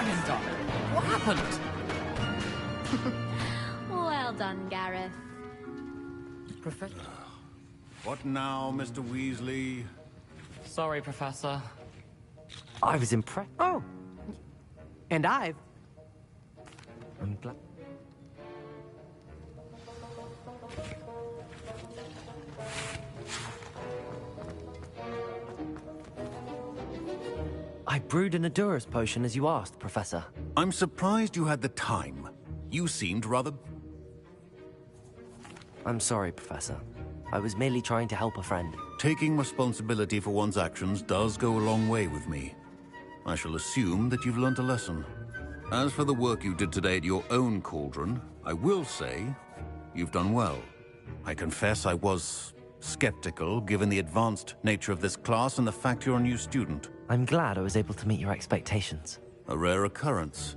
dragon, darling? What happened? Well done, Gareth. Professor? What now, Mr. Weasley? Sorry, Professor. I was impressed. Oh. And I'm glad. I brewed an Adurus potion as you asked, Professor. I'm surprised you had the time. You seemed rather... I'm sorry, Professor. I was merely trying to help a friend. Taking responsibility for one's actions does go a long way with me. I shall assume that you've learnt a lesson. As for the work you did today at your own cauldron, I will say you've done well. I confess I was skeptical, given the advanced nature of this class and the fact you're a new student. I'm glad I was able to meet your expectations. A rare occurrence.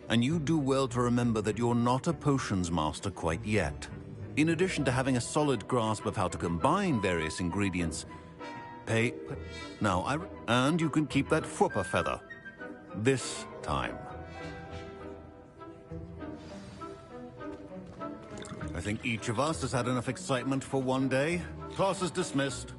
And you do well to remember that you're not a potions master quite yet. In addition to having a solid grasp of how to combine various ingredients, and you can keep that Fwooper feather. This time. I think each of us has had enough excitement for one day. Class is dismissed.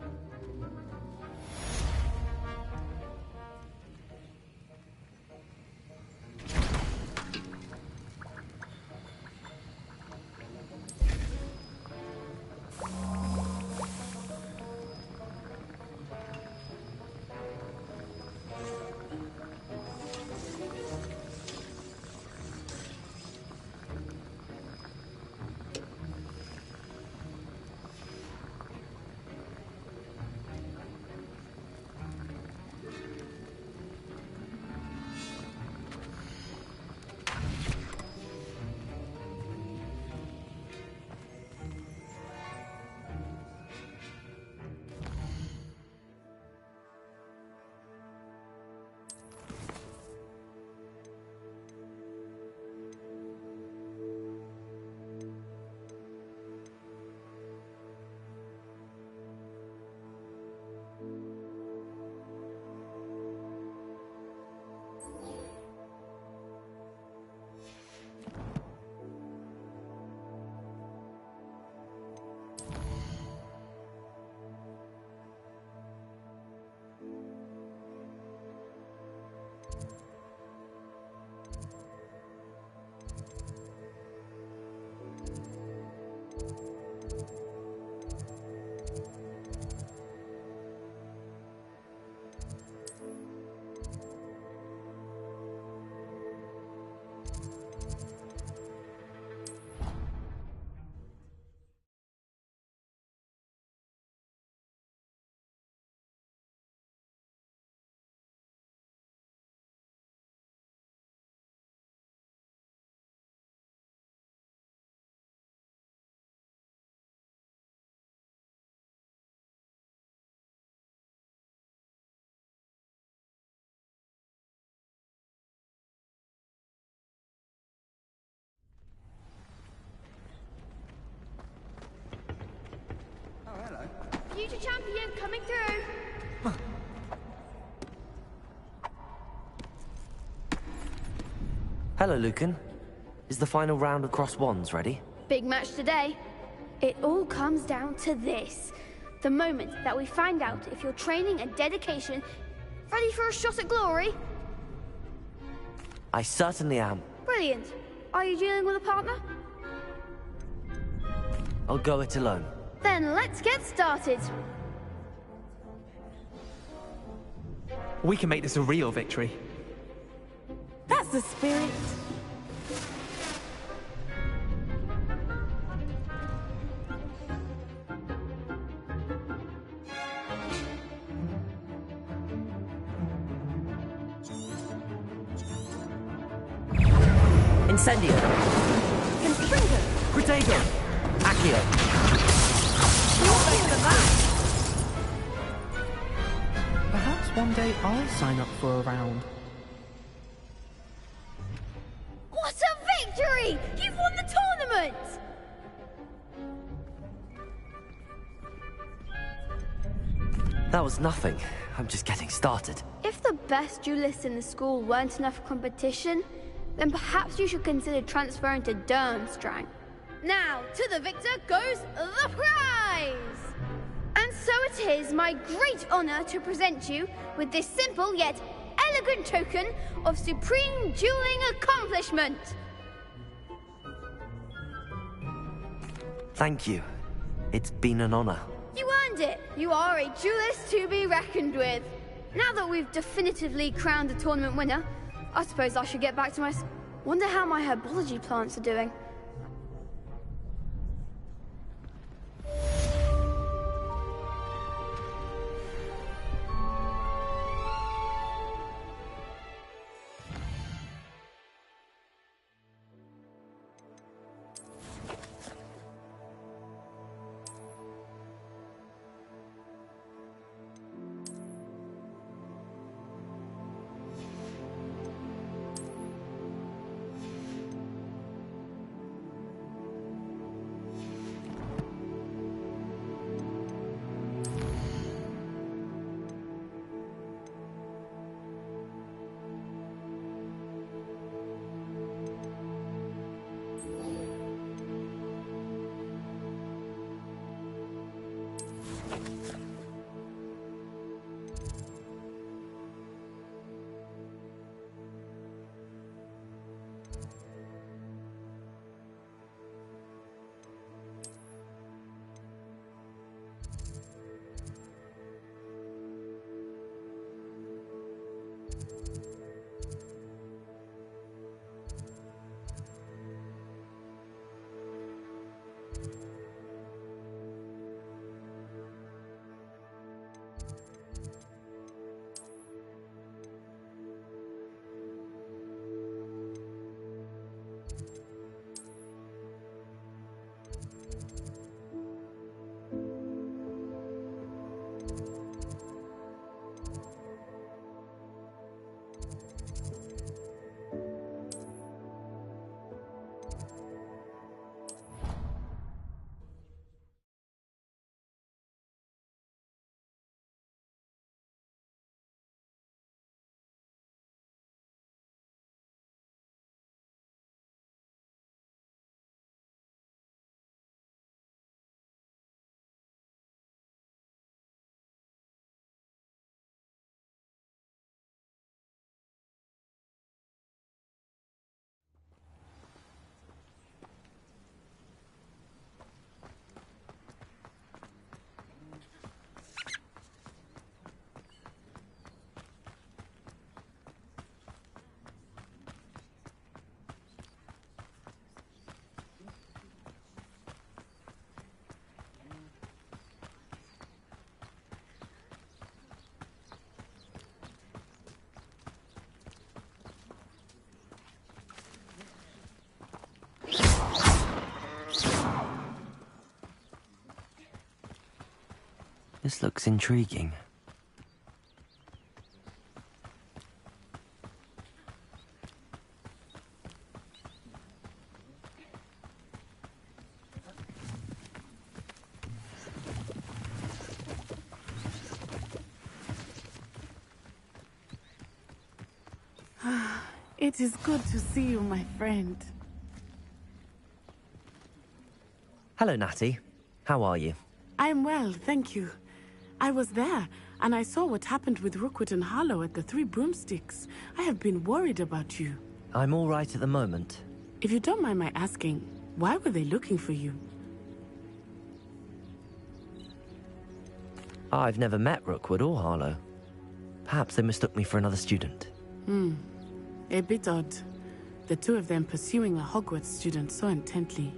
Future champion coming through. Hello, Lucan. Is the final round of Cross Wands ready? Big match today. It all comes down to this. The moment that we find out if your training and dedication ready for a shot at glory. I certainly am. Brilliant. Are you dealing with a partner? I'll go it alone. Then let's get started. We can make this a real victory. That's the spirit. Incendio. Constringer. Protego. Accio. More better than that. Perhaps one day I'll sign up for a round. What a victory! You've won the tournament! That was nothing. I'm just getting started. If the the best duelists in the school weren't enough competition, then perhaps you should consider transferring to Durmstrang. Now, to the victor goes the prize! And so it is my great honor to present you with this simple yet elegant token of supreme dueling accomplishment. Thank you. It's been an honor. You earned it. You are a duelist to be reckoned with. Now that we've definitively crowned the tournament winner, I suppose I should get back to my... Wonder how my herbology plants are doing. This looks intriguing. It is good to see you, my friend. Hello, Natty. How are you? I'm well, thank you. I was there, and I saw what happened with Rookwood and Harlow at the Three Broomsticks. I have been worried about you. I'm all right at the moment. If you don't mind my asking, why were they looking for you? I've never met Rookwood or Harlow. Perhaps they mistook me for another student. A bit odd. The two of them pursuing a Hogwarts student so intently.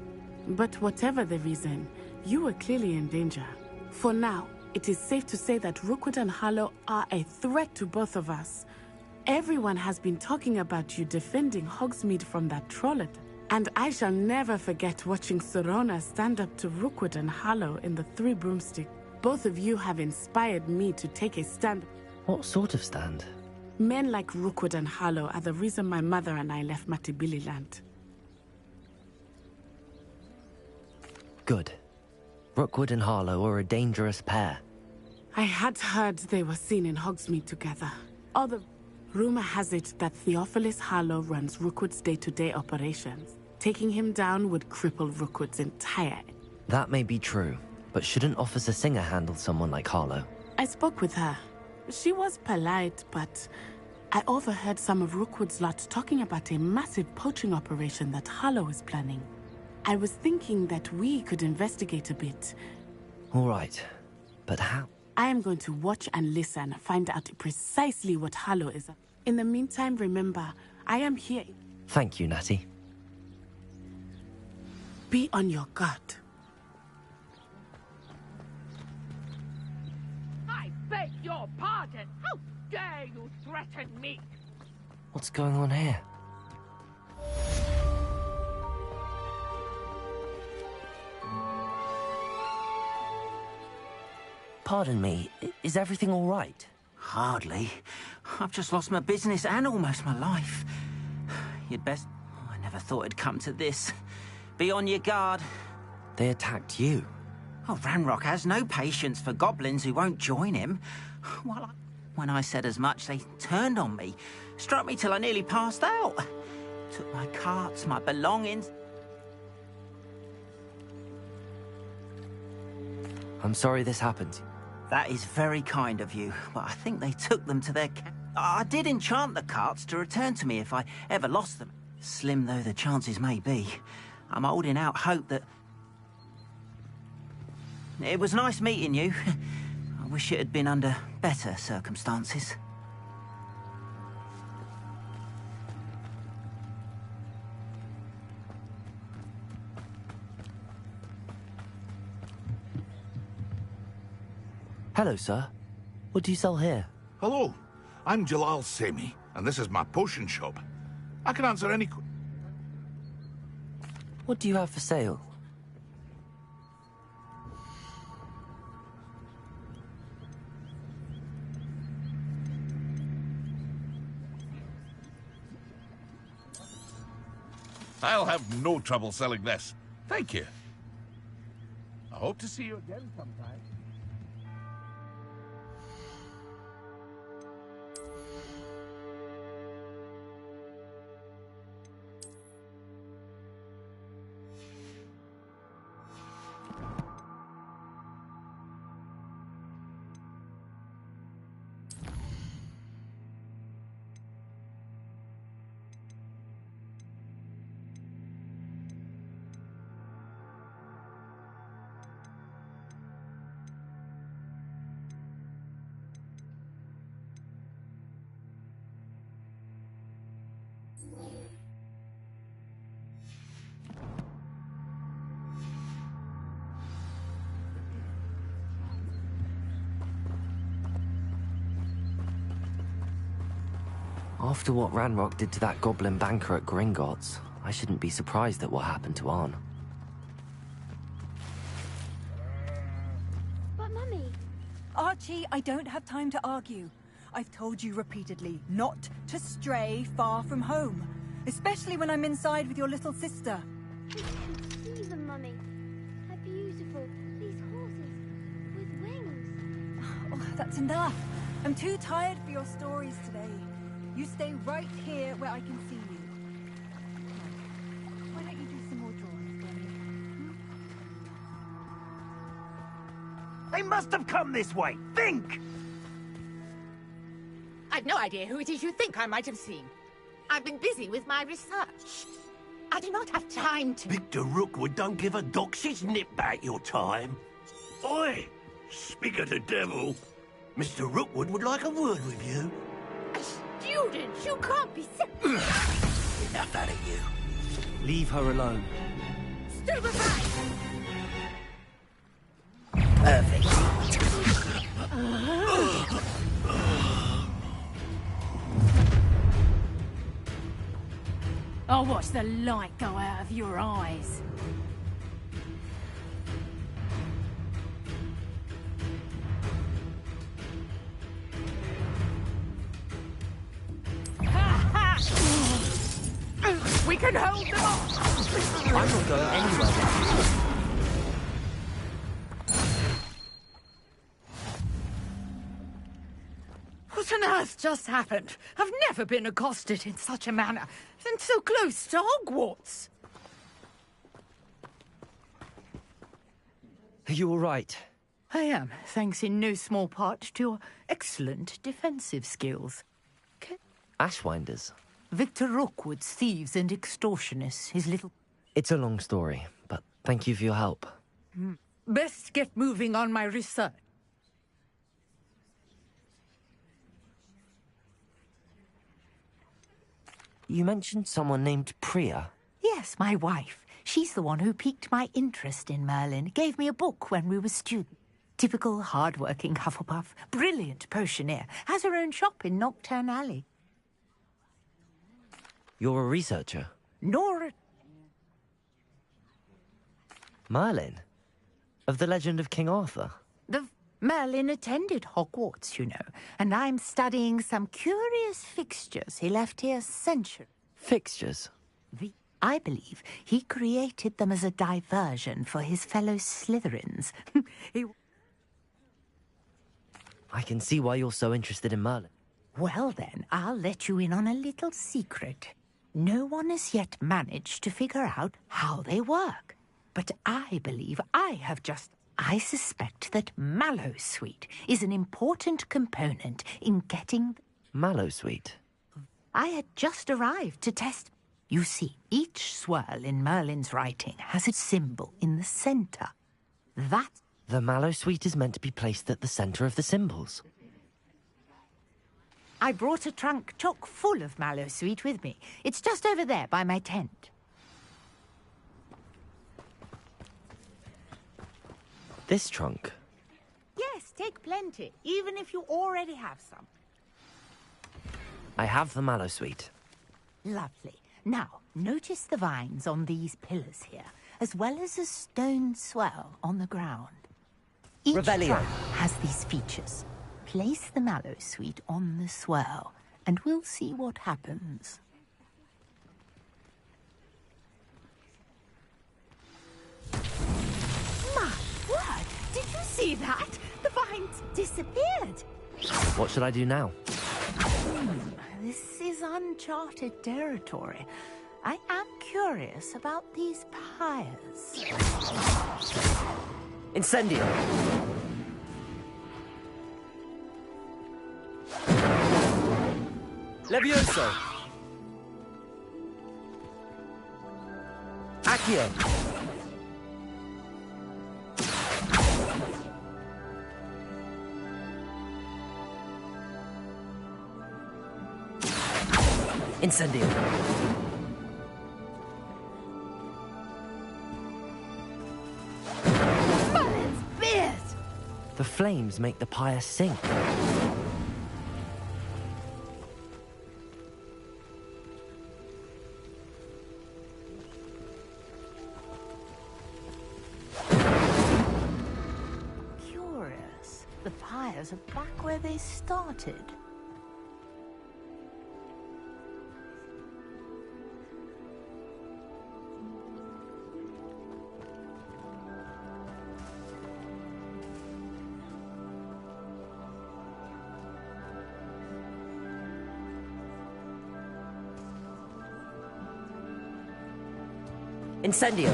But whatever the reason, you were clearly in danger. For now, it is safe to say that Rookwood and Harlow are a threat to both of us. Everyone has been talking about you defending Hogsmeade from that trollet. And I shall never forget watching Serona stand up to Rookwood and Harlow in the Three Broomsticks. Both of you have inspired me to take a stand. What sort of stand? Men like Rookwood and Harlow are the reason my mother and I left Matabeleland. Good. Rookwood and Harlow are a dangerous pair. I had heard they were seen in Hogsmeade together. Rumor has it that Theophilus Harlow runs Rookwood's day-to-day operations. Taking him down would cripple Rookwood's entire... That may be true, but shouldn't Officer Singer handle someone like Harlow? I spoke with her. She was polite, but I overheard some of Rookwood's lot talking about a massive poaching operation that Harlow is planning. I was thinking that we could investigate a bit. All right, but how? I am going to watch and listen, find out precisely what Harlow is. In the meantime, remember, I am here. Thank you, Natty. Be on your guard. I beg your pardon! How dare you threaten me? What's going on here? Pardon me, is everything all right? Hardly. I've just lost my business and almost my life. You'd best... I never thought it'd come to this. Be on your guard. They attacked you? Oh, Ranrock has no patience for goblins who won't join him. When I said as much, they turned on me. Struck me till I nearly passed out. Took my carts, my belongings... I'm sorry this happened. That is very kind of you, but I think they took them to their camp. I did enchant the carts to return to me if I ever lost them. Slim though the chances may be, I'm holding out hope that... It was nice meeting you. I wish it had been under better circumstances. Hello, sir. What do you sell here? Hello, I'm Jalal Semi, and this is my potion shop. I can answer any What do you have for sale? I'll have no trouble selling this. Thank you. I hope to see you again sometime. After what Ranrock did to that goblin banker at Gringotts, I shouldn't be surprised at what happened to Arn. But Mummy... Archie, I don't have time to argue. I've told you repeatedly not to stray far from home, especially when I'm inside with your little sister. I should see them, Mummy. They're beautiful. These horses with wings. Oh, that's enough. I'm too tired for your stories today. You stay right here where I can see you. Why don't you do some more drawings for me? They must have come this way. Think! I've no idea who it is you think I might have seen. I've been busy with my research. I do not have time to... Victor Rookwood don't give a doxy's nip back your time. Oi! Speak of the devil. Mr. Rookwood would like a word with you. Students, you can't be sick. Enough out of you. Leave her alone. Stupefy! Perfect. I'll watch the light go out of your eyes. We can hold them off! I'm not going anywhere. What an has just happened? I've never been accosted in such a manner, and so close to Hogwarts. Are you all right? I am, thanks in no small part to your excellent defensive skills. Ashwinders? Victor Rookwood's thieves and extortionists, his little... It's a long story, but thank you for your help. Best get moving on my research. You mentioned someone named Priya. Yes, my wife. She's the one who piqued my interest in Merlin. Gave me a book when we were students. Typical hard-working Hufflepuff. Brilliant potioneer. Has her own shop in Knockturn Alley. You're a researcher? Nora... Merlin? Of the legend of King Arthur? Merlin attended Hogwarts, you know, and I'm studying some curious fixtures he left here centuries. Fixtures? I believe he created them as a diversion for his fellow Slytherins. I can see why you're so interested in Merlin. Well then, I'll let you in on a little secret. No one has yet managed to figure out how they work. But I believe I suspect that Mallowsweet is an important component in getting... Mallowsweet? I had just arrived to test... You see, each swirl in Merlin's writing has a symbol in the center. That... The Mallowsweet is meant to be placed at the center of the symbols. I brought a trunk chock full of Mallowsweet with me. It's just over there by my tent. This trunk? Yes, take plenty, even if you already have some. I have the Mallowsweet. Lovely. Now, notice the vines on these pillars here, as well as a stone swell on the ground. Each trunk has these features. Place the Mallowsweet on the swirl, and we'll see what happens. My word! Did you see that? The vines disappeared. What should I do now? This is uncharted territory. I am curious about these pyres. Incendio! Levioso! Accio! Incendio! Merlin's beard! The flames make the pyre sink. Curious. The pyres are back where they started. Incendio!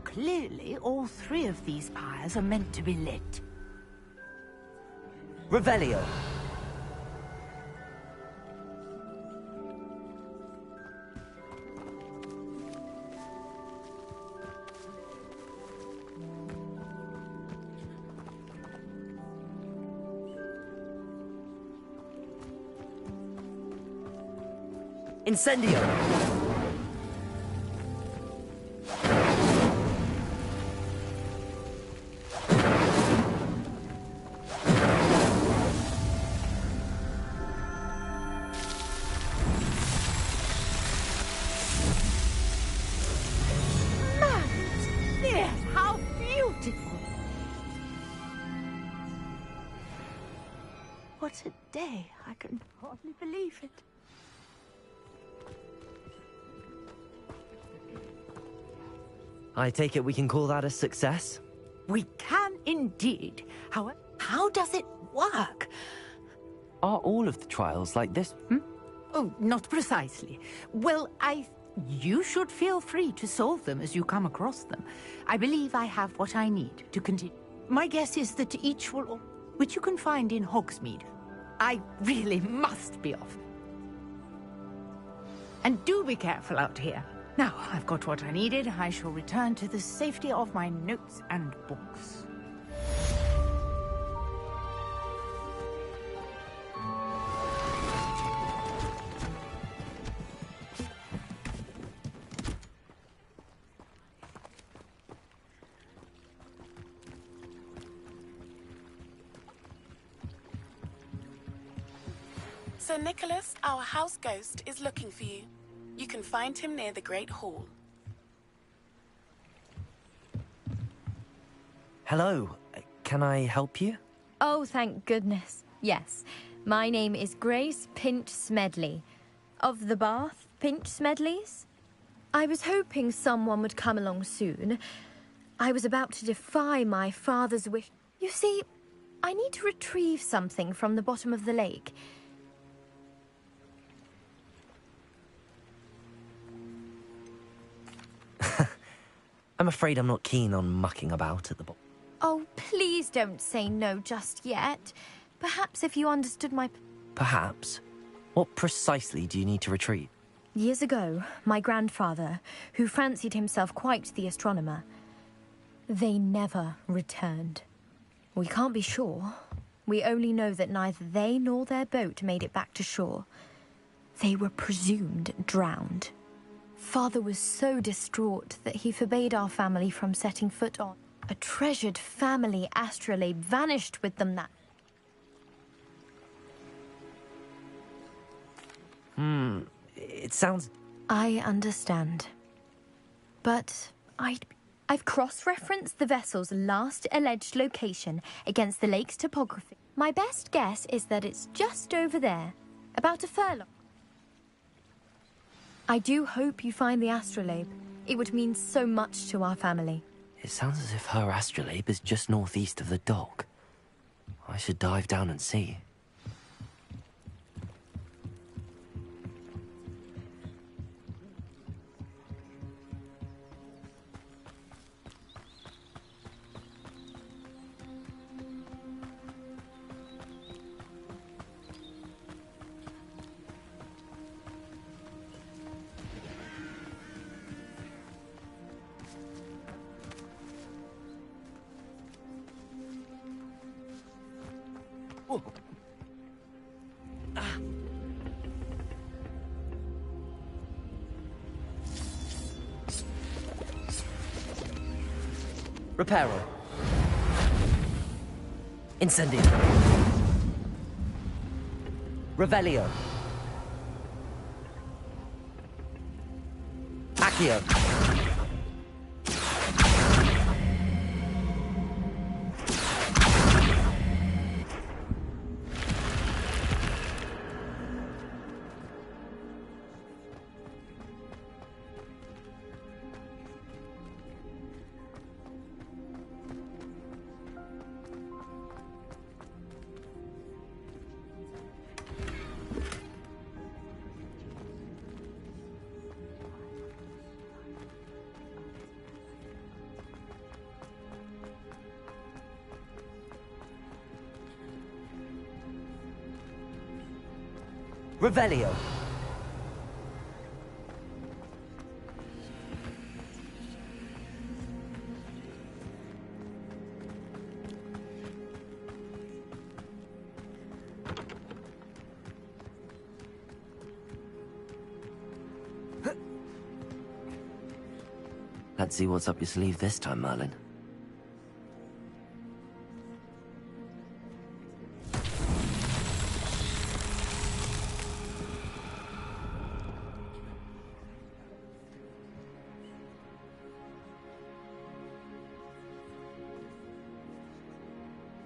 Clearly, all three of these pyres are meant to be lit. Revelio! Incendio! Yes, how beautiful! a day. I can hardly believe it. I take it we can call that a success? We can indeed. However, how does it work? Are all of the trials like this? Oh, not precisely. Well, you should feel free to solve them as you come across them. I believe I have what I need to continue. My guess is that each will... which you can find in Hogsmeade. I really must be off. And do be careful out here. Now, I've got what I needed. I shall return to the safety of my notes and books. Sir Nicholas, our house ghost, is looking for you. You can find him near the Great Hall. Hello. Can I help you? Oh, thank goodness. Yes. My name is Grace Pinch Smedley. Of the Bath Pinch Smedleys? I was hoping someone would come along soon. I was about to defy my father's wish. You see, I need to retrieve something from the bottom of the lake. I'm afraid I'm not keen on mucking about at the bottom. Oh, please don't say no just yet. Perhaps if you understood my... Perhaps. What precisely do you need to retrieve? Years ago, my grandfather, who fancied himself quite the astronomer, they never returned. We can't be sure. We only know that neither they nor their boat made it back to shore. They were presumed drowned. Father was so distraught that he forbade our family from setting foot on. A treasured family astrolabe vanished with them that... It sounds... I understand. But I've cross-referenced the vessel's last alleged location against the lake's topography. My best guess is that it's just over there, about a furlong. I do hope you find the astrolabe. It would mean so much to our family. It sounds as if her astrolabe is just northeast of the dock. I should dive down and see. Reparo. Incendio. Revelio. Accio. Revelio. Let's see what's up your sleeve this time, Merlin.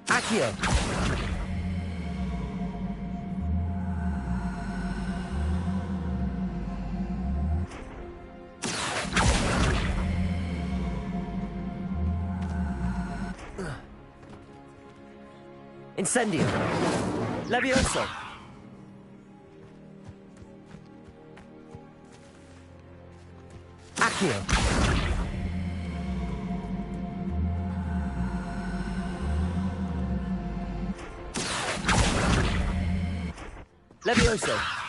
Accio. Incendio. Levioso. Accio. Levioso.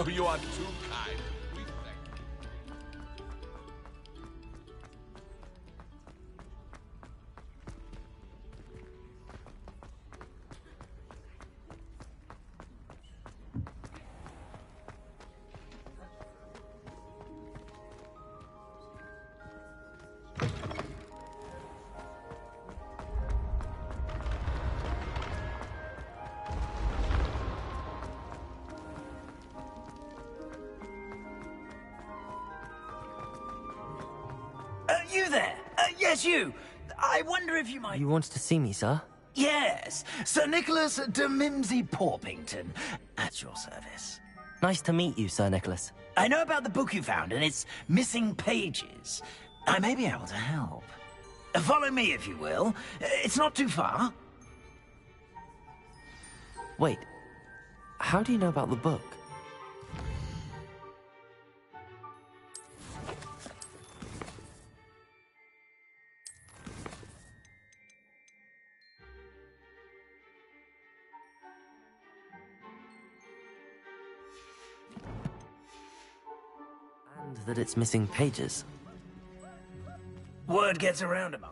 Oh, you are too kind. We thank you. You there? Yes, you. I wonder if you might... You wanted to see me, sir? Yes, Sir Nicholas de Mimsy Porpington, at your service. Nice to meet you, Sir Nicholas. I know about the book you found and its missing pages. I may be able to help. Follow me, if you will. It's not too far. Wait, how do you know about the book? And that it's missing pages. Word gets around among.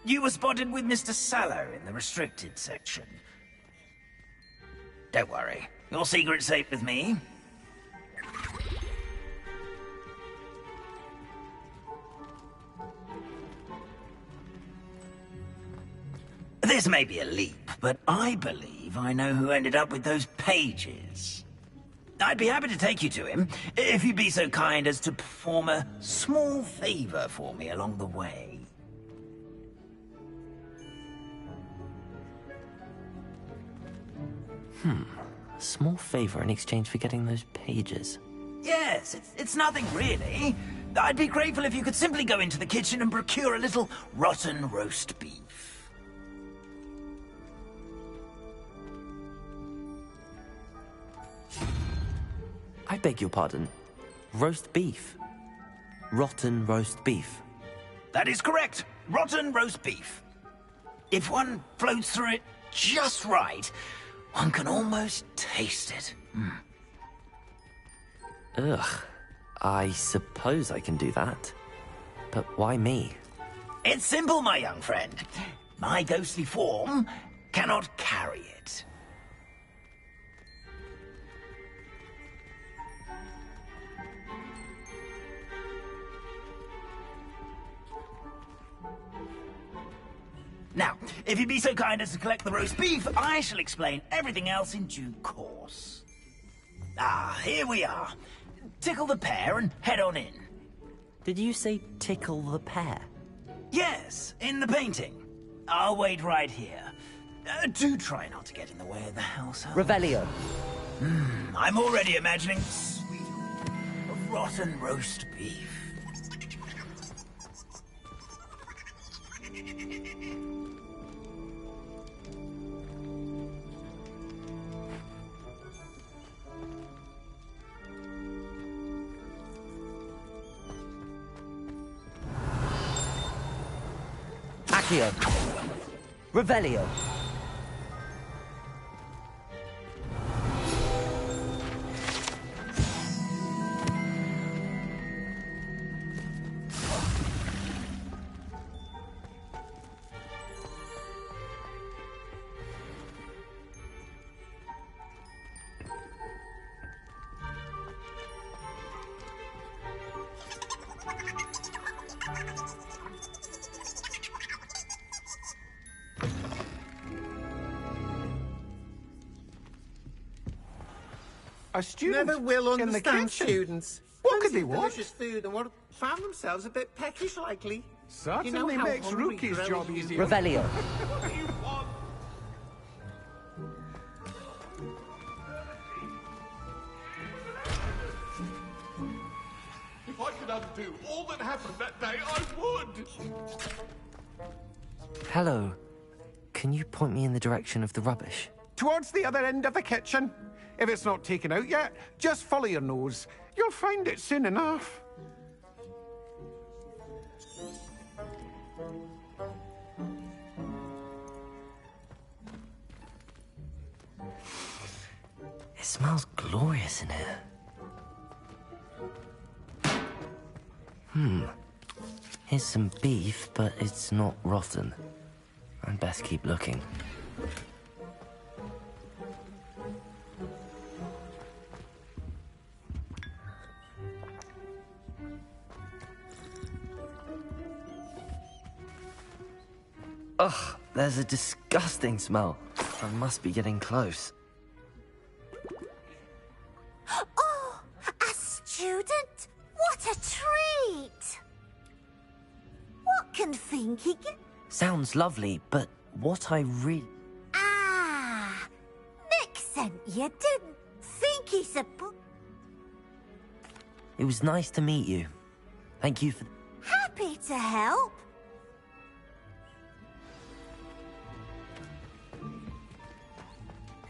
You were spotted with Mr. Sallow in the restricted section. Don't worry, your secret's safe with me. This may be a leap, but I believe I know who ended up with those pages. I'd be happy to take you to him, if you'd be so kind as to perform a small favor for me along the way. A small favor in exchange for getting those pages. Yes, it's nothing really. I'd be grateful if you could simply go into the kitchen and procure a little rotten roast beef. I beg your pardon. Roast beef. Rotten roast beef. That is correct. Rotten roast beef. If one floats through it just right, one can almost taste it. Ugh. I suppose I can do that. But why me? It's simple, my young friend. My ghostly form cannot carry it. Now, if you'd be so kind as to collect the roast beef, I shall explain everything else in due course. Ah, here we are. Tickle the pear and head on in. Did you say tickle the pear? Yes, in the painting. I'll wait right here. Do try not to get in the way of the household. Revelio. I'm already imagining sweet rotten roast beef. Accio. Revelio. A student Never will in the understand kitchen. students. What could Fancy they want? delicious food and what found themselves a bit peckish, likely. Certainly you know how makes hungry Rookie's growing job you- easier. Revelio. What do you want? If I could undo all that happened that day, I would! Hello. Can you point me in the direction of the rubbish? Towards the other end of the kitchen. If it's not taken out yet, just follow your nose. You'll find it soon enough. It smells glorious in here. Here's some beef, but it's not rotten. I'd best keep looking. Ugh, there's a disgusting smell. I must be getting close. Oh, a student? What a treat! What can Finky get? Sounds lovely, but what I really... Ah, Nick sent you, didn't? Finky's a book. It was nice to meet you. Thank you for... Happy to help.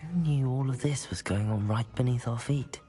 Who knew all of this was going on right beneath our feet?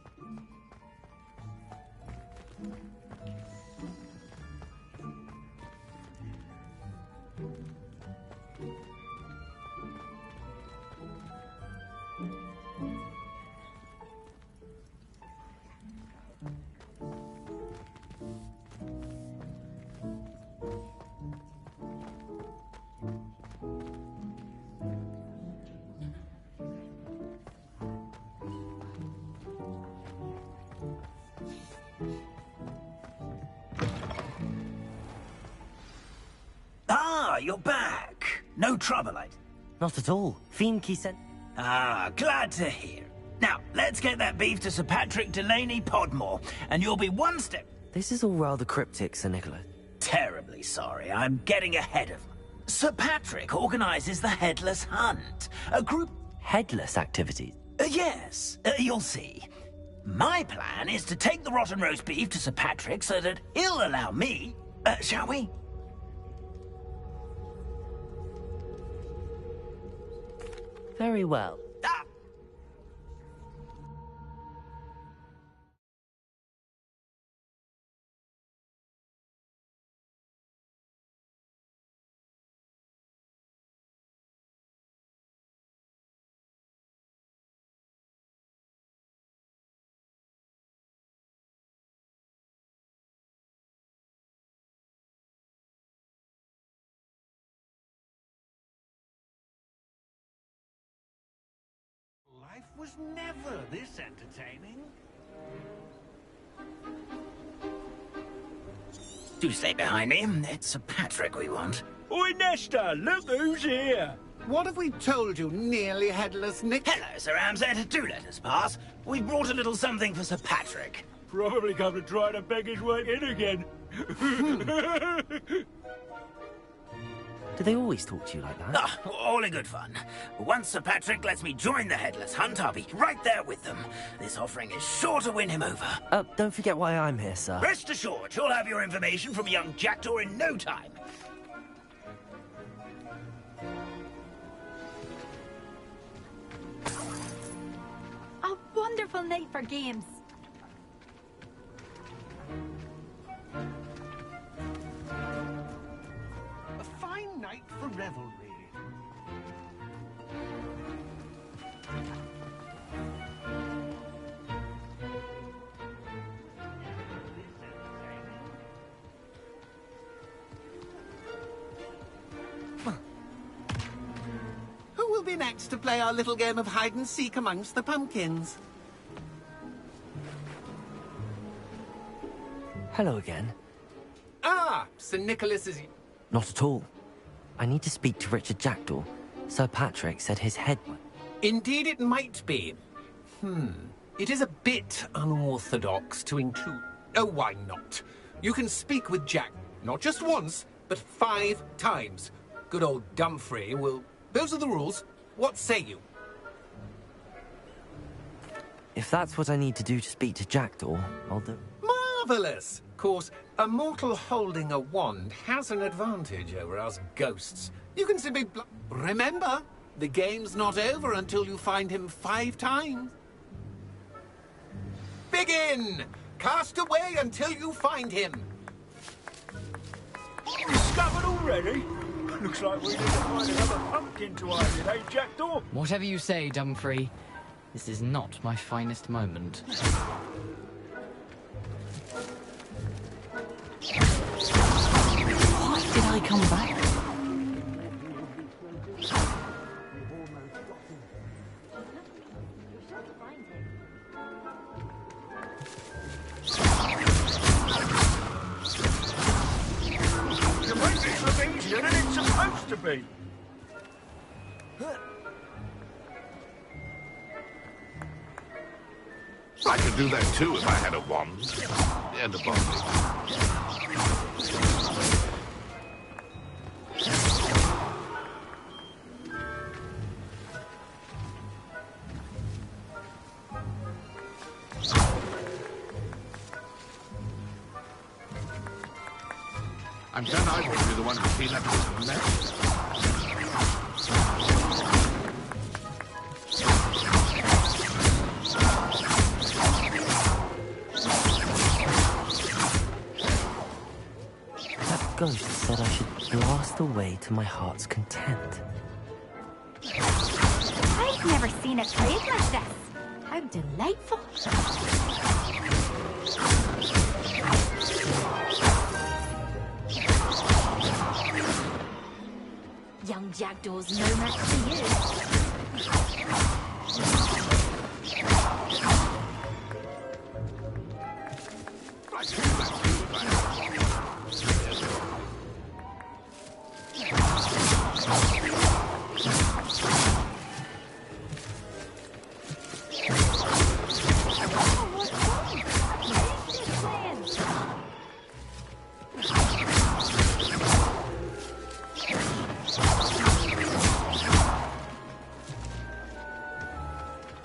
Ah, you're back. No trouble, Not at all. Fiendkey sent... Ah, glad to hear. Now, let's get that beef to Sir Patrick Delaney Podmore, and you'll be one step... This is all rather cryptic, Sir Nicholas. Terribly sorry, I'm getting ahead of... Sir Patrick organises the Headless Hunt, a group... Headless activities? Yes, you'll see. My plan is to take the rotten roast beef to Sir Patrick so that he'll allow me... shall we? Very well. Life was never this entertaining. Do stay behind me. It's Sir Patrick we want. Oi, Nesta, look who's here. What have we told you, nearly headless Nick? Hello, Sir Ramsed. Do let us pass. We brought a little something for Sir Patrick. Probably come to try to beg his way in again. Do they always talk to you like that? Ah, all in good fun. Once Sir Patrick lets me join the Headless Hunt, I'll be right there with them. This offering is sure to win him over. Don't forget why I'm here, sir. Rest assured, you'll have your information from young Jackdaw in no time. A wonderful night for games. A fine night for revelry. Who will be next to play our little game of hide-and-seek amongst the pumpkins? Hello again. Ah, Sir Nicholas is... Not at all. I need to speak to Richard Jackdaw. Sir Patrick said his head... Indeed it might be. It is a bit unorthodox to include... Oh, why not? You can speak with Jack, not just once, but 5 times. Good old Dumfrey will... Those are the rules. What say you? If that's what I need to do to speak to Jackdaw, I'll do. Marvellous! Of course, a mortal holding a wand has an advantage over us ghosts. You can simply... Remember, the game's not over until you find him 5 times. Begin! Cast away until you find him. Discovered already? Looks like we need to find another pumpkin to hide in, eh, Jackdaw? Whatever you say, Dumfrey. This is not my finest moment. Why did I come back? You make this look easier than it's supposed to be. I could do that too if I had a wand and a body. I'm glad I won't be the one to clean up this mess. Ghost said I should blast away to my heart's content. I've never seen it played like this. How delightful. Young Jackdaw's no match for you.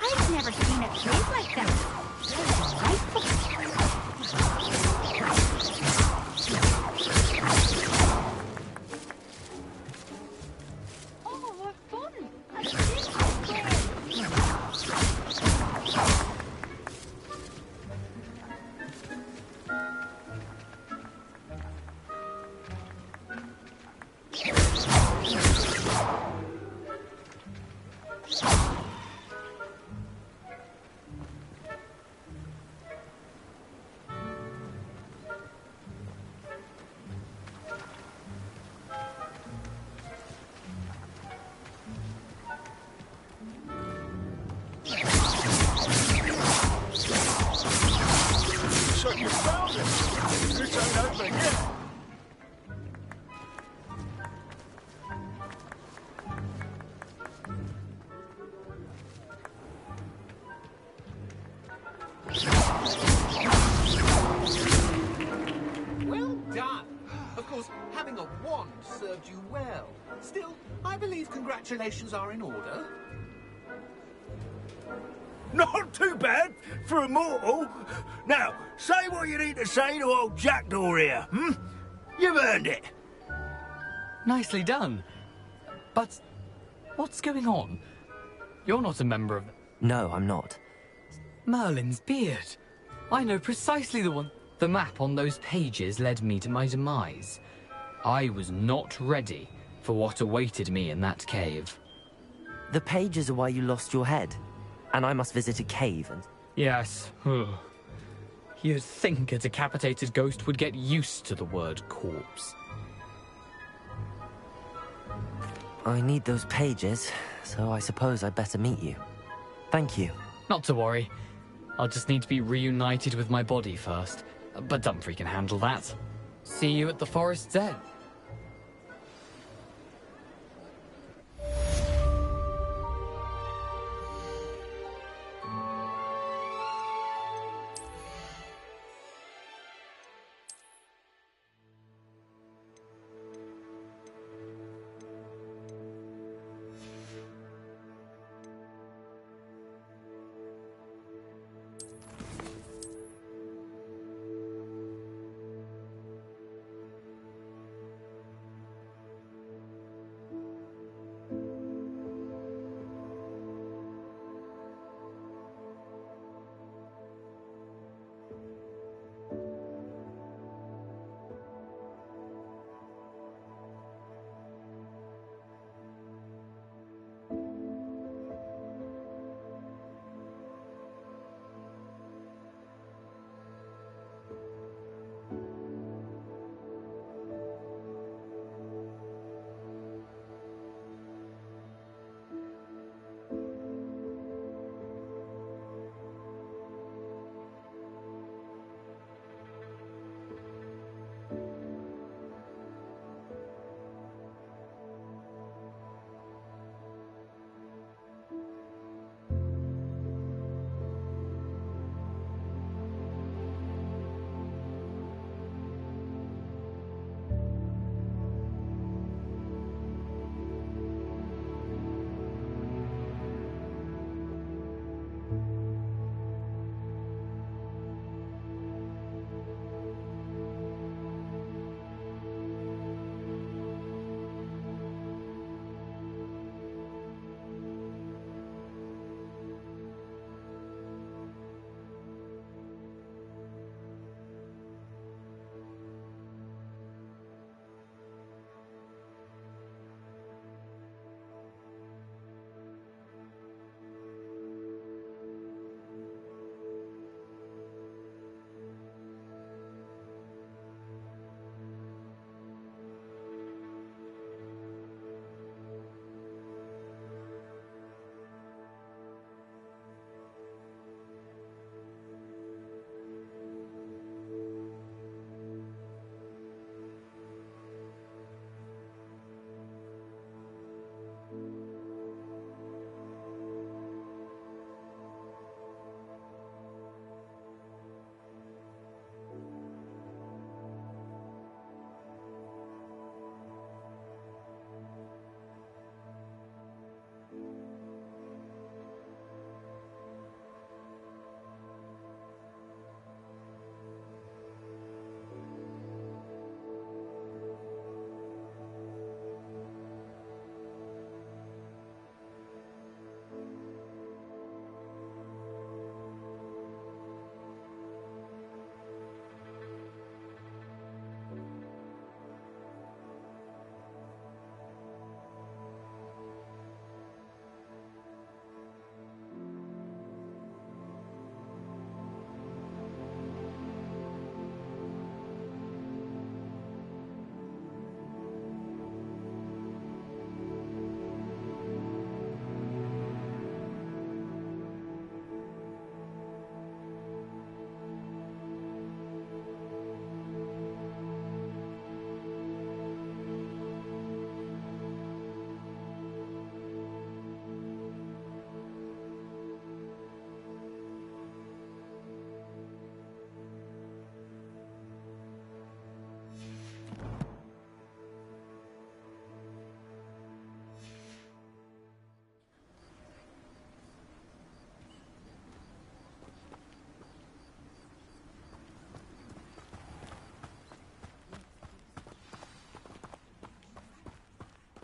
I've never seen it played like this. How delightful. Oh, what fun! I So you found it. This ain't over yet. Well done. Of course, having a wand served you well. Still, I believe congratulations are in order. Not too bad for a mortal. Now, say what you need to say to old Jackdaw here, hmm? You've earned it. Nicely done. But what's going on? You're not a member of... No, I'm not. Merlin's beard. I know precisely the one. The map on those pages led me to my demise. I was not ready for what awaited me in that cave. The pages are why you lost your head. And I must visit a cave and... Yes. You'd think a decapitated ghost would get used to the word corpse. I need those pages, so I suppose I'd better meet you. Thank you. Not to worry. I'll just need to be reunited with my body first. But Dumfrey can handle that. See you at the forest's edge.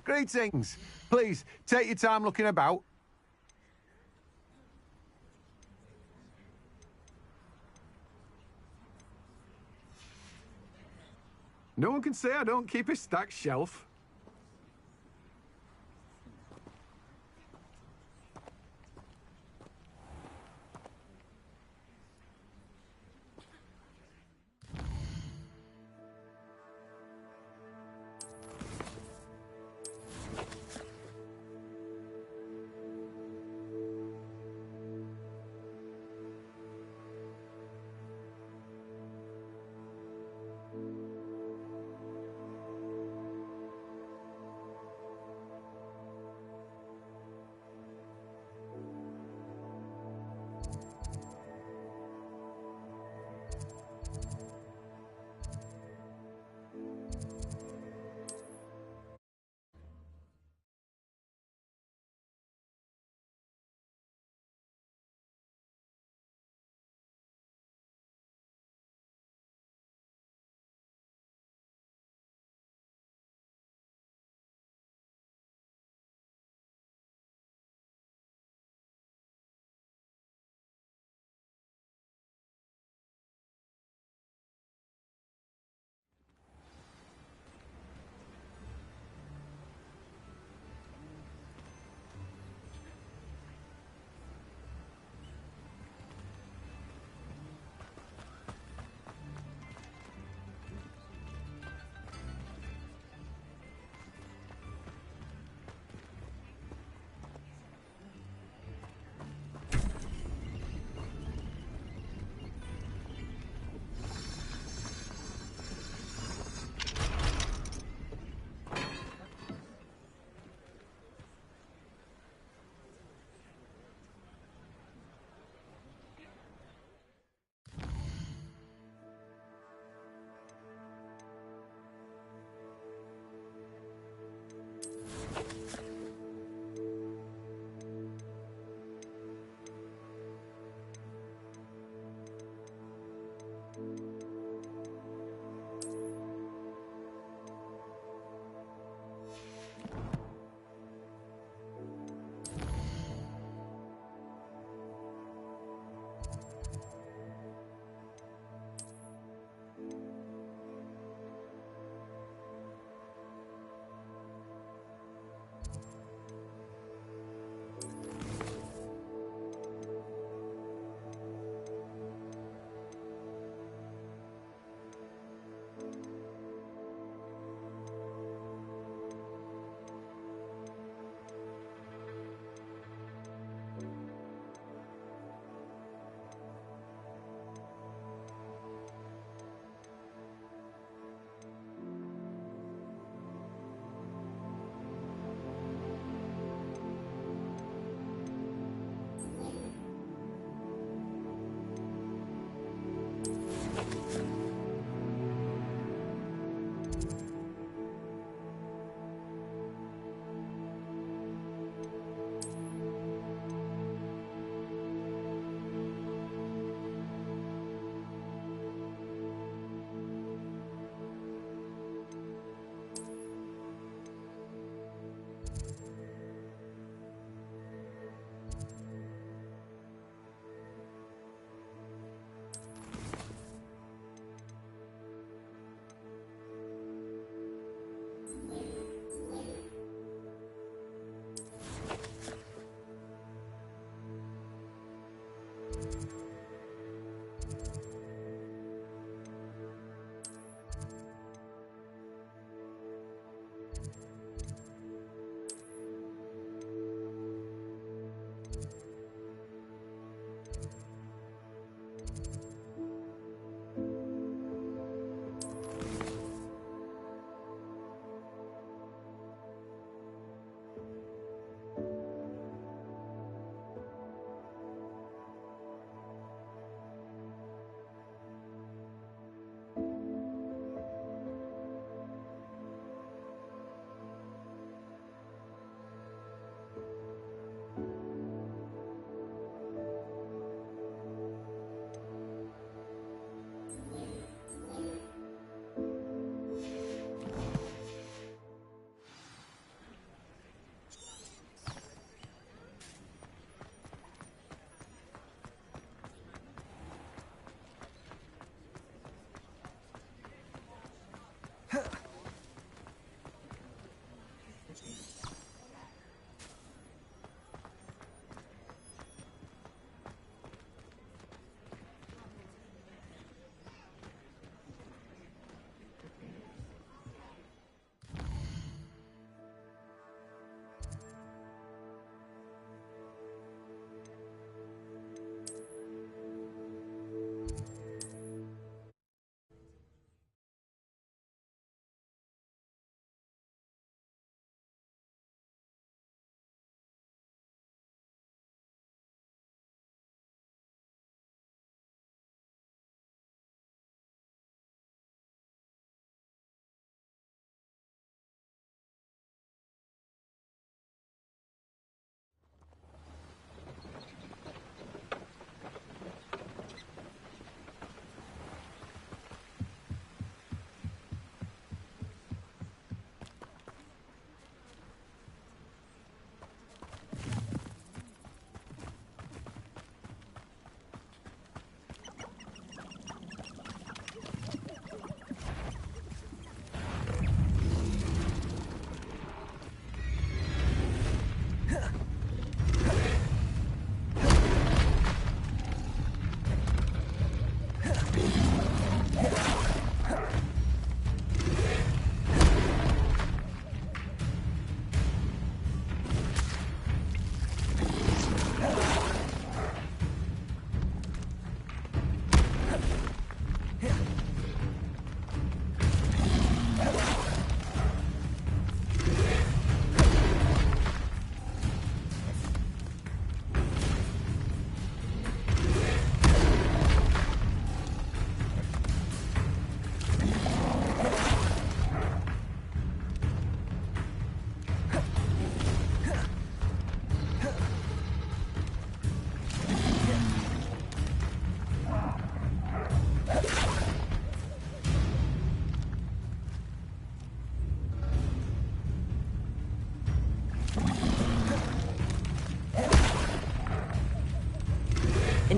Greetings. Please, take your time looking about. No one can say I don't keep a stacked shelf.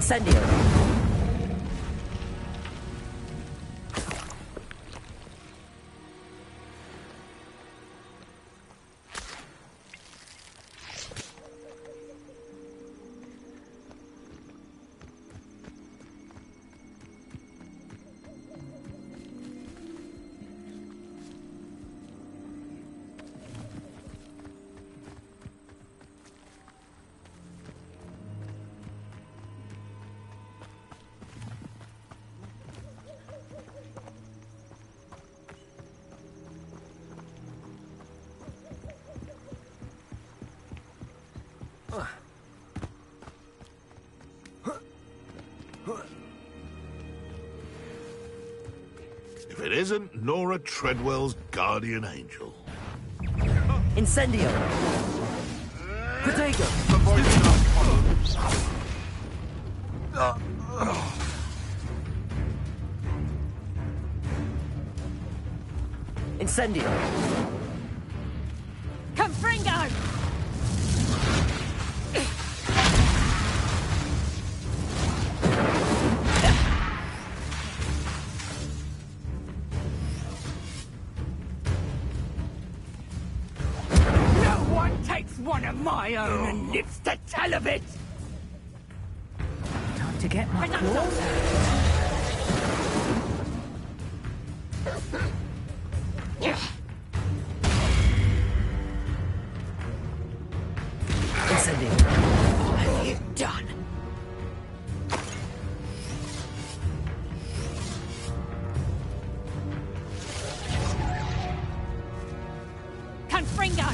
Incendio! If it isn't Nora Treadwell's guardian angel. Incendio! Protego! Incendio! Confringo! One of my own and lives to tell of it! Time to get my claws out. Incendio! What have you done? Confringo!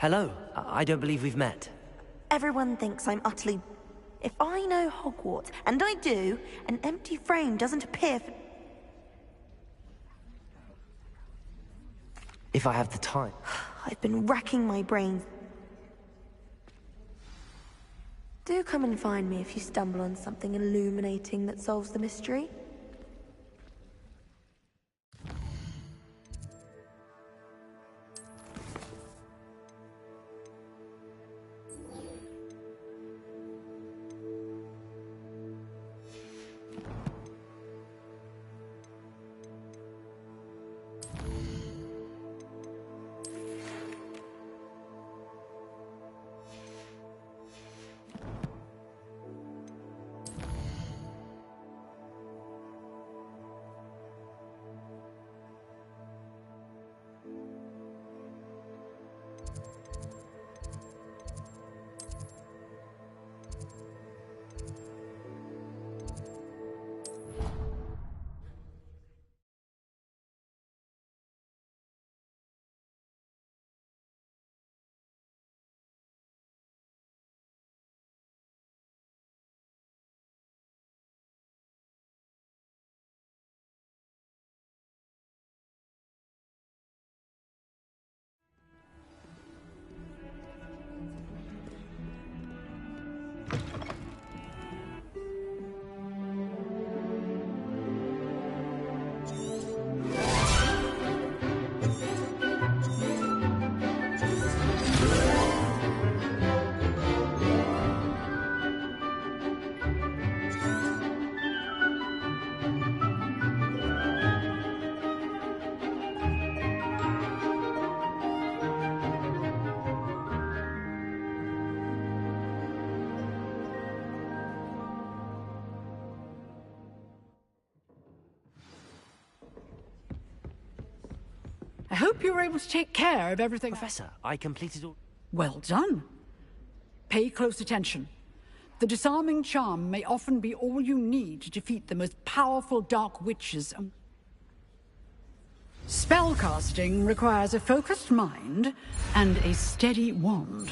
Hello. I don't believe we've met. Everyone thinks I'm utterly... If I know Hogwarts, and I do, an empty frame doesn't appear for... If I have the time. I've been racking my brains. Do come and find me if you stumble on something illuminating that solves the mystery. I hope you were able to take care of everything. Professor, I completed all... Well done. Pay close attention. The disarming charm may often be all you need to defeat the most powerful dark witches. Spellcasting requires a focused mind and a steady wand.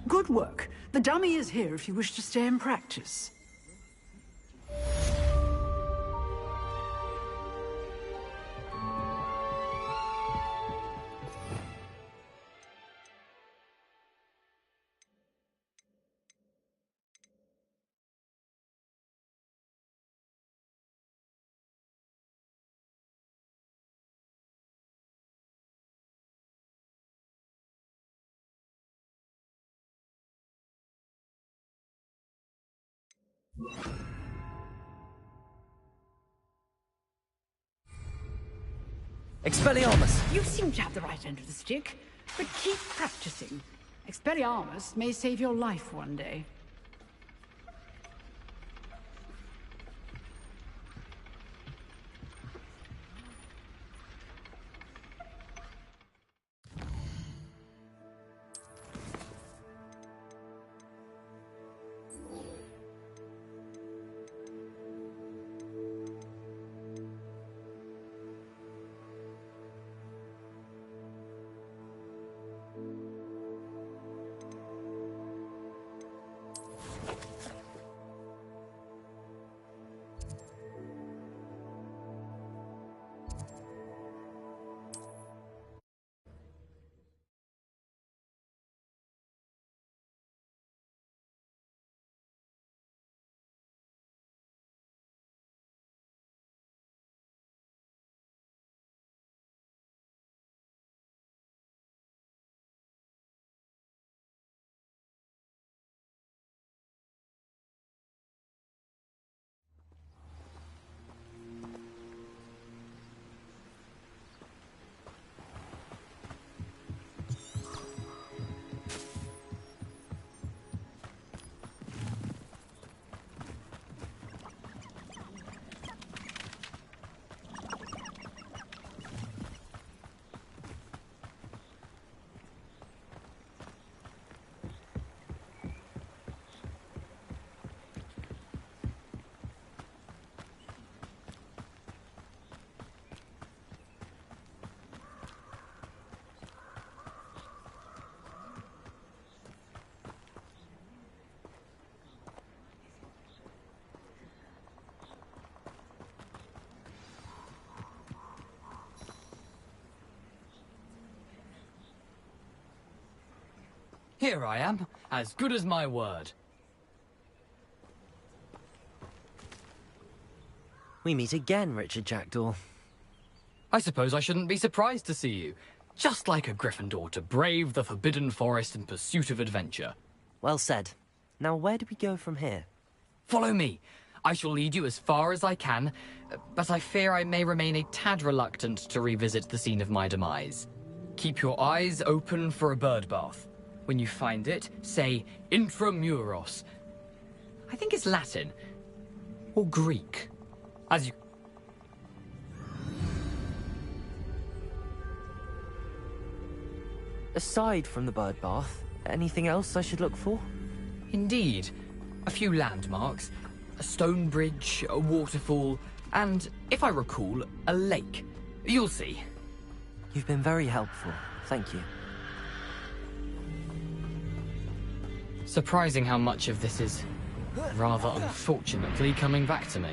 Good work. The dummy is here if you wish to stay and practice. Expelliarmus! You seem to have the right end of the stick, but keep practicing. Expelliarmus may save your life one day. Here I am, as good as my word. We meet again, Richard Jackdaw. I suppose I shouldn't be surprised to see you. Just like a Gryffindor to brave the Forbidden Forest in pursuit of adventure. Well said. Now where do we go from here? Follow me. I shall lead you as far as I can, but I fear I may remain a tad reluctant to revisit the scene of my demise. Keep your eyes open for a bird bath. When you find it, say intramuros. I think it's Latin. Or Greek. As you... Aside from the bird bath, anything else I should look for? Indeed. A few landmarks. A stone bridge, a waterfall, and, if I recall, a lake. You'll see. You've been very helpful. Thank you. Surprising how much of this is, rather unfortunately, coming back to me.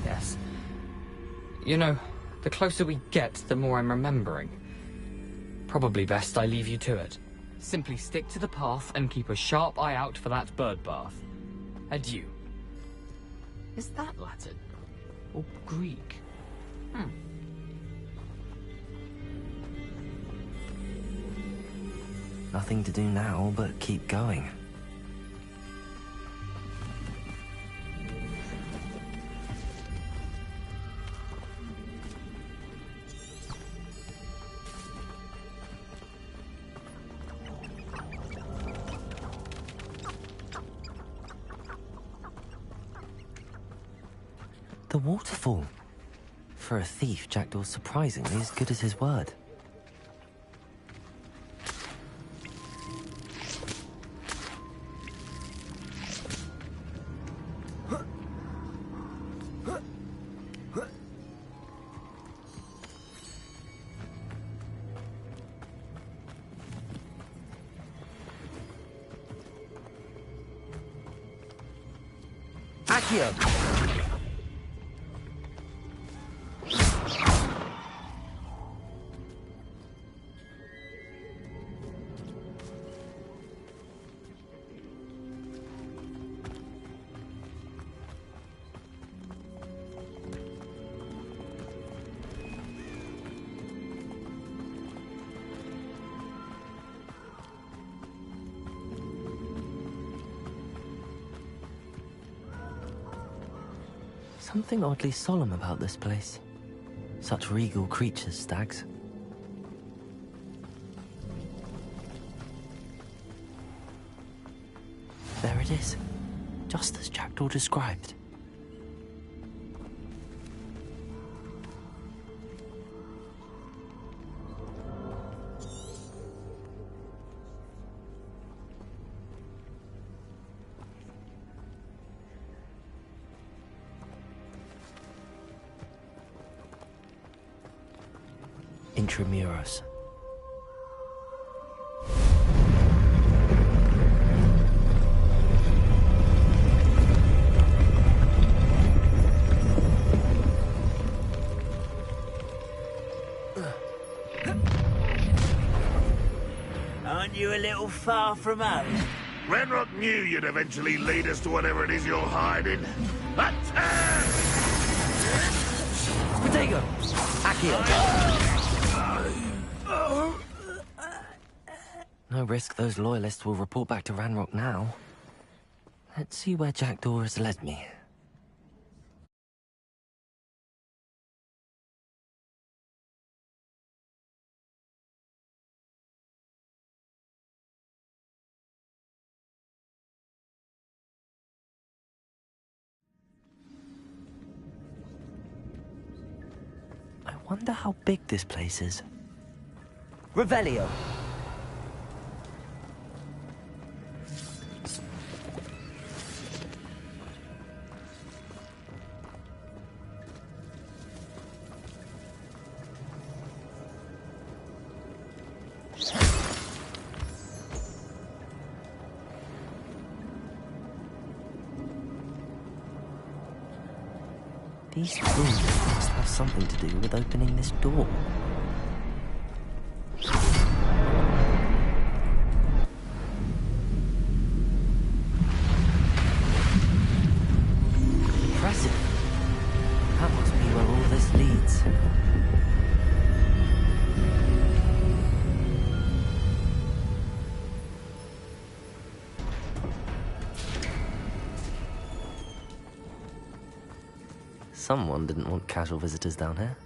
Yes. You know, the closer we get, the more I'm remembering. Probably best I leave you to it. Simply stick to the path and keep a sharp eye out for that bird bath. Adieu. Is that Latin? Or Greek? Nothing to do now but keep going. waterfall. For a thief, Jackdaw's surprisingly as good as his word. Accio! Something oddly solemn about this place. Such regal creatures, stags. There it is, just as Jackdaw described. Intramuros. Aren't you a little far from home? Ranrock knew you'd eventually lead us to whatever it is you're hiding. Attack! Potato! Accio! No risk those loyalists will report back to Ranrock now. Let's see where Jackdaw has led me. I wonder how big this place is. Revelio. These rooms must have something to do with opening this door. Impressive. That must be where all this leads. Someone didn't want casual visitors down here.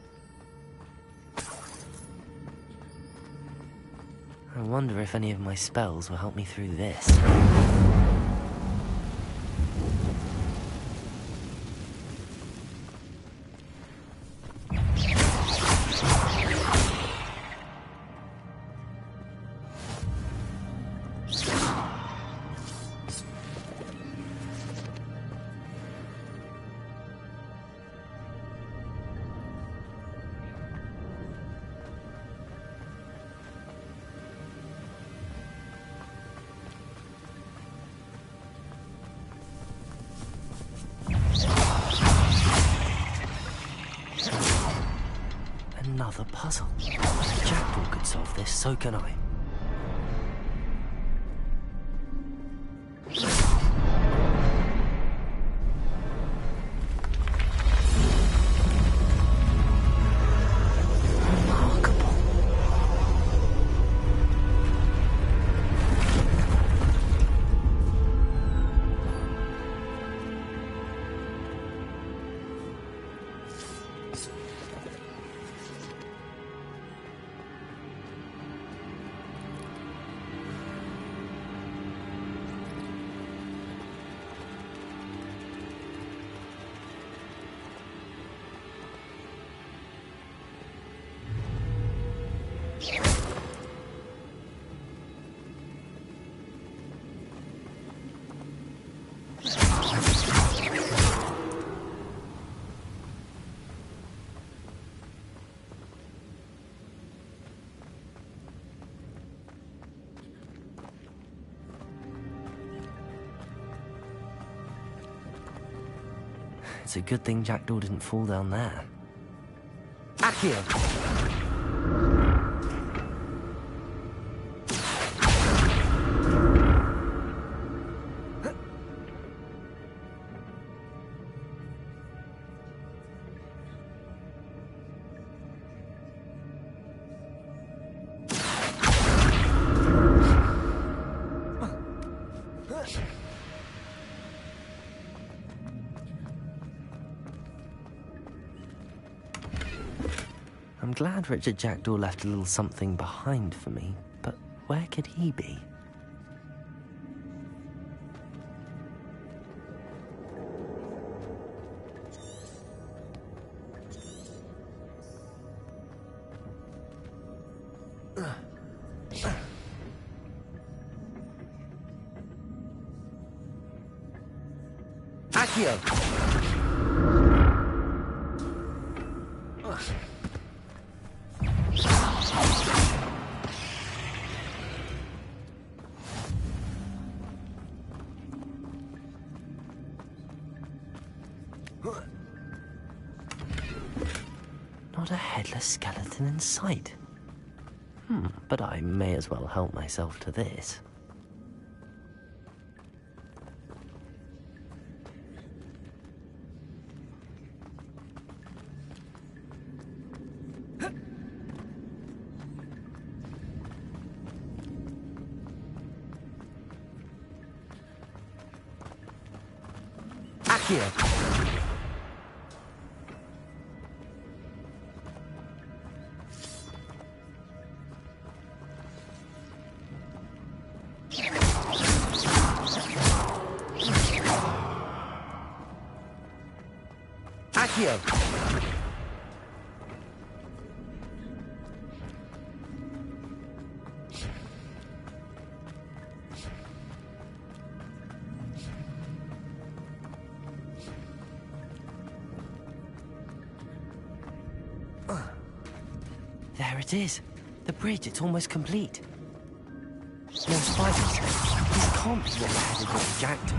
I wonder if any of my spells will help me through this. Another puzzle. If Jackdaw could solve this, so can I. It's a good thing Jackdaw didn't fall down there. Accio! I'm glad Richard Jackdaw left a little something behind for me, but where could he be? Accio! Not a headless skeleton in sight. But I may as well help myself to this. Accio! Accio! There it is. The bridge, it's almost complete. No spiders. This can't be what headed with the Jackdaw.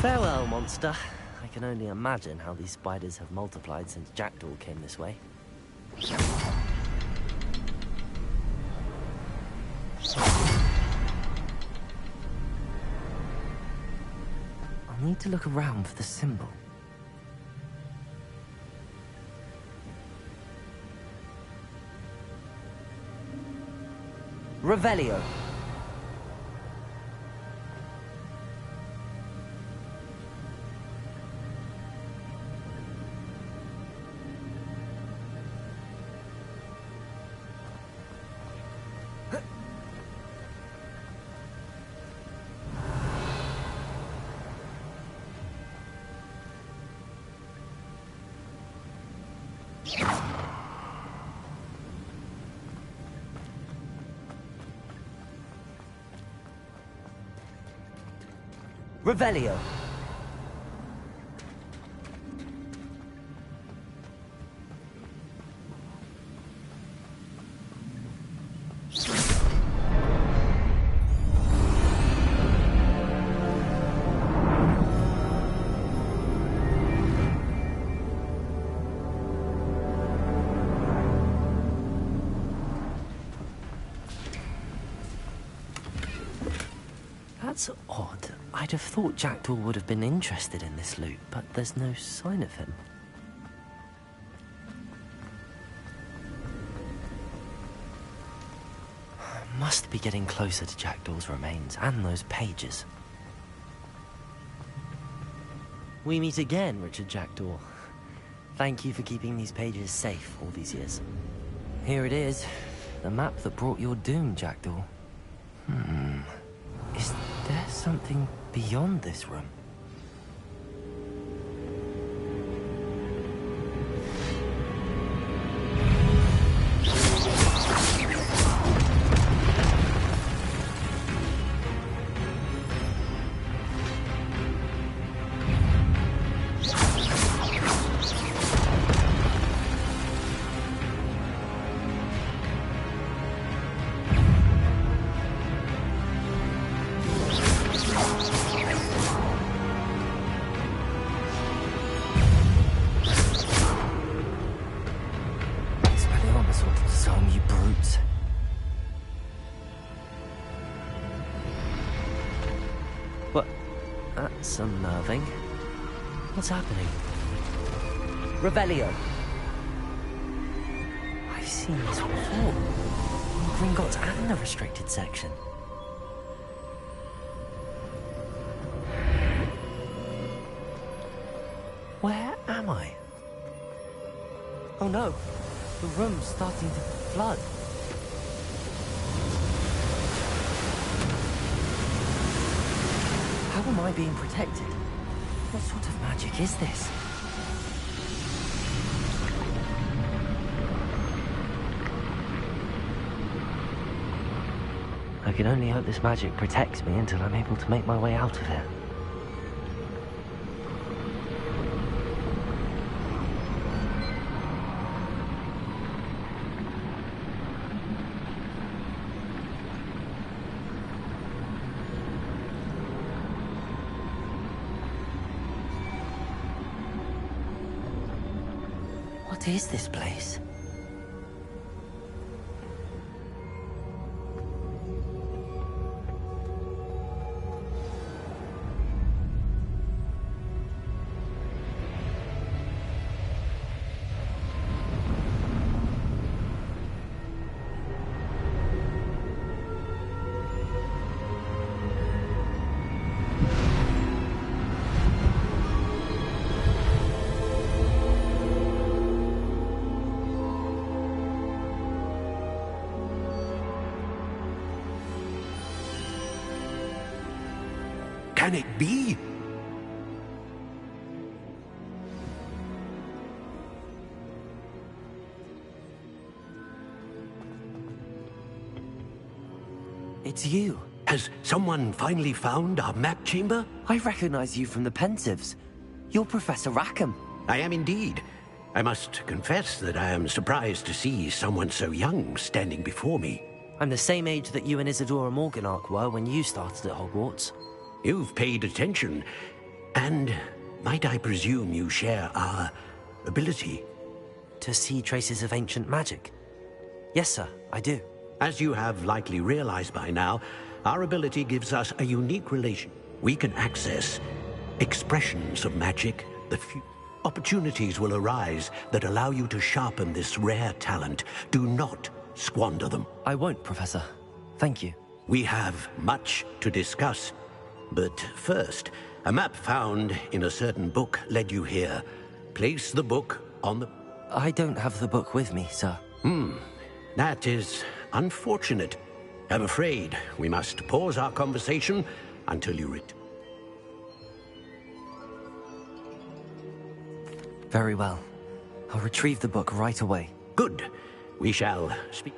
Farewell, monster. I can only imagine how these spiders have multiplied since Jackdaw came this way. I'll need to look around for the symbol. Revelio. Revelio. That's odd. I'd have thought Jackdaw would have been interested in this loot, but there's no sign of him. Must be getting closer to Jackdaw's remains and those pages. We meet again, Richard Jackdaw. Thank you for keeping these pages safe all these years. Here it is, the map that brought your doom, Jackdaw. Is there something beyond this room? That's unnerving. What's happening? Revelio. I've seen this before. In Gringotts and the restricted section. Where am I? Oh no, the room's starting to flood. How am I being protected? What sort of magic is this? I can only hope this magic protects me until I'm able to make my way out of here. What is this place? Can it be? It's you. Has someone finally found our map chamber? I recognize you from the Pensives. You're Professor Rackham. I am indeed. I must confess that I am surprised to see someone so young standing before me. I'm the same age that you and Isadora Morganach were when you started at Hogwarts. You've paid attention, and might I presume you share our ability? To see traces of ancient magic? Yes, sir, I do. As you have likely realized by now, our ability gives us a unique relation. We can access expressions of magic. Opportunities will arise that allow you to sharpen this rare talent. Do not squander them. I won't, Professor. Thank you. We have much to discuss. But first, a map found in a certain book led you here. Place the book on the... I don't have the book with me, sir. That is unfortunate. I'm afraid we must pause our conversation until you return. Very well. I'll retrieve the book right away. Good. We shall speak.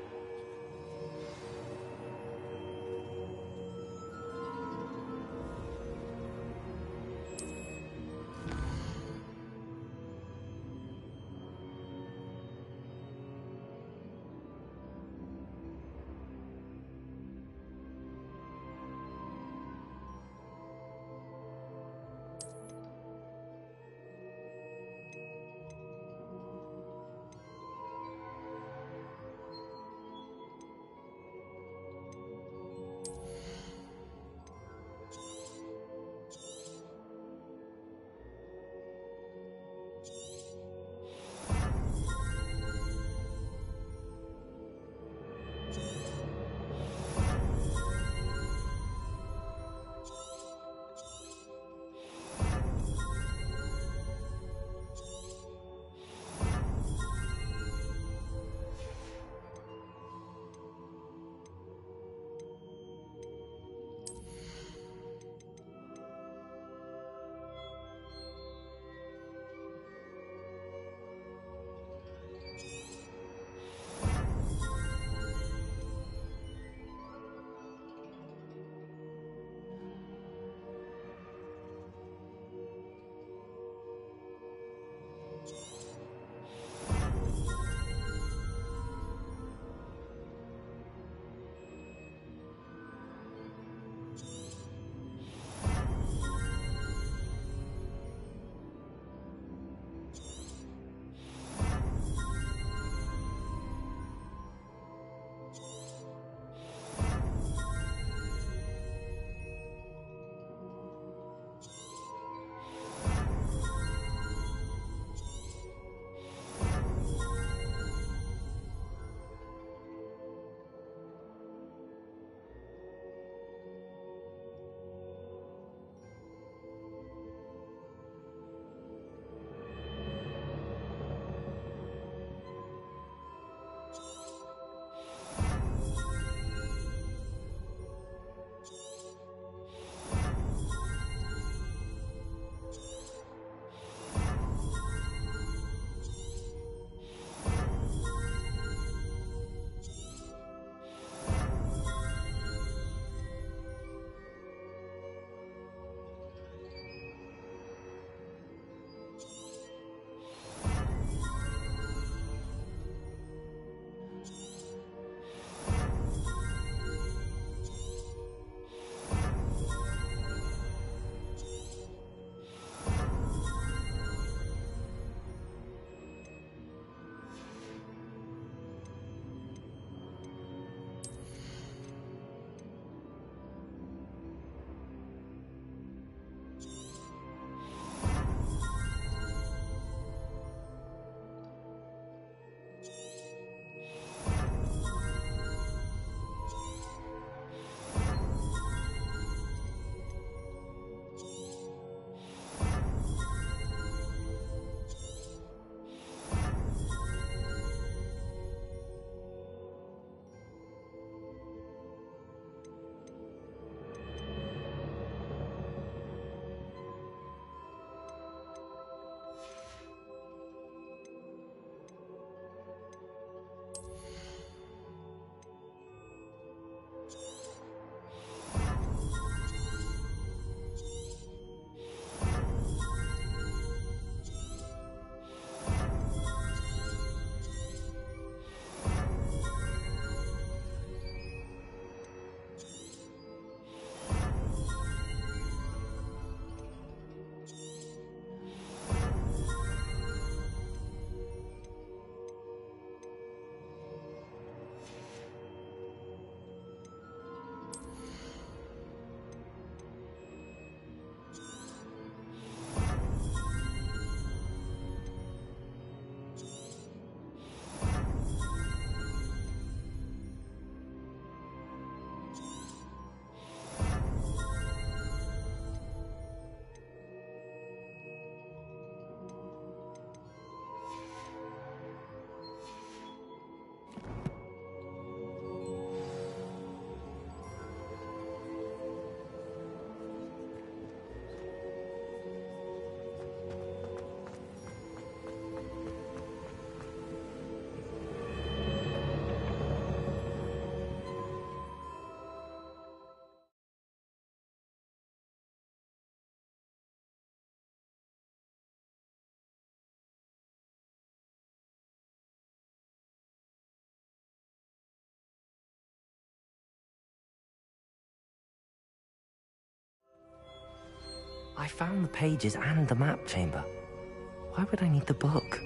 I found the pages and the map chamber. Why would I need the book?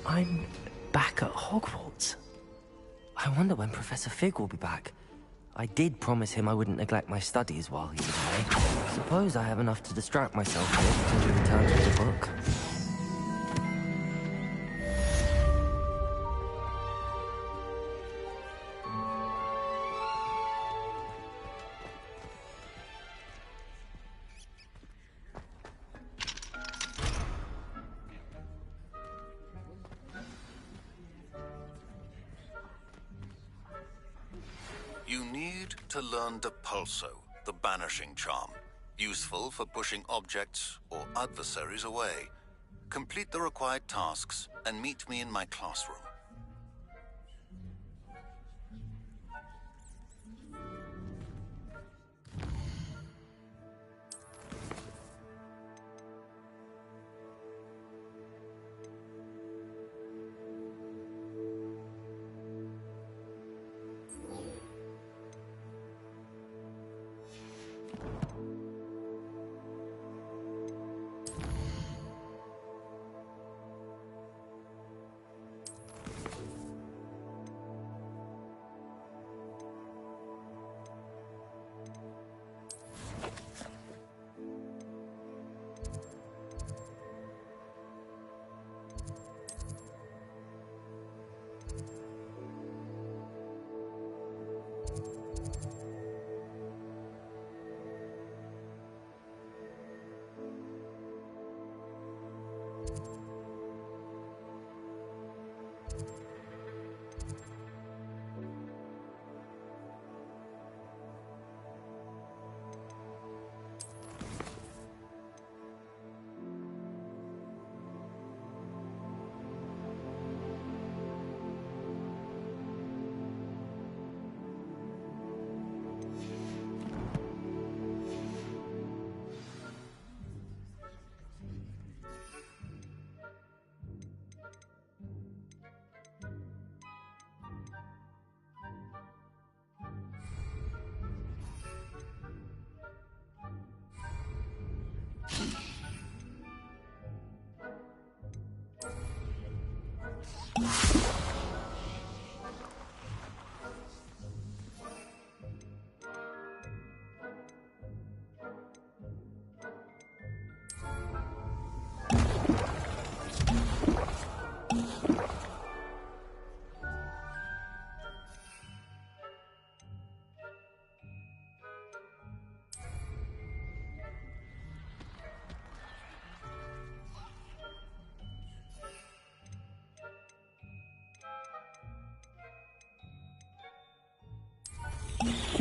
I'm back at Hogwarts. I wonder when Professor Fig will be back. I did promise him I wouldn't neglect my studies while he was away. Suppose I have enough to distract myself with until he returns with the book. You need to learn Depulso, the banishing charm. Useful for pushing objects or adversaries away. Complete the required tasks and meet me in my classroom.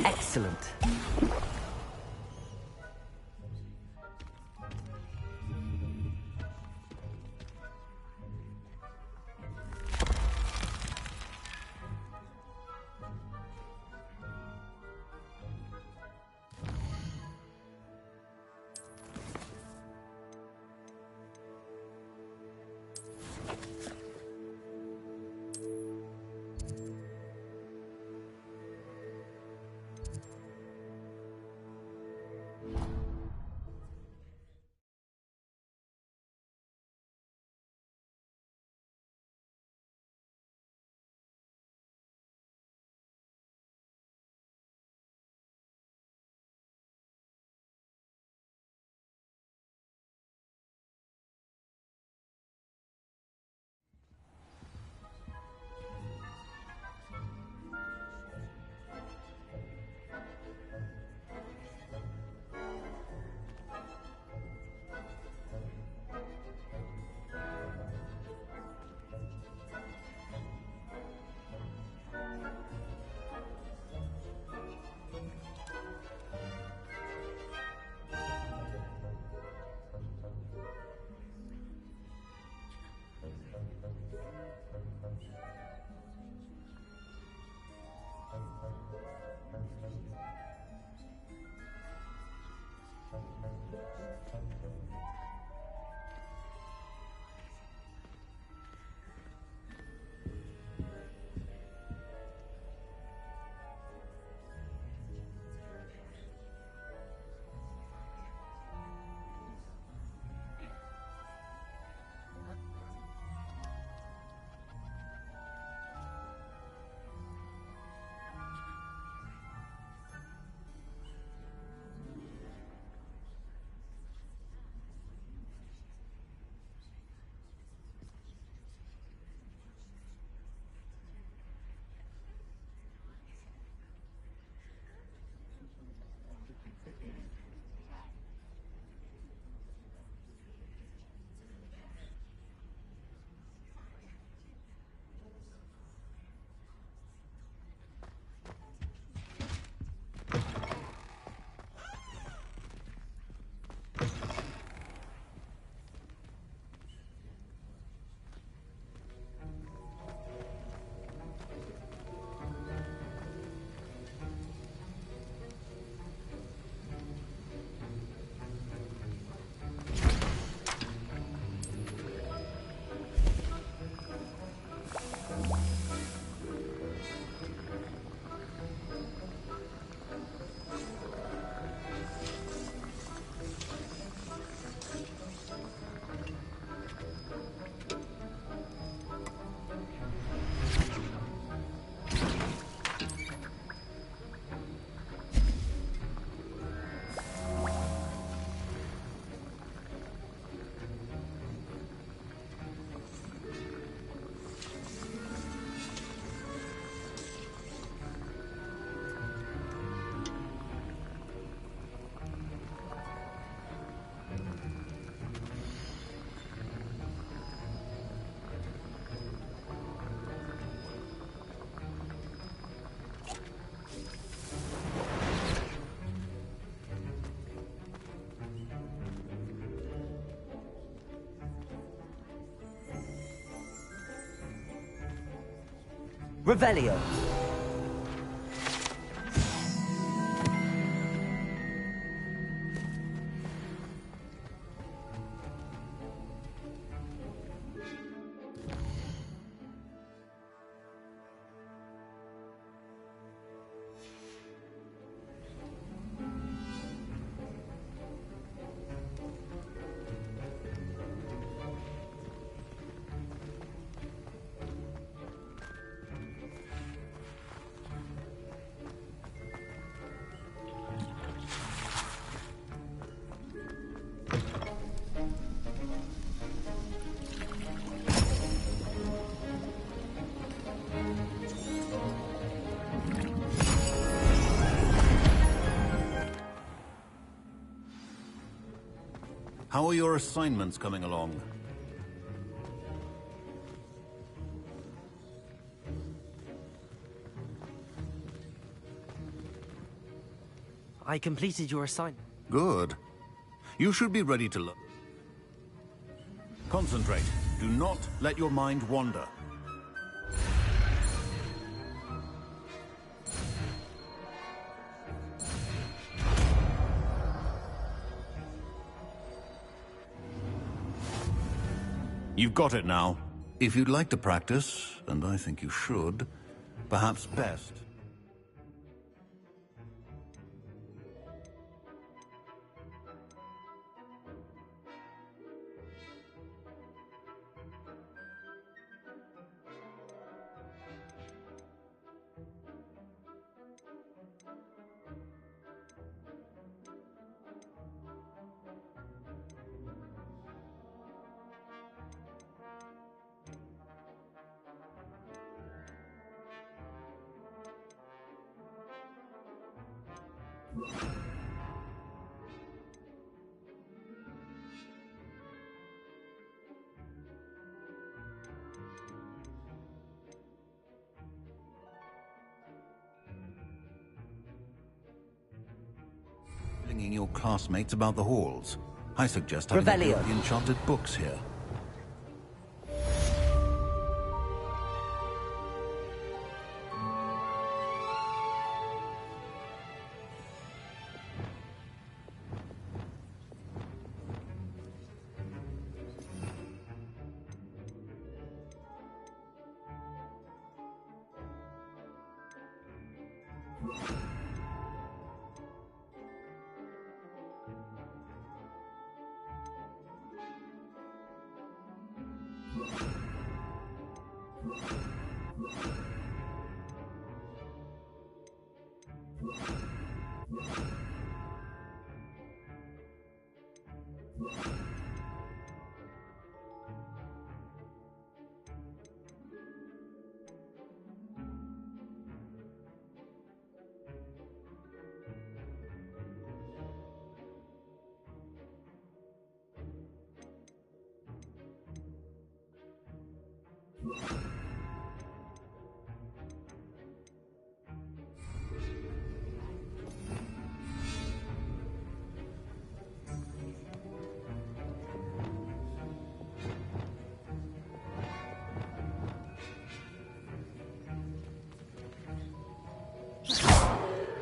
Excellent. Revelio. How are your assignments coming along? I completed your assignment. Good. You should be ready to look. Concentrate. Do not let your mind wander. You've got it now. If you'd like to practice, and I think you should, perhaps best. Flinging your classmates about the halls. I suggest having a look at the enchanted books here.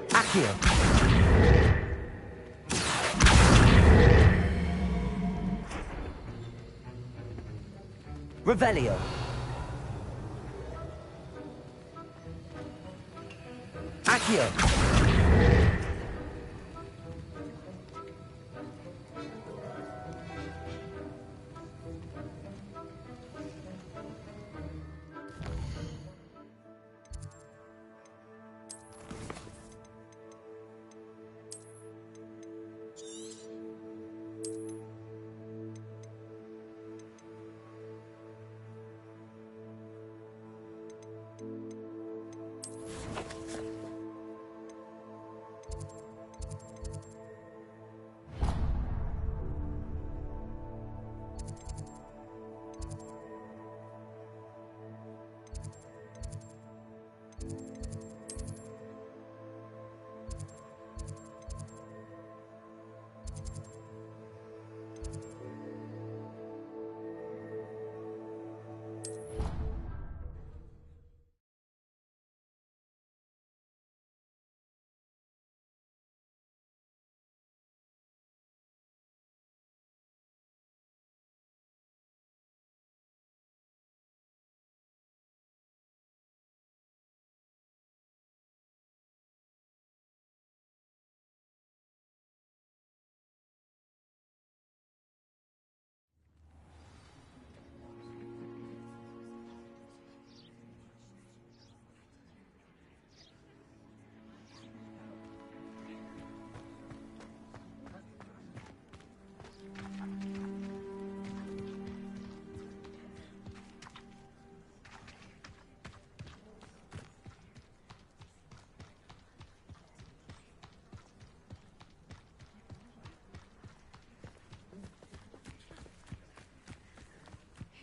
Accio. Revelio. Accio.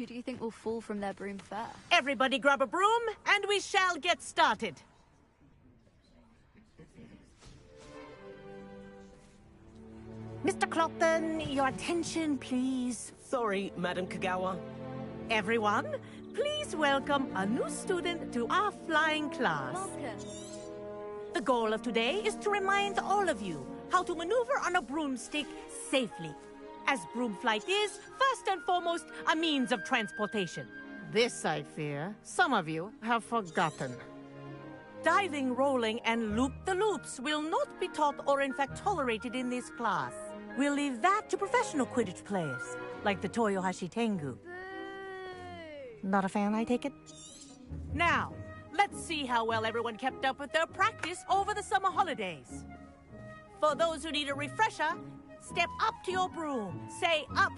Who do you think will fall from their broom first? Everybody grab a broom, and we shall get started. Mr. Clopton, your attention, please. Sorry, Madam Kagawa. Everyone, please welcome a new student to our flying class. Welcome. The goal of today is to remind all of you how to maneuver on a broomstick safely, as broom flight is, first and foremost, a means of transportation. This, I fear, some of you have forgotten. Diving, rolling, and loop-the-loops will not be taught or in fact tolerated in this class. We'll leave that to professional Quidditch players, like the Toyohashi Tengu. Not a fan, I take it? Now, let's see how well everyone kept up with their practice over the summer holidays. For those who need a refresher, step up to your broom, say up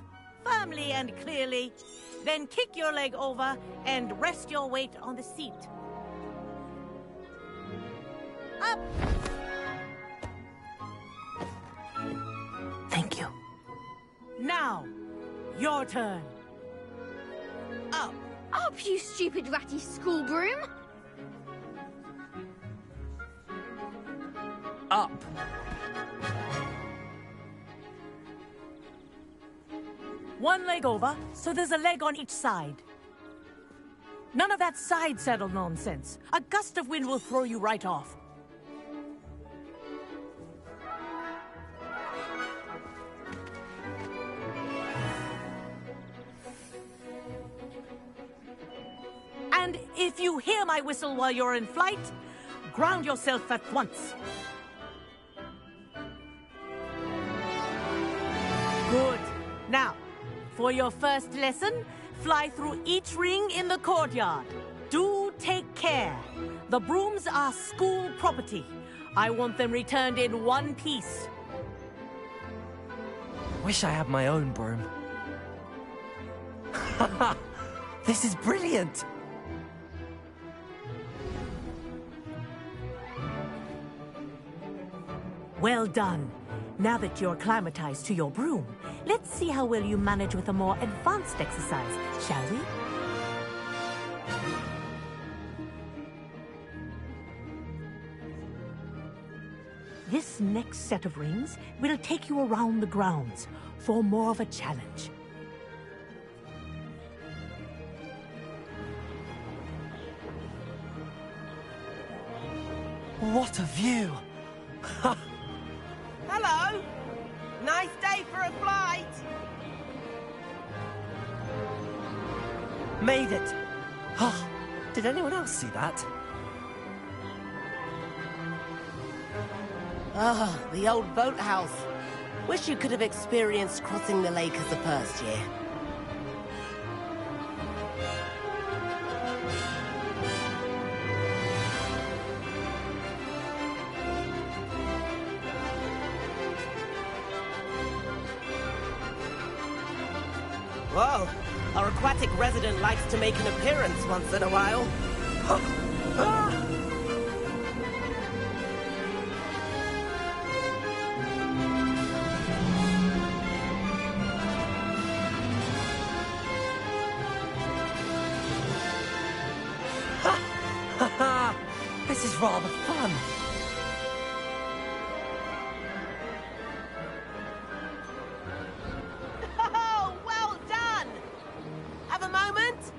firmly and clearly, then kick your leg over and rest your weight on the seat. Up! Thank you. Now, your turn. Up! Up, you stupid ratty school broom! Up! One leg over, so there's a leg on each side. None of that side saddle nonsense. A gust of wind will throw you right off. And if you hear my whistle while you're in flight, ground yourself at once. Good. Now, for your first lesson, fly through each ring in the courtyard. Do take care. The brooms are school property. I want them returned in one piece. Wish I had my own broom. This is brilliant! Well done. Now that you're acclimatized to your broom, let's see how well you manage with a more advanced exercise, shall we? This next set of rings will take you around the grounds for more of a challenge. What a view! Hello! Nice day for a flight! Made it! Oh, did anyone else see that? Ah, the old boathouse. Wish you could have experienced crossing the lake as a first year. Whoa, our aquatic resident likes to make an appearance once in a while. This is rather fun. Oh, well done! Have a moment?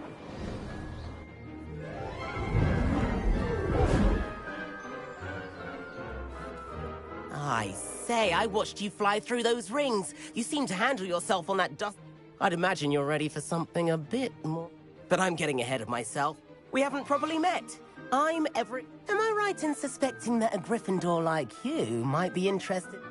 I say, I watched you fly through those rings. You seem to handle yourself on that dust. I'd imagine you're ready for something a bit more. But I'm getting ahead of myself. We haven't properly met. Am I right in suspecting that a Gryffindor like you might be interested?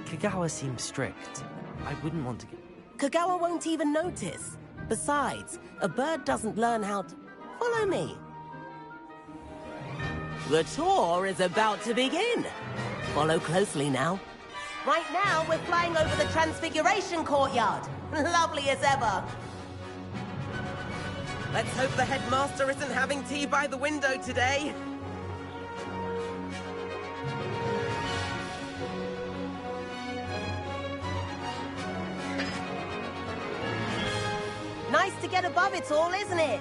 Kagawa seems strict. I wouldn't want to get... Kagawa won't even notice. Besides, a bird doesn't learn how to... Follow me. The tour is about to begin. Follow closely now. Right now, we're flying over the Transfiguration Courtyard. Lovely as ever. Let's hope the headmaster isn't having tea by the window today. to get above it all, isn't it?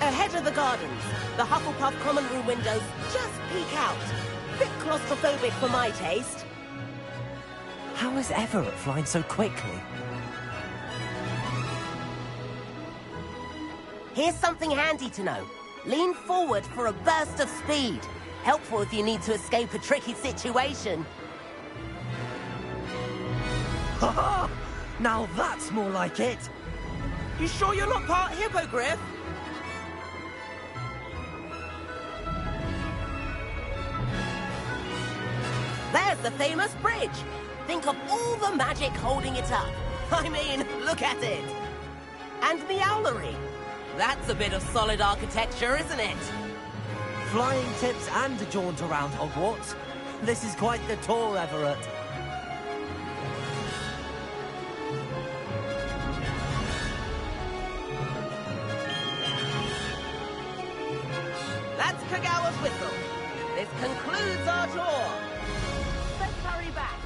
Ahead of the gardens, the Hufflepuff common room windows just peek out. Bit claustrophobic for my taste. How is Everett flying so quickly? Here's something handy to know. Lean forward for a burst of speed. Helpful if you need to escape a tricky situation. Ha! Now that's more like it! You sure you're not part hippogriff? There's the famous bridge. Think of all the magic holding it up. I mean, look at it. And the owlery. That's a bit of solid architecture, isn't it? Flying tips and a jaunt around Hogwarts. This is quite the tour, Everett. That's Kagawa's whistle. This concludes our tour. Let's hurry back.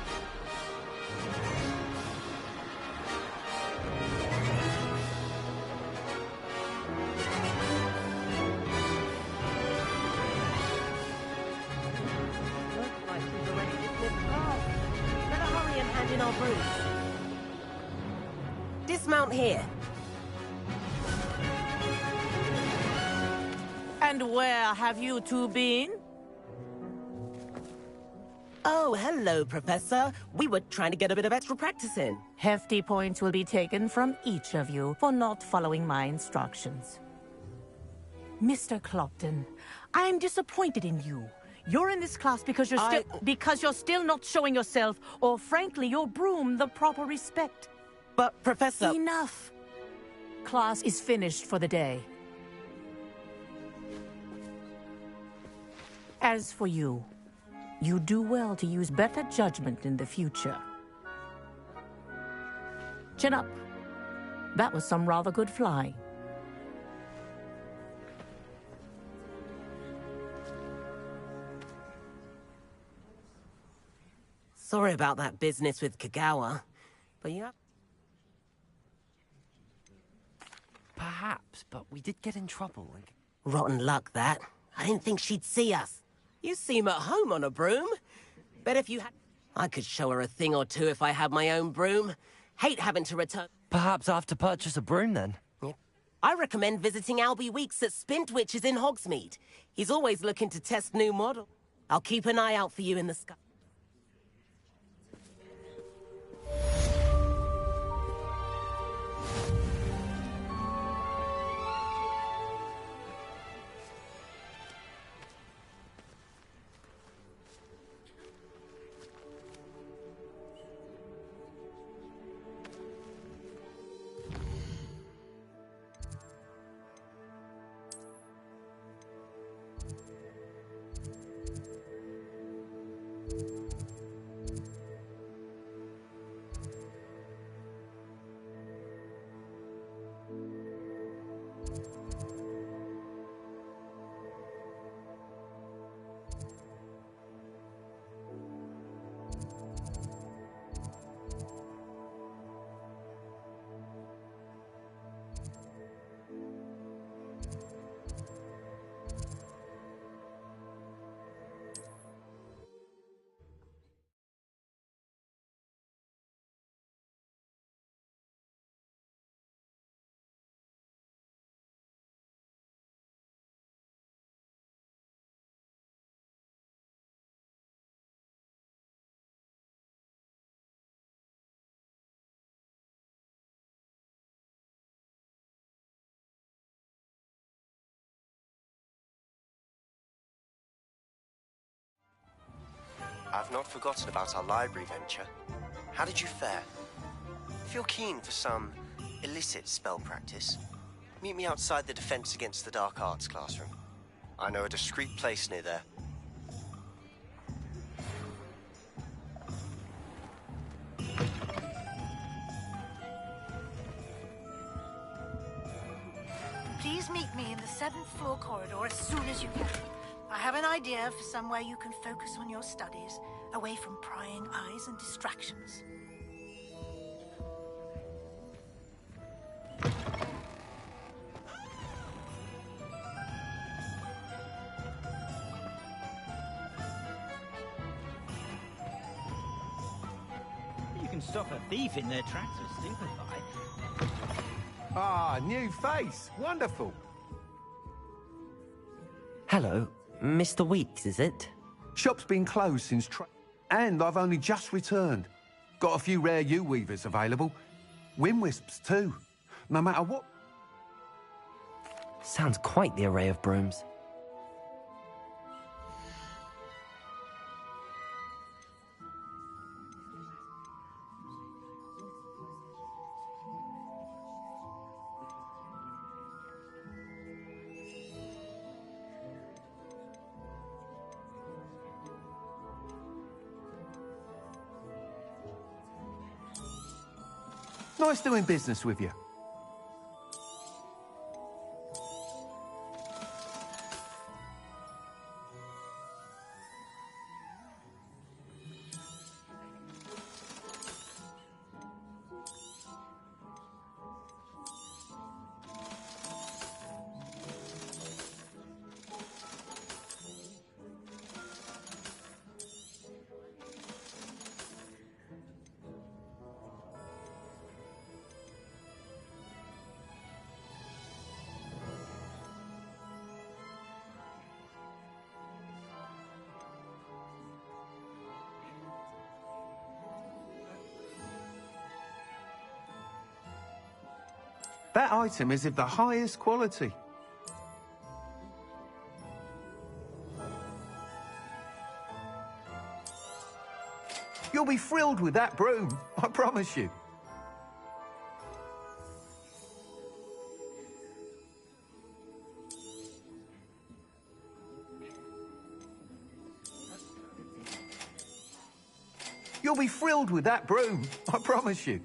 Looks like she's already dismissed class. Better hurry and hand in our brooms. Dismount here. And where have you two been? Oh, hello, Professor. We were trying to get a bit of extra practice in. Hefty points will be taken from each of you for not following my instructions. Mr. Clopton, I'm disappointed in you. You're in this class because you're still not showing yourself, or frankly, your broom the proper respect. But, Professor... Enough. Class is finished for the day. As for you, you do well to use better judgment in the future. Chin up. That was some rather good flying. Sorry about that business with Kagawa, but yeah. Perhaps, but we did get in trouble. Rotten luck, that. I didn't think she'd see us. You seem at home on a broom. Bet if you had... I could show her a thing or two if I had my own broom. Hate having to return... Perhaps I have to purchase a broom, then? Yeah. I recommend visiting Albie Weeks at Spintwitches in Hogsmeade. He's always looking to test new models. I'll keep an eye out for you in the sky. I've not forgotten about our library venture. How did you fare? If you're keen for some illicit spell practice, meet me outside the Defense Against the Dark Arts classroom. I know a discreet place near there. Please meet me in the 7th floor corridor as soon as you can. I have an idea for somewhere you can focus on your studies, away from prying eyes and distractions. You can stop a thief in their tracks with Stupefy. Ah, new face. Wonderful. Hello, Mr. Weeks, is it? Shop's been closed since and I've only just returned. Got a few rare U-weavers available. Wind-wisps too. No matter what. Sounds quite the array of brooms. Nice doing business with you. That item is of the highest quality. You'll be thrilled with that broom, I promise you. You'll be thrilled with that broom, I promise you.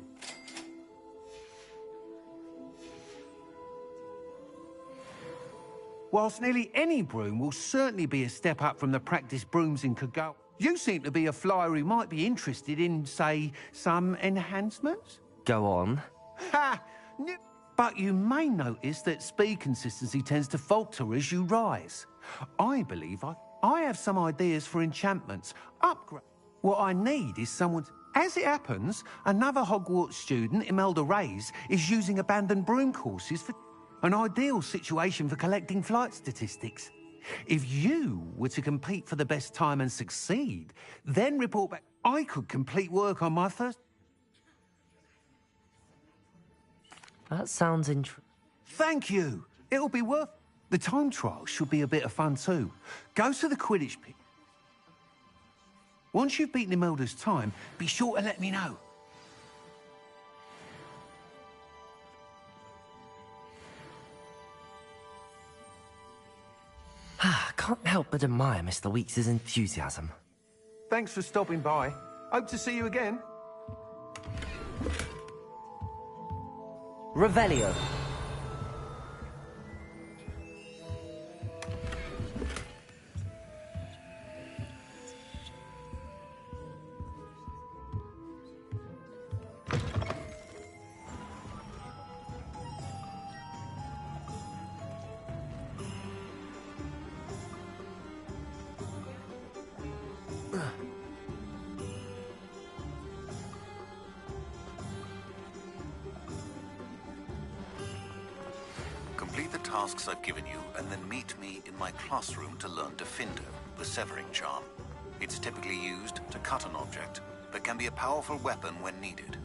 Whilst nearly any broom will certainly be a step up from the practice brooms in Kagao, you seem to be a flyer who might be interested in, say, some enhancements? Go on. Ha! But you may notice that speed consistency tends to falter as you rise. I believe I have some ideas for enchantments. Upgrade. What I need is someone... As it happens, another Hogwarts student, Imelda Reyes, is using abandoned broom courses for... An ideal situation for collecting flight statistics. If you were to compete for the best time and succeed, then report back. I could complete work on my first... That sounds interesting. Thank you. It'll be worth... The time trial should be a bit of fun too. Go to the Quidditch pit. Once you've beaten Imelda's time, be sure to let me know. Can't help but admire Mr. Weeks' enthusiasm. Thanks for stopping by. Hope to see you again. Revelio. Complete the tasks I've given you, and then meet me in my classroom to learn Defindo, the severing charm. It's typically used to cut an object, but can be a powerful weapon when needed.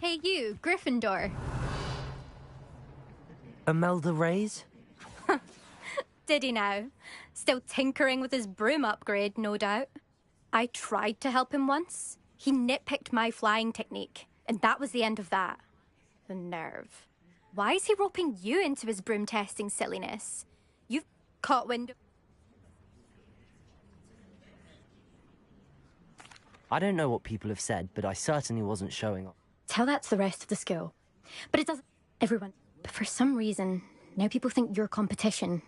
Hey you, Gryffindor. Imelda Reyes? Did he now? Still tinkering with his broom upgrade, no doubt. I tried to help him once. He nitpicked my flying technique, and that was the end of that. The nerve. Why is he roping you into his broom testing silliness? You've caught wind of... I don't know what people have said, but I certainly wasn't showing off. Tell that to the rest of the school. But it doesn't... Everyone... But for some reason, now people think you're competition.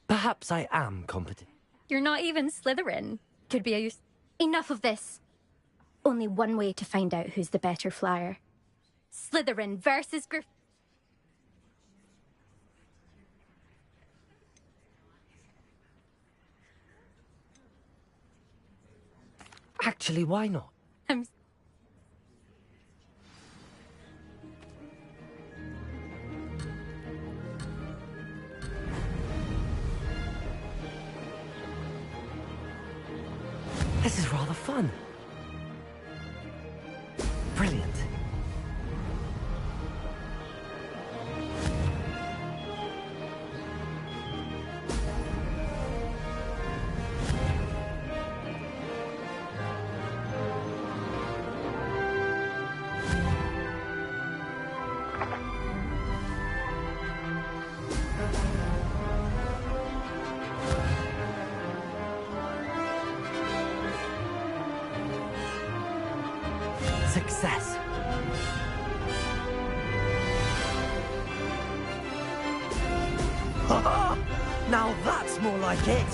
Perhaps I am competent. You're not even Slytherin. Could be a use... Enough of this. Only one way to find out who's the better flyer. Slytherin versus Gryffindor. Actually, why not? This is rather fun. Brilliant. Success. Now that's more like it.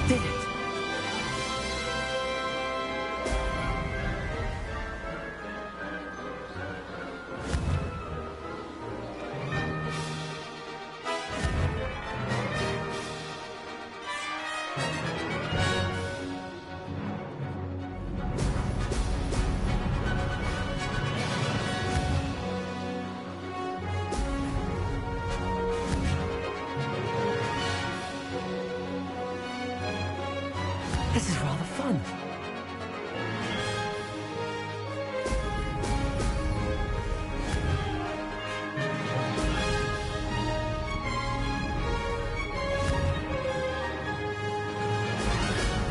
Did it. This is rather fun.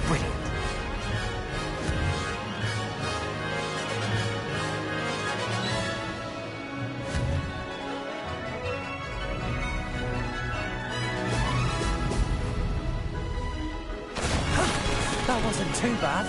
Brilliant. That wasn't too bad.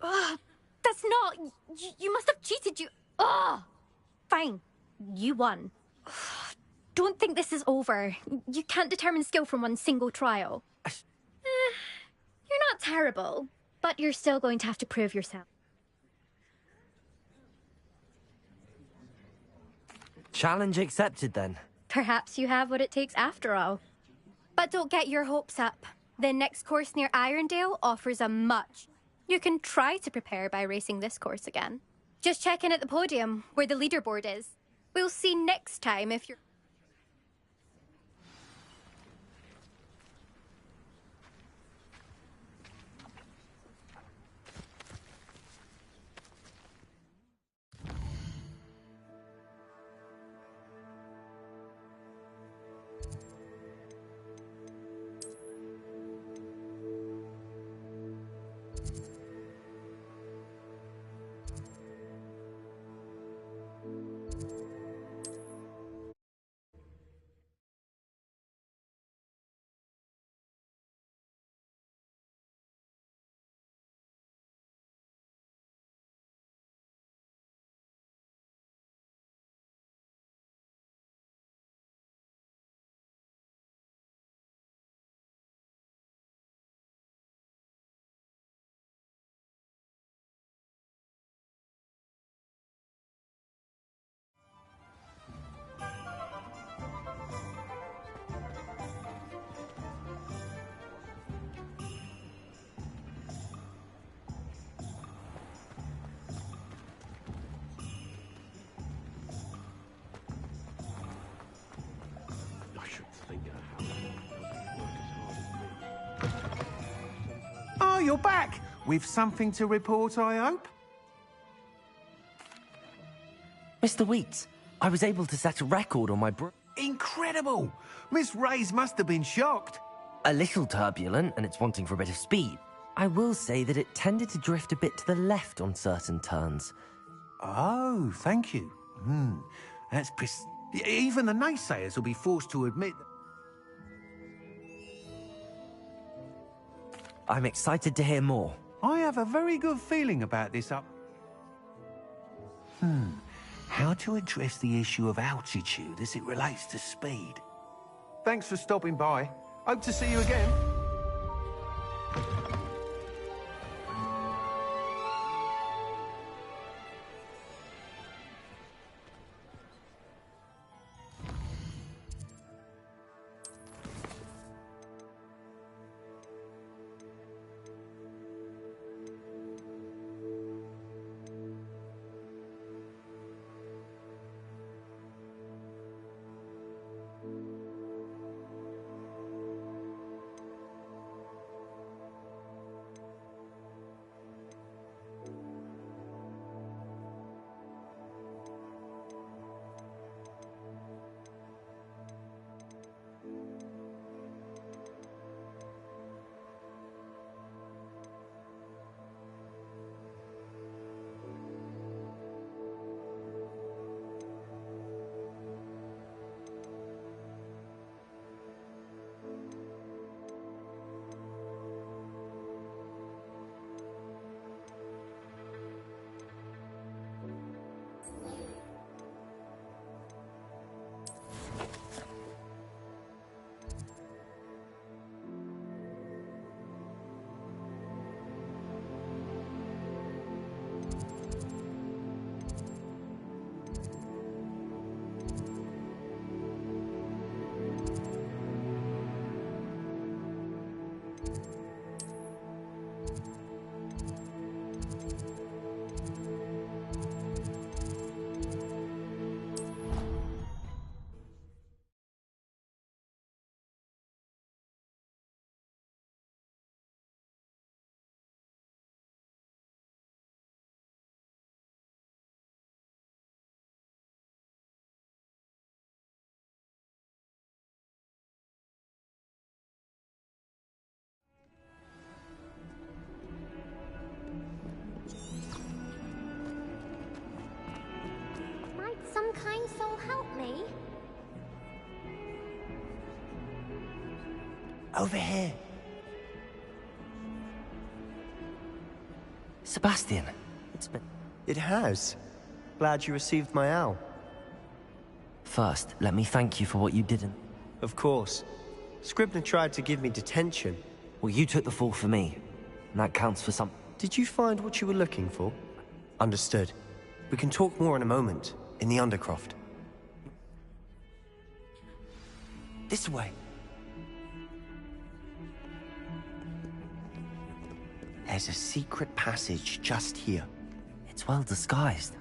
Ugh, that's not... You must have cheated, you... Ugh! Fine. You won. Ugh, don't think this is over. You can't determine skill from one single trial. You're not terrible, but you're still going to have to prove yourself. Challenge accepted, then. Perhaps you have what it takes after all. But don't get your hopes up. The next course near Irondale offers a much. You can try to prepare by racing this course again. Just check in at the podium, where the leaderboard is. We'll see next time if you're... Oh, you're back! With something to report, I hope? Mr. Wheats, I was able to set a record on my Incredible! Miss Reyes must have been shocked. A little turbulent, and it's wanting for a bit of speed. I will say that it tended to drift a bit to the left on certain turns. Oh, thank you. That's even the naysayers will be forced to admit... I'm excited to hear more. I have a very good feeling about this How to address the issue of altitude as it relates to speed. Thanks for stopping by. Hope to see you again. Some kind soul help me? Over here. Sebastian, it's been... It has. Glad you received my owl. First, let me thank you for what you did. Of course. Scribner tried to give me detention. Well, you took the fall for me. And that counts for some... Did you find what you were looking for? Understood. We can talk more in a moment, in the Undercroft. This way. There's a secret passage just here. It's well disguised.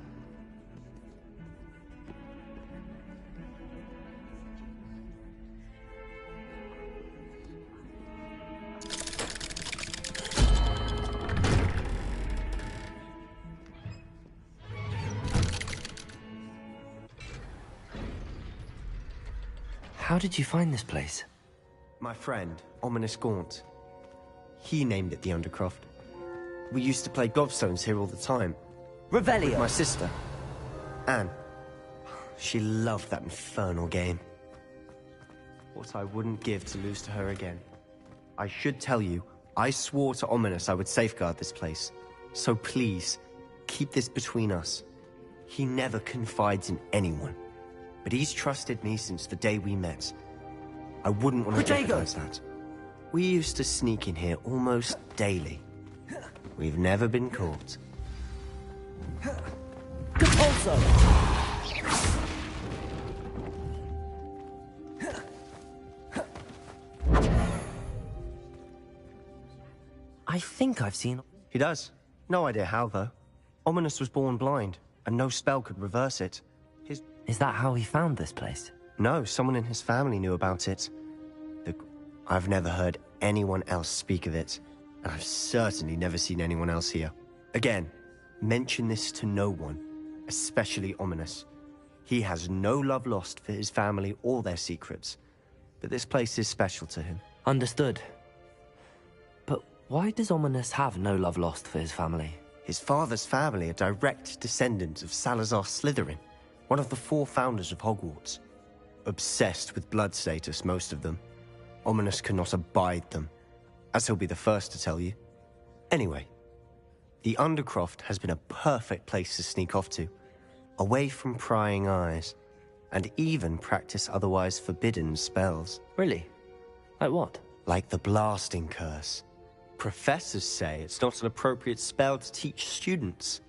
How did you find this place? My friend, Ominous Gaunt. He named it the Undercroft. We used to play gobstones here all the time. Revelio! With my sister, Anne. She loved that infernal game. What I wouldn't give to lose to her again. I should tell you, I swore to Ominous I would safeguard this place. So please, keep this between us. He never confides in anyone. But he's trusted me since the day we met. I wouldn't want to jeopardize that. We used to sneak in here almost daily. We've never been caught. Compulso! I think I've seen... He does. No idea how, though. Ominous was born blind, and no spell could reverse it. Is that how he found this place? No, someone in his family knew about it. I've never heard anyone else speak of it, and I've certainly never seen anyone else here. Again, mention this to no one, especially Ominous. He has no love lost for his family or their secrets, but this place is special to him. Understood. But why does Ominous have no love lost for his family? His father's family are direct descendants of Salazar Slytherin, one of the 4 founders of Hogwarts. Obsessed with blood status, most of them. Ominous cannot abide them, as he'll be the first to tell you. Anyway, the Undercroft has been a perfect place to sneak off to, away from prying eyes, and even practice otherwise forbidden spells. Really? Like what? Like the Blasting Curse. Professors say it's not an appropriate spell to teach students.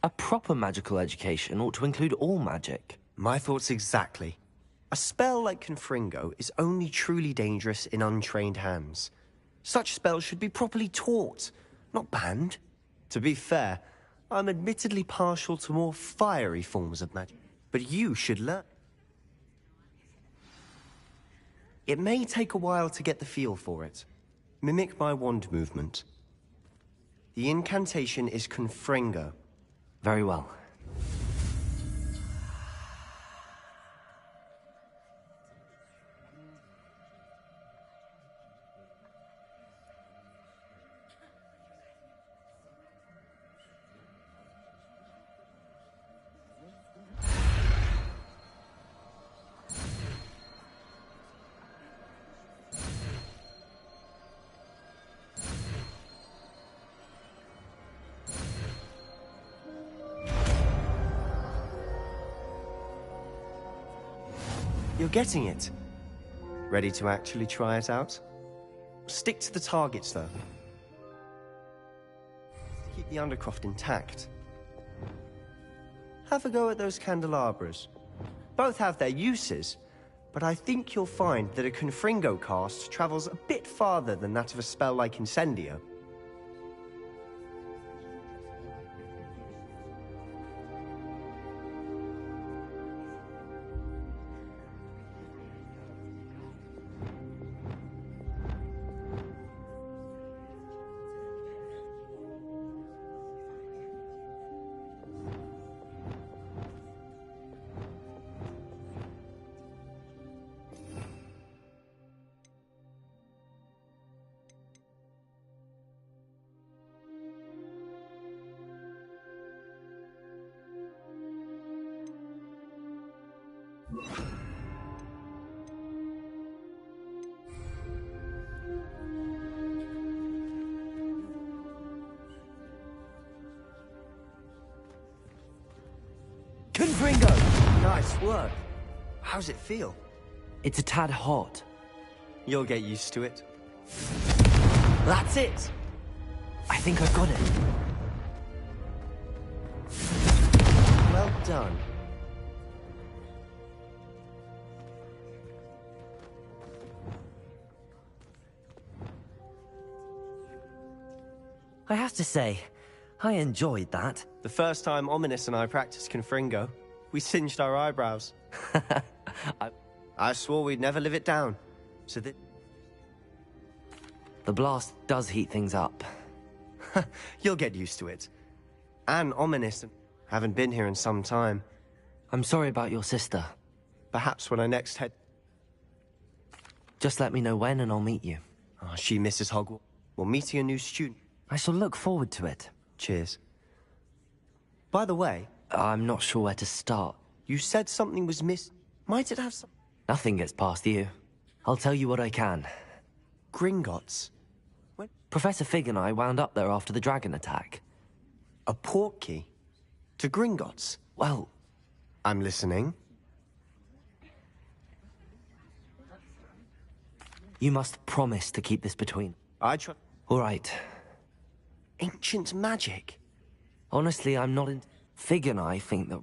A proper magical education ought to include all magic. My thoughts exactly. A spell like Confringo is only truly dangerous in untrained hands. Such spells should be properly taught, not banned. To be fair, I'm admittedly partial to more fiery forms of magic, but you should learn. It may take a while to get the feel for it. Mimic my wand movement. The incantation is Confringo. Very well. You're getting it. Ready to actually try it out? Stick to the targets, though. Keep the Undercroft intact. Have a go at those candelabras. Both have their uses, but I think you'll find that a Confringo cast travels a bit farther than that of a spell like Incendio. Confringo! Nice work. How's it feel? It's a tad hot. You'll get used to it. That's it! I think I've got it. Well done. I have to say, I enjoyed that. The first time Ominous and I practiced Confringo, we singed our eyebrows. I swore we'd never live it down. So that... The blast does heat things up. You'll get used to it. And Ominous haven't been here in some time. I'm sorry about your sister. Perhaps when I next head... Just let me know when and I'll meet you. Oh, she misses Hogwarts. We're meeting a new student. I shall look forward to it. Cheers. By the way... I'm not sure where to start. You said something was missed. Might it have some... Nothing gets past you. I'll tell you what I can. Gringotts? When... Professor Fig and I wound up there after the dragon attack. A portkey? To Gringotts? Well... I'm listening. You must promise to keep this between... I try... All right. Ancient magic? Honestly, I'm not in... Fig and I think that...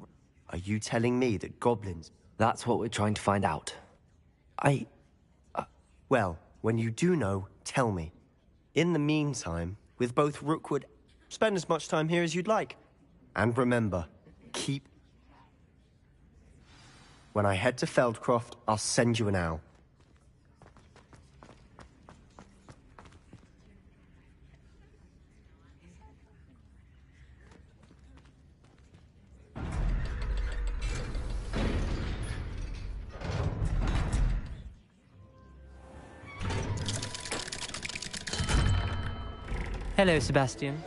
Are you telling me that goblins... That's what we're trying to find out. Well, when you do know, tell me. In the meantime, with both Rookwood, spend as much time here as you'd like. And remember, keep... When I head to Feldcroft, I'll send you an owl. Hello, Sebastian.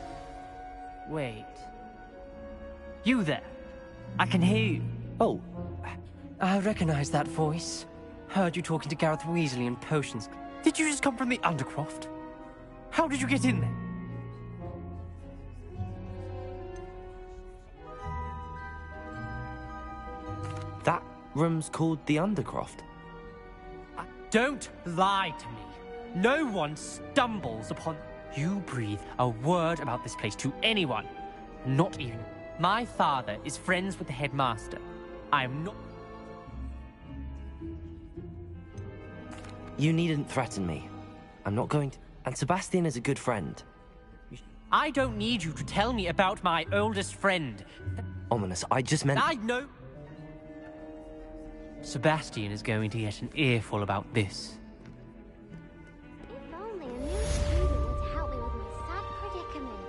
Wait. You there? I can hear you. Oh. I recognize that voice. Heard you talking to Gareth Weasley in potions. Did you just come from the Undercroft? How did you get in there? That room's called the Undercroft. Don't lie to me. No one stumbles upon... You breathe a word about this place to anyone. Not even... My father is friends with the headmaster. I am not... You needn't threaten me. I'm not going to... And Sebastian is a good friend. I don't need you to tell me about my oldest friend. Ominous, I just meant... I know... Sebastian is going to get an earful about this. If only a new student would help me with my sad predicament.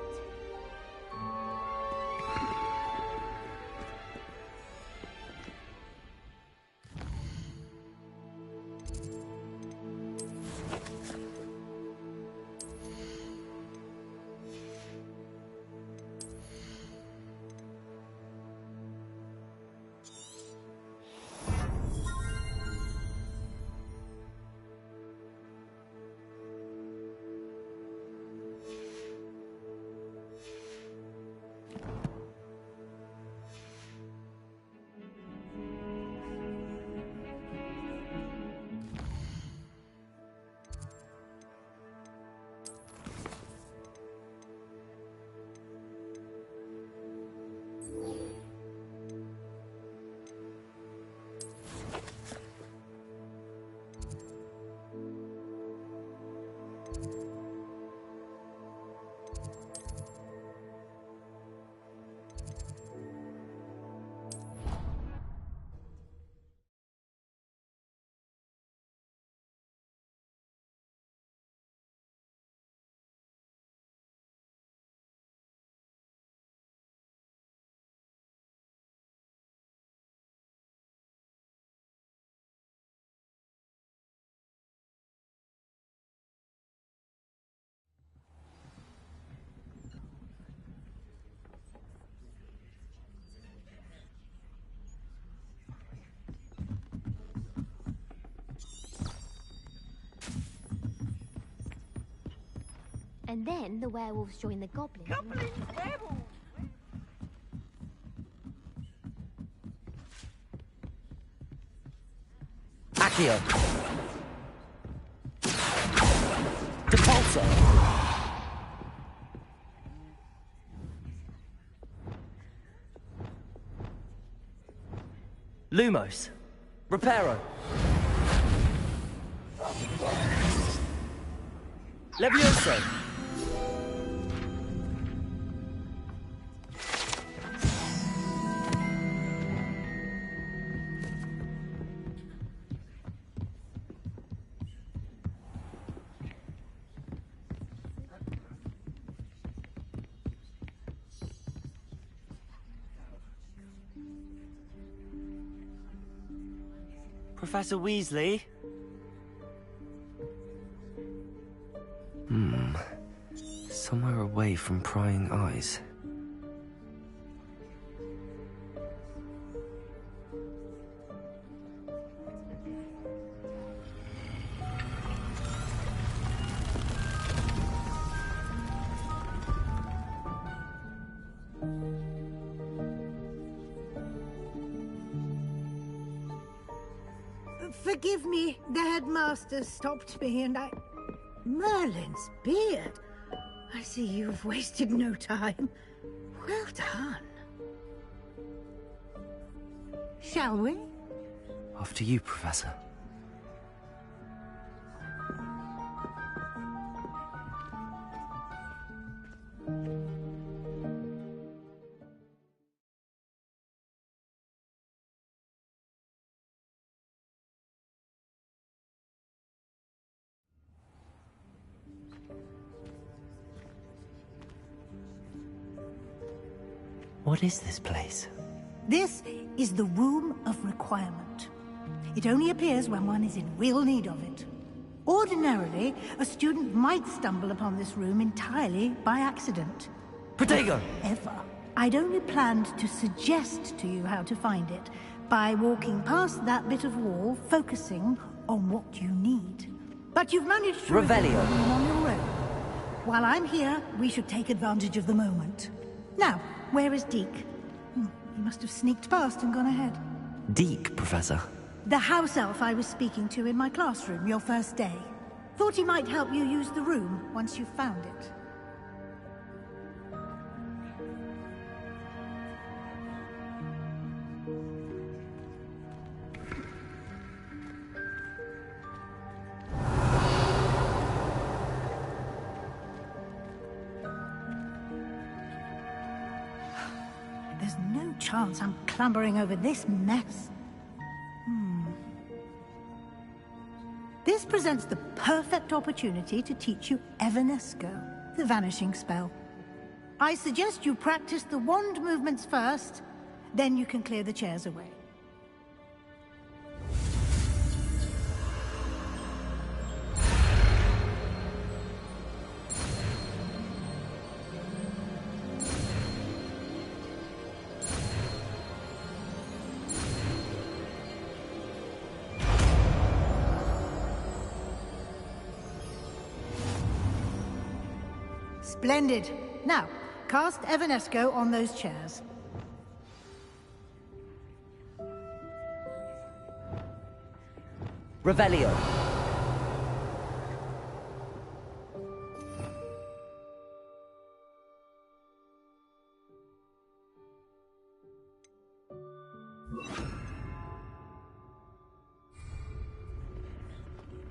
And then the werewolves join the goblins. Goblins, werewolves! Accio. Depulso. Lumos. Reparo. Levioso. Professor Weasley? Somewhere away from prying eyes. Forgive me, the headmaster stopped me and I... Merlin's beard. I see you've wasted no time. Well done. Shall we? After you, Professor. What is this place? This is the Room of Requirement. It only appears when one is in real need of it. Ordinarily, a student might stumble upon this room entirely by accident. Protego! However, I'd only planned to suggest to you how to find it by walking past that bit of wall, focusing on what you need. But you've managed to Revelio. on your own. While I'm here, we should take advantage of the moment. Now, where is Deke? He must have sneaked past and gone ahead. Deke, Professor. The house elf I was speaking to in my classroom your first day. Thought he might help you use the room once you've found it. There's no chance I'm clambering over this mess. This presents the perfect opportunity to teach you Evanesco, the vanishing spell. I suggest you practice the wand movements first, then you can clear the chairs away. Splendid. Now, cast Evanesco on those chairs. Revelio.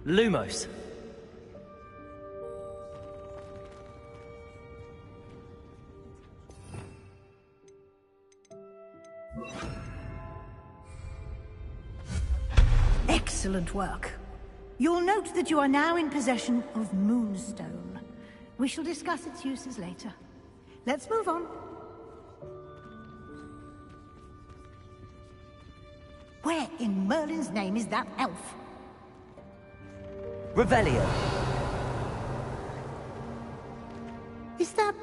Lumos. Excellent work. You'll note that you are now in possession of Moonstone. We shall discuss its uses later. Let's move on. Where in Merlin's name is that elf? Revelio. Is that...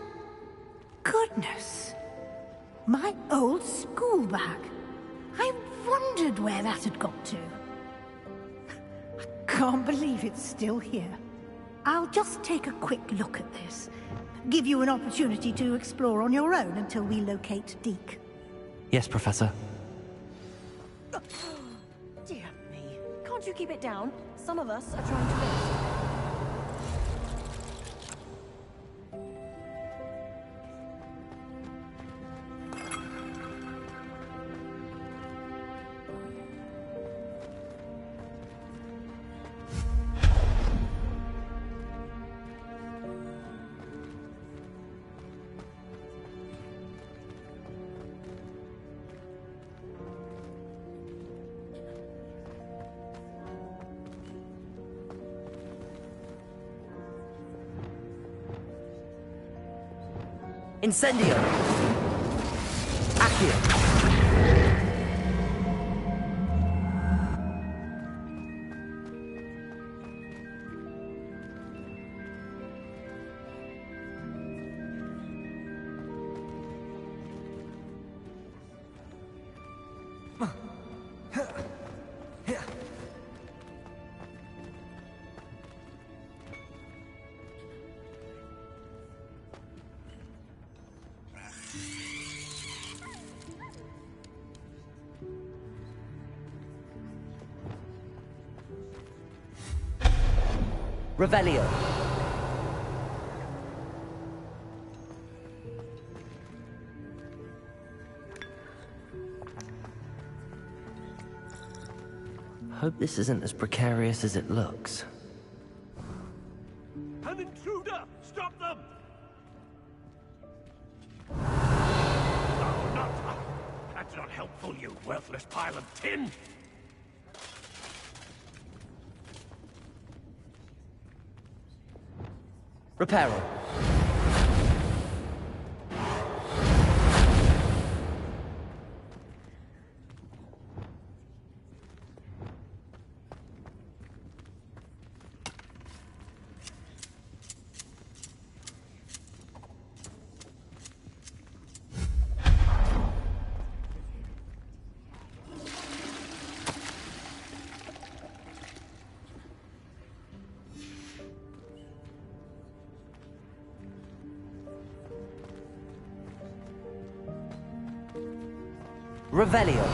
Goodness! My old school bag. I wondered where that had got to. I can't believe it's still here. I'll just take a quick look at this. Give you an opportunity to explore on your own until we locate Deke. Yes, Professor. Dear me. Can't you keep it down? Some of us are trying to rest. Incendio! Accio! Revelio. Hope this isn't as precarious as it looks. An intruder! Stop them! No, not that. That's not helpful, you worthless pile of tin! Reparo. Revelio.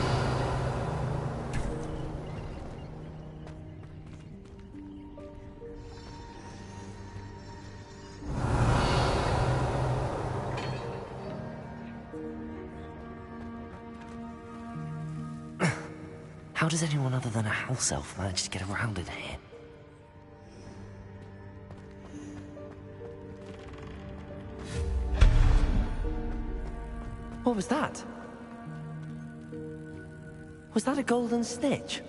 How does anyone other than a house elf manage to get around in here? What was that? Was that a golden snitch?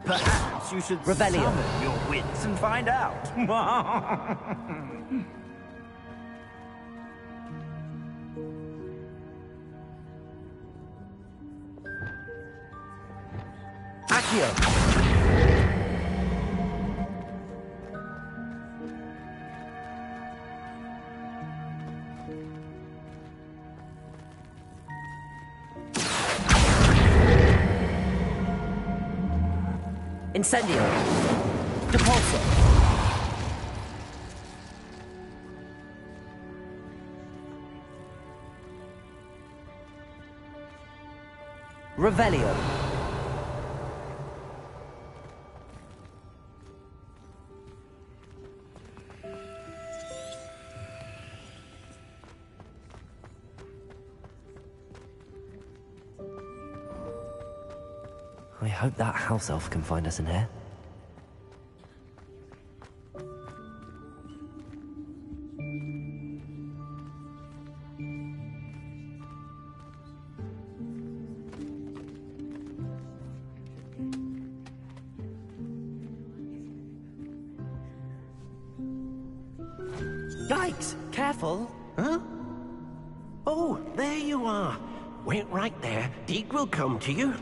Perhaps you should Revelio. summon your wits and find out. Accio. Incendio. Depulso. Revelio. I hope that house elf can find us in here. Yikes! Careful! Huh? Oh, there you are. Wait right there. Deke will come to you.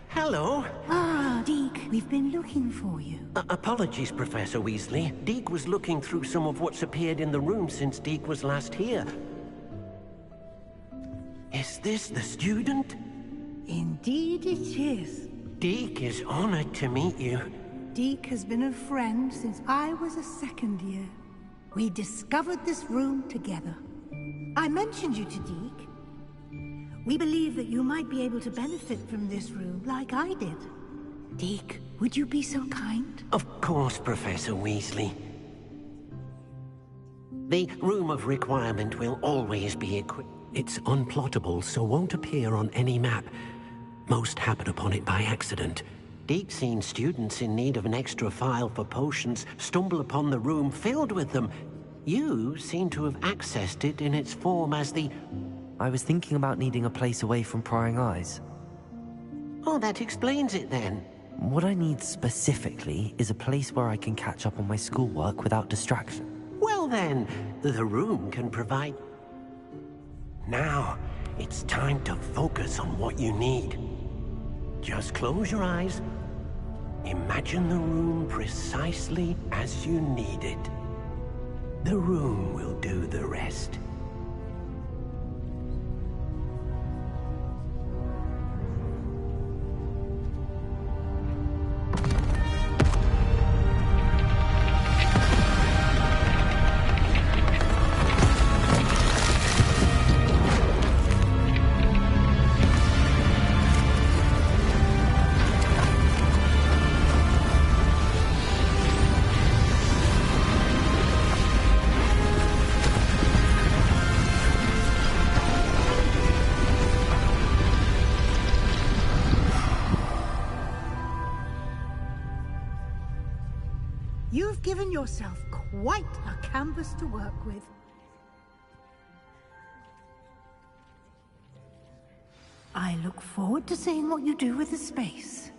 Hello. Ah, Deke, we've been looking for you. Apologies, Professor Weasley. Deke was looking through some of what's appeared in the room since Deke was last here. Is this the student? Indeed it is. Deke is honored to meet you. Deke has been a friend since I was a second year. We discovered this room together. I mentioned you to Deke. We believe that you might be able to benefit from this room like I did. Deke, would you be so kind? Of course, Professor Weasley. The Room of Requirement will always be equipped. It's unplottable, so won't appear on any map. Most happen upon it by accident. Deke's seen students in need of an extra file for potions stumble upon the room filled with them. You seem to have accessed it in its form as the... I was thinking about needing a place away from prying eyes. Oh, that explains it then. What I need specifically is a place where I can catch up on my schoolwork without distraction. Well then, the room can provide... Now, it's time to focus on what you need. Just close your eyes. Imagine the room precisely as you need it. The room will do the rest. You've given yourself quite a canvas to work with. I look forward to seeing what you do with the space.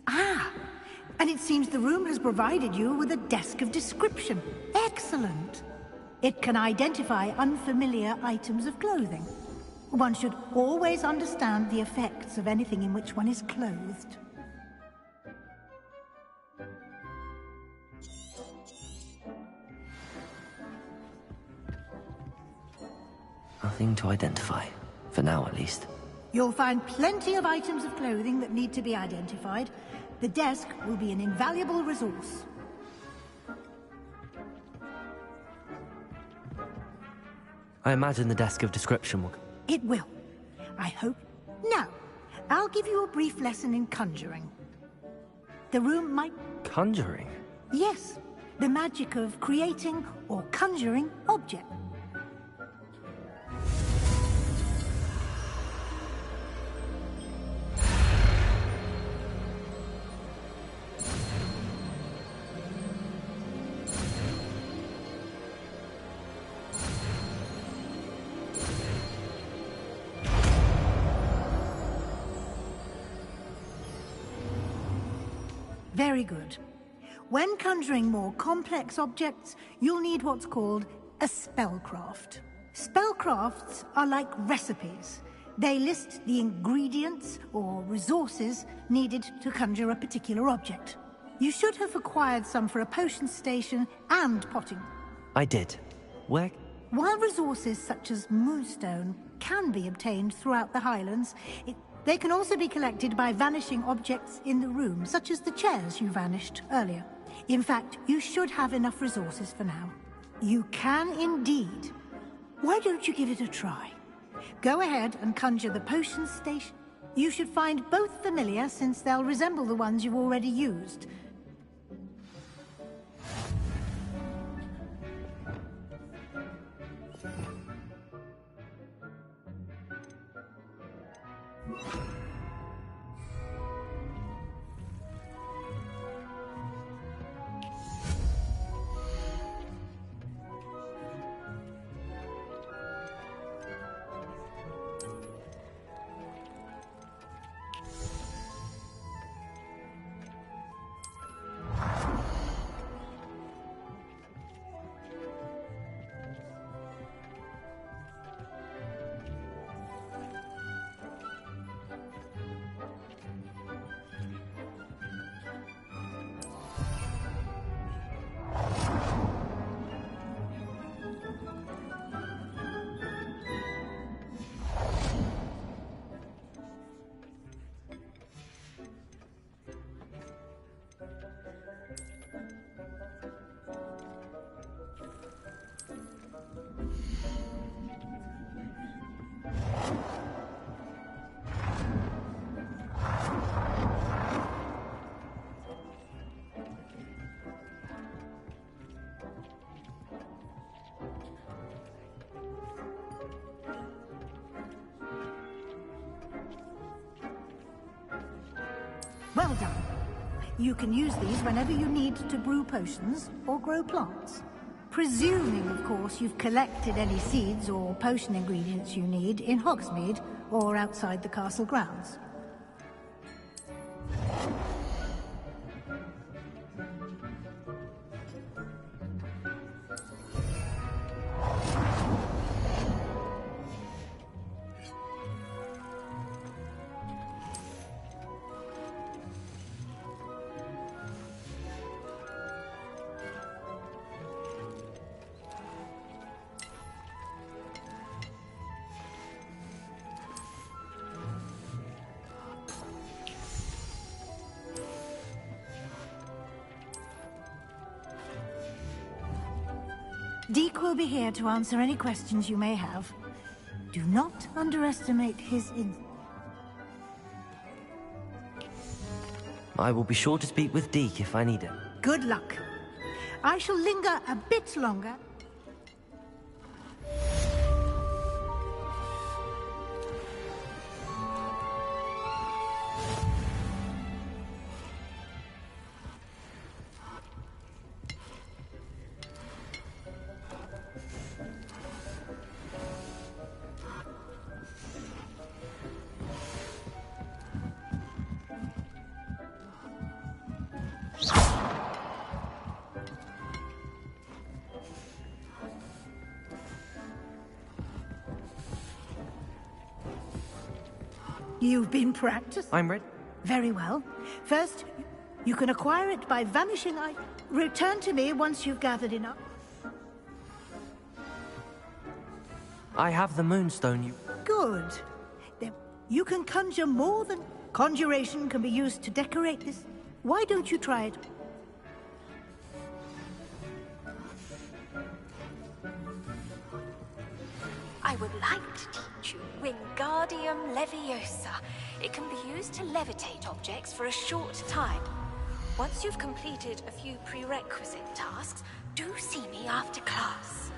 Ah, and it seems the room has provided you with a desk of description. Excellent. It can identify unfamiliar items of clothing. One should always understand the effects of anything in which one is clothed. Nothing to identify. For now, at least. You'll find plenty of items of clothing that need to be identified. The desk will be an invaluable resource. I imagine the desk of description will... It will. I hope. Now, I'll give you a brief lesson in conjuring. The room might... Conjuring? Yes. The magic of creating or conjuring objects. Very good. When conjuring more complex objects, you'll need what's called a spellcraft. Spellcrafts are like recipes. They list the ingredients or resources needed to conjure a particular object. You should have acquired some for a potion station and potting. I did. Where? While resources such as moonstone can be obtained throughout the Highlands, they can also be collected by vanishing objects in the room, such as the chairs you vanished earlier. In fact, you should have enough resources for now. You can indeed. Why don't you give it a try? Go ahead and conjure the potion station. You should find both familiar, since they'll resemble the ones you've already used. Well done. You can use these whenever you need to brew potions or grow plants. Presuming, of course, you've collected any seeds or potion ingredients you need in Hogsmeade or outside the castle grounds. Deke will be here to answer any questions you may have. Do not underestimate his I will be sure to speak with Deke if I need it. Good luck. I shall linger a bit longer. You've been practicing? I'm ready. Very well. First, you can acquire it by vanishing. Return to me once you've gathered enough. I have the moonstone you... Good. Then you can conjure more than... Conjuration can be used to decorate this. Why don't you try it? I would like to teach you Wingardium Leviosa. It can be used to levitate objects for a short time. Once you've completed a few prerequisite tasks, do see me after class.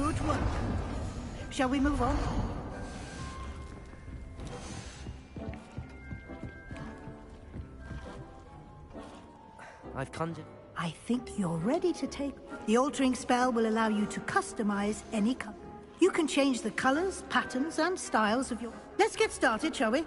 Good work. Shall we move on? I've conjured... I think you're ready to take... The altering spell will allow you to customize any color. You can change the colors, patterns, and styles of your... Let's get started, shall we?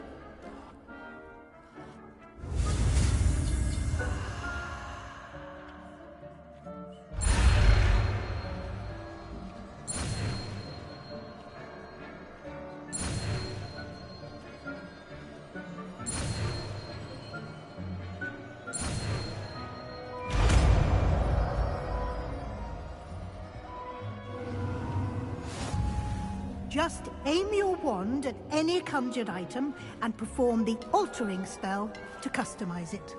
Just aim your wand at any conjured item and perform the altering spell to customize it.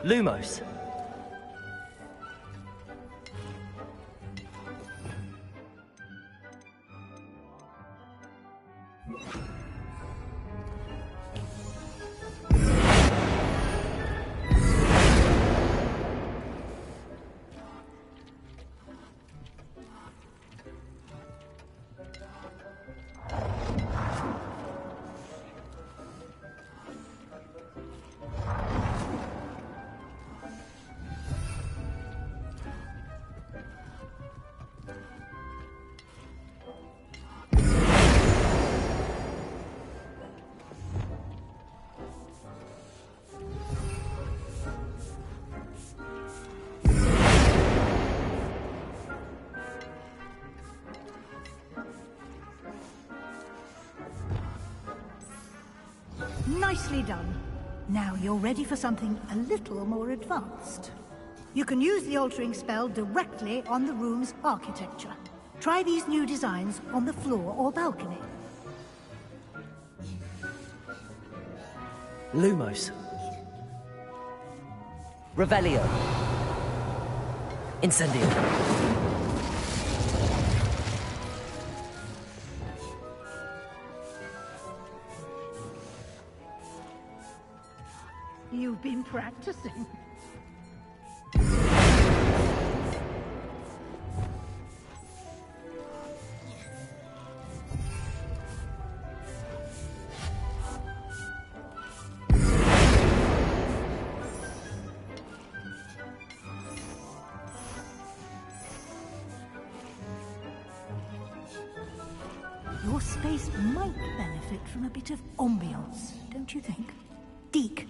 Lumos. Nicely done. Now you're ready for something a little more advanced. You can use the altering spell directly on the room's architecture. Try these new designs on the floor or balcony. Lumos. Revelio. Incendio. You've been practicing. Your space might benefit from a bit of ambiance, don't you think? Deke,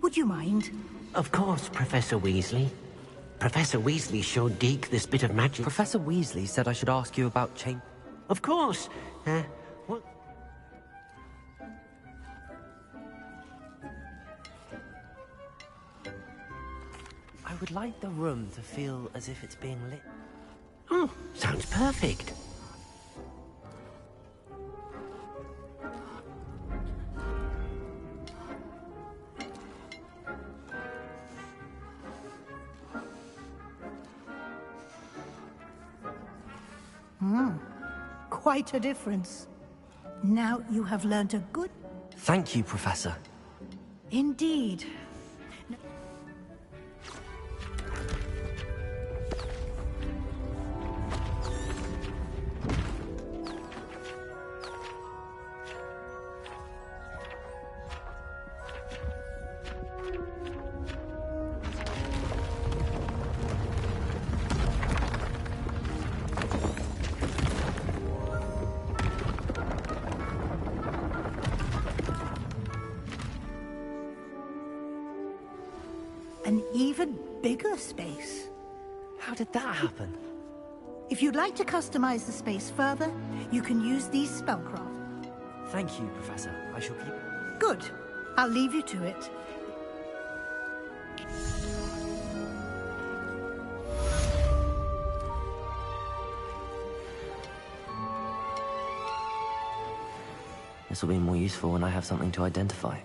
would you mind? Of course, Professor Weasley. Professor Weasley showed Deke this bit of magic. Professor Weasley said I should ask you about change... Of course. What? I would like the room to feel as if it's being lit. Oh, sounds perfect. Quite a difference. Now you have learned a good... Thank you, Professor. Indeed. An even bigger space. How did that happen? If you'd like to customize the space further, you can use these spellcraft. Thank you, Professor. I shall keep... Good. I'll leave you to it. This will be more useful when I have something to identify.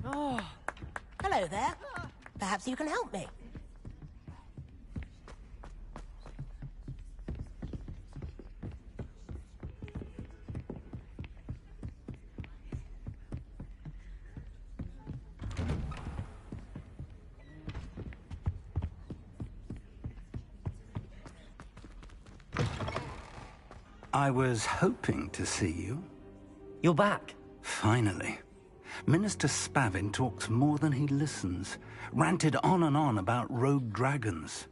Oh, hello there. Perhaps you can help me. I was hoping to see you. You're back. Finally. Minister Spavin talks more than he listens. Ranted on and on about rogue dragons.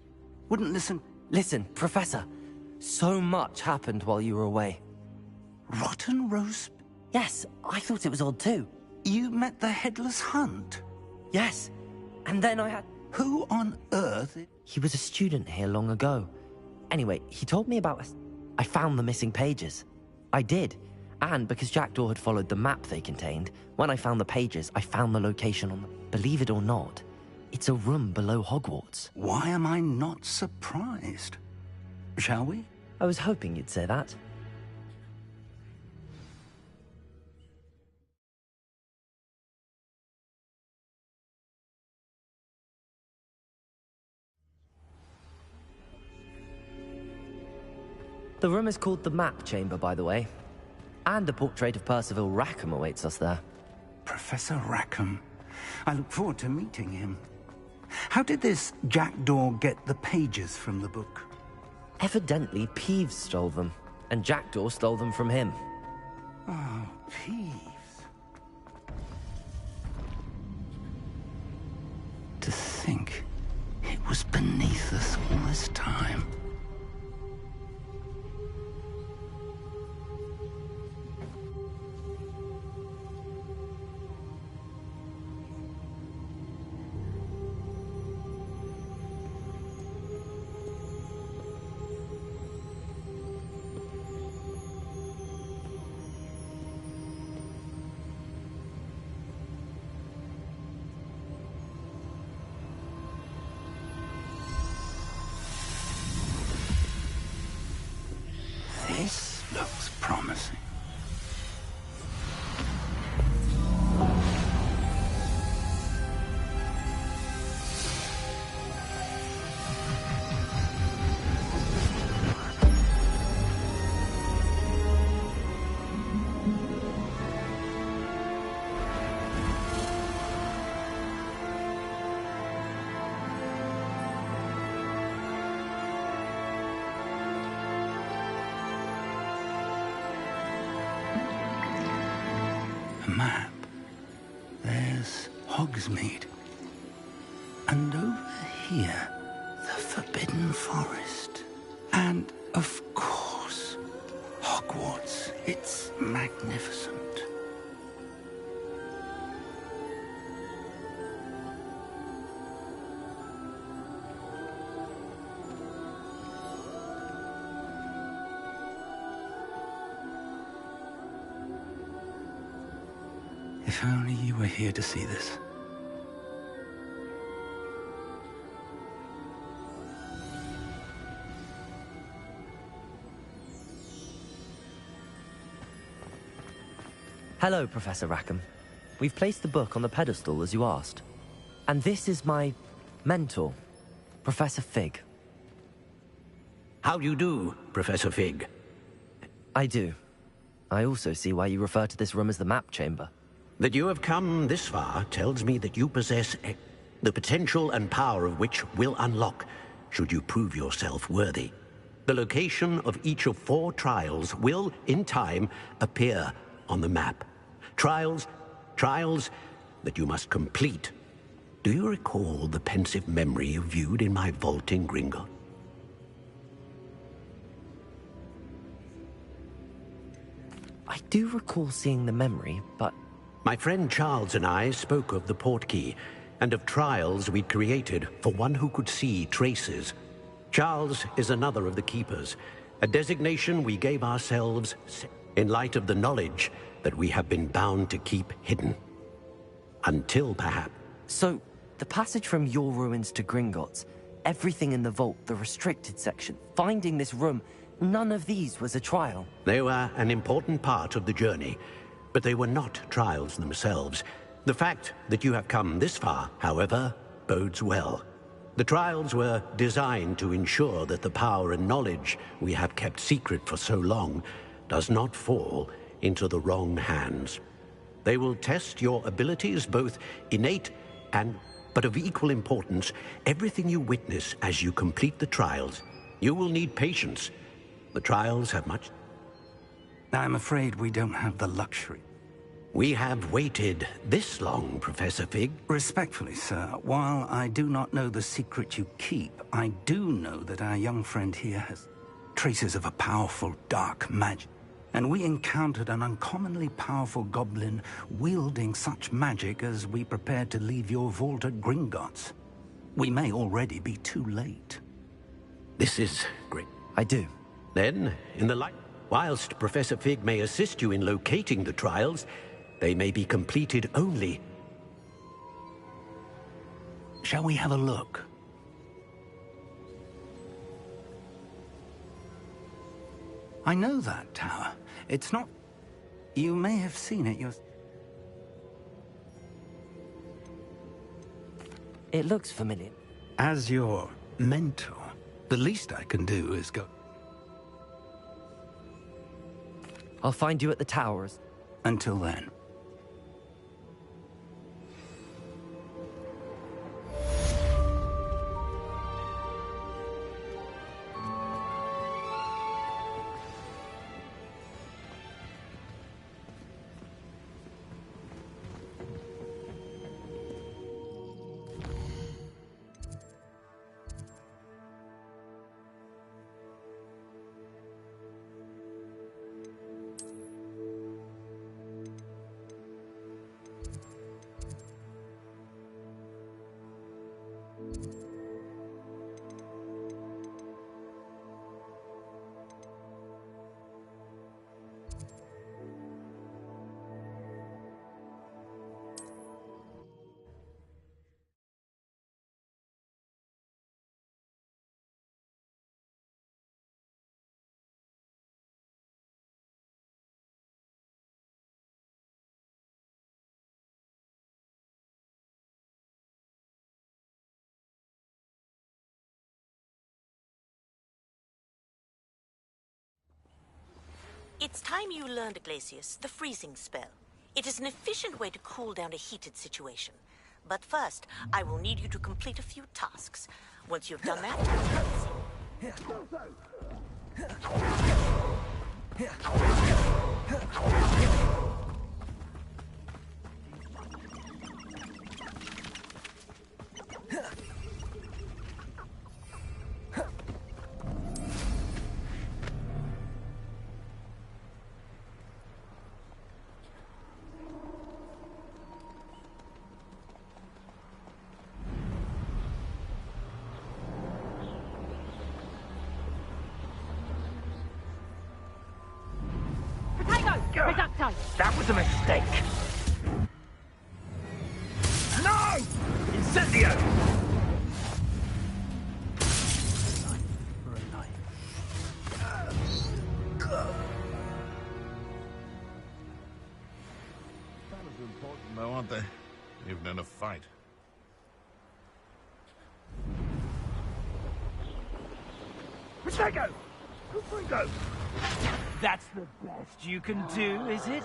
Wouldn't listen. Listen, Professor. So much happened while you were away. Rotten roast? Yes, I thought it was odd too. You met the Headless Hunt? Yes, and then I had... Who on earth? He was a student here long ago. Anyway, he told me about... I found the missing pages. I did. And because Jackdaw had followed the map they contained, when I found the pages, I found the location on them. Believe it or not, it's a room below Hogwarts. Why am I not surprised? Shall we? I was hoping you'd say that. The room is called the Map Chamber, by the way. And a portrait of Percival Rackham awaits us there. Professor Rackham. I look forward to meeting him. How did this Jackdaw get the pages from the book? Evidently, Peeves stole them, and Jackdaw stole them from him. Oh, Peeves. To think it was beneath us all this time. This looks promising. Map. There's Hogsmeade. And over here, the Forbidden Forest. And, of course, Hogwarts. It's magnificent. If only you were here to see this. Hello, Professor Rackham. We've placed the book on the pedestal as you asked. And this is my mentor, Professor Fig. How do you do, Professor Fig? I do. I also see why you refer to this room as the Map Chamber. That you have come this far tells me that you possess the potential and power of which will unlock, should you prove yourself worthy. The location of each of 4 trials will, in time, appear on the map. Trials that you must complete. Do you recall the pensive memory you viewed in my vault in Gringotts? I do recall seeing the memory, but... My friend Charles and I spoke of the portkey, and of trials we'd created for one who could see traces. Charles is another of the keepers, a designation we gave ourselves in light of the knowledge that we have been bound to keep hidden. Until, perhaps... So, the passage from your ruins to Gringotts, everything in the vault, the restricted section, finding this room, none of these was a trial. They were an important part of the journey, but they were not trials themselves. The fact that you have come this far, however, bodes well. The trials were designed to ensure that the power and knowledge we have kept secret for so long does not fall into the wrong hands. They will test your abilities, both innate and, but of equal importance, everything you witness as you complete the trials. You will need patience. The trials have much... I'm afraid we don't have the luxury. We have waited this long, Professor Fig. Respectfully, sir, while I do not know the secret you keep, I do know that our young friend here has traces of a powerful dark magic. And we encountered an uncommonly powerful goblin wielding such magic as we prepared to leave your vault at Gringotts. We may already be too late. This is great. I do. Then, in the light, whilst Professor Fig may assist you in locating the trials, they may be completed only... Shall we have a look? I know that tower. It's not... You may have seen it yourself. It looks familiar. As your mentor, the least I can do is go... I'll find you at the towers. Until then. It's time you learned, Glacius, the freezing spell. It is an efficient way to cool down a heated situation. But first, I will need you to complete a few tasks. Once you've done that... That was a mistake. No! Incendio! Battles are important though, aren't they? Even in a fight. Protego! Go! That's the best you can do, is it?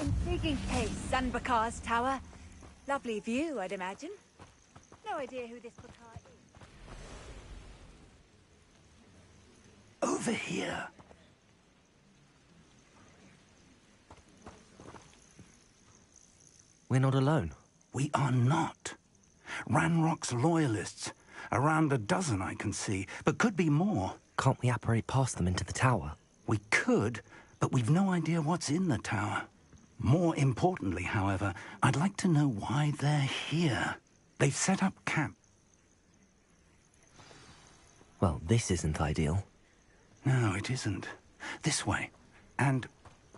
Intriguing case, Zanbakar's tower. Lovely view, I'd imagine. No idea who this Bakar is. Over here. We're not alone. We are not. Ranrock's loyalists, Around a dozen I can see, but could be more. Can't we apparate past them into the tower? We could, but we've no idea what's in the tower. More importantly, however, I'd like to know why they're here. They've set up camp. Well, this isn't ideal. No, it isn't. This way. And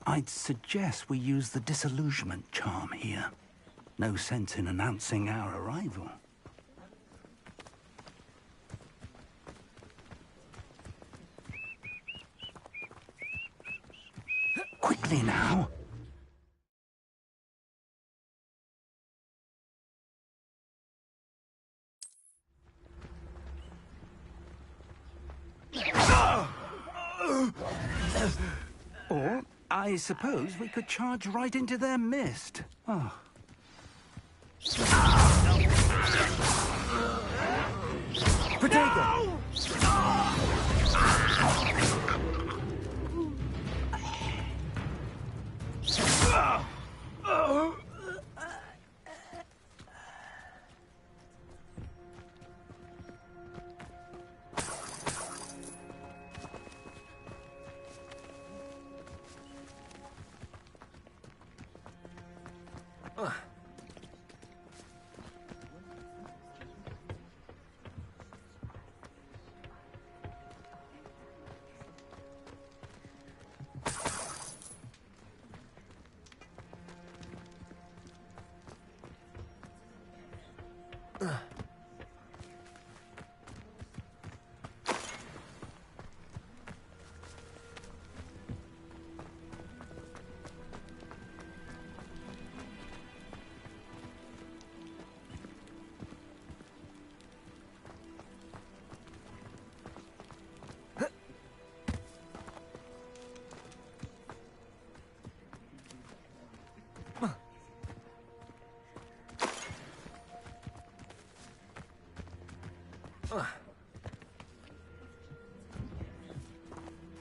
I'd suggest we use the disillusionment charm here. No sense in announcing our arrival. Quickly now. Or, I suppose we could charge right into their mist. Oh. Protego!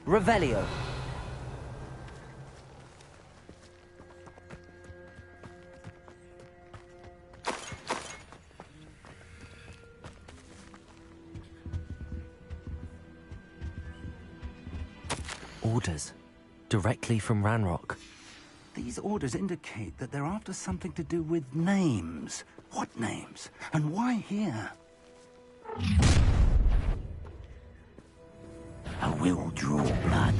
Revelio. Orders. Directly from Ranrock. These orders indicate that they're after something to do with names. What names? And why here? I will draw blood.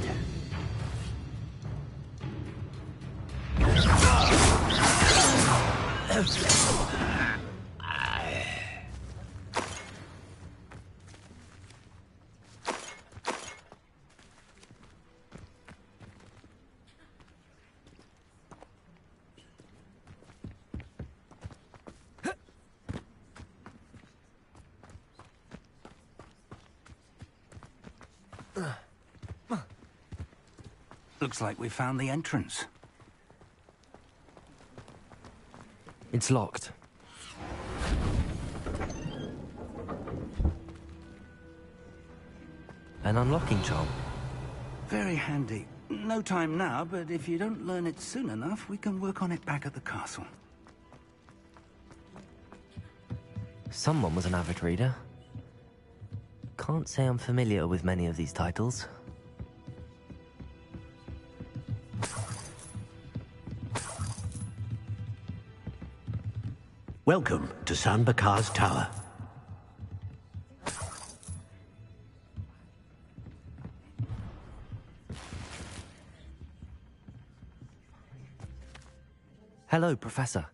Looks like we found the entrance. It's locked. An unlocking charm. Very handy. No time now, but if you don't learn it soon enough, we can work on it back at the castle. Someone was an avid reader. Can't say I'm familiar with many of these titles. Welcome to San Bakar's Tower. Hello, Professor.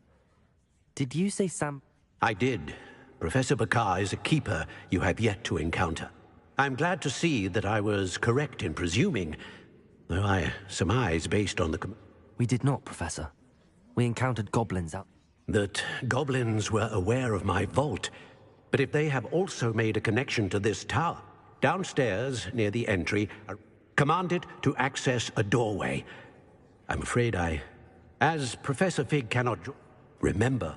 Did you say Sam? I did. Professor Bakar is a keeper you have yet to encounter. I'm glad to see that I was correct in presuming, though I surmise based on the... We did not, Professor. We encountered goblins out... That goblins were aware of my vault, but if they have also made a connection to this tower, downstairs near the entry, are commanded to access a doorway. I'm afraid as Professor Fig cannot remember.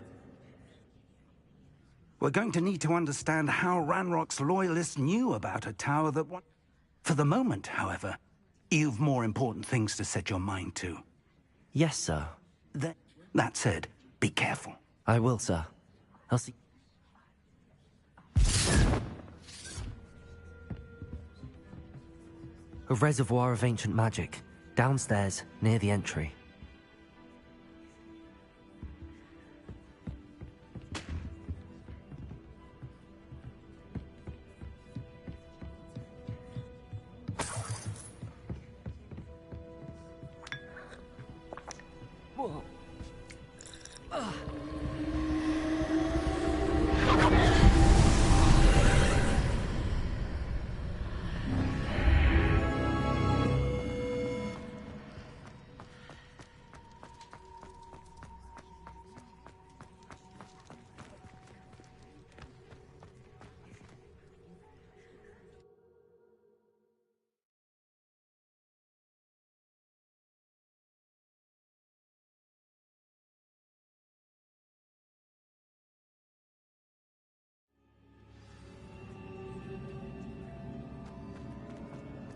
We're going to need to understand how Ranrock's loyalists knew about a tower that... For the moment, however, you've more important things to set your mind to. Yes, sir. That said, be careful. I will, sir. I'll see... A reservoir of ancient magic, downstairs, near the entry. Whoa.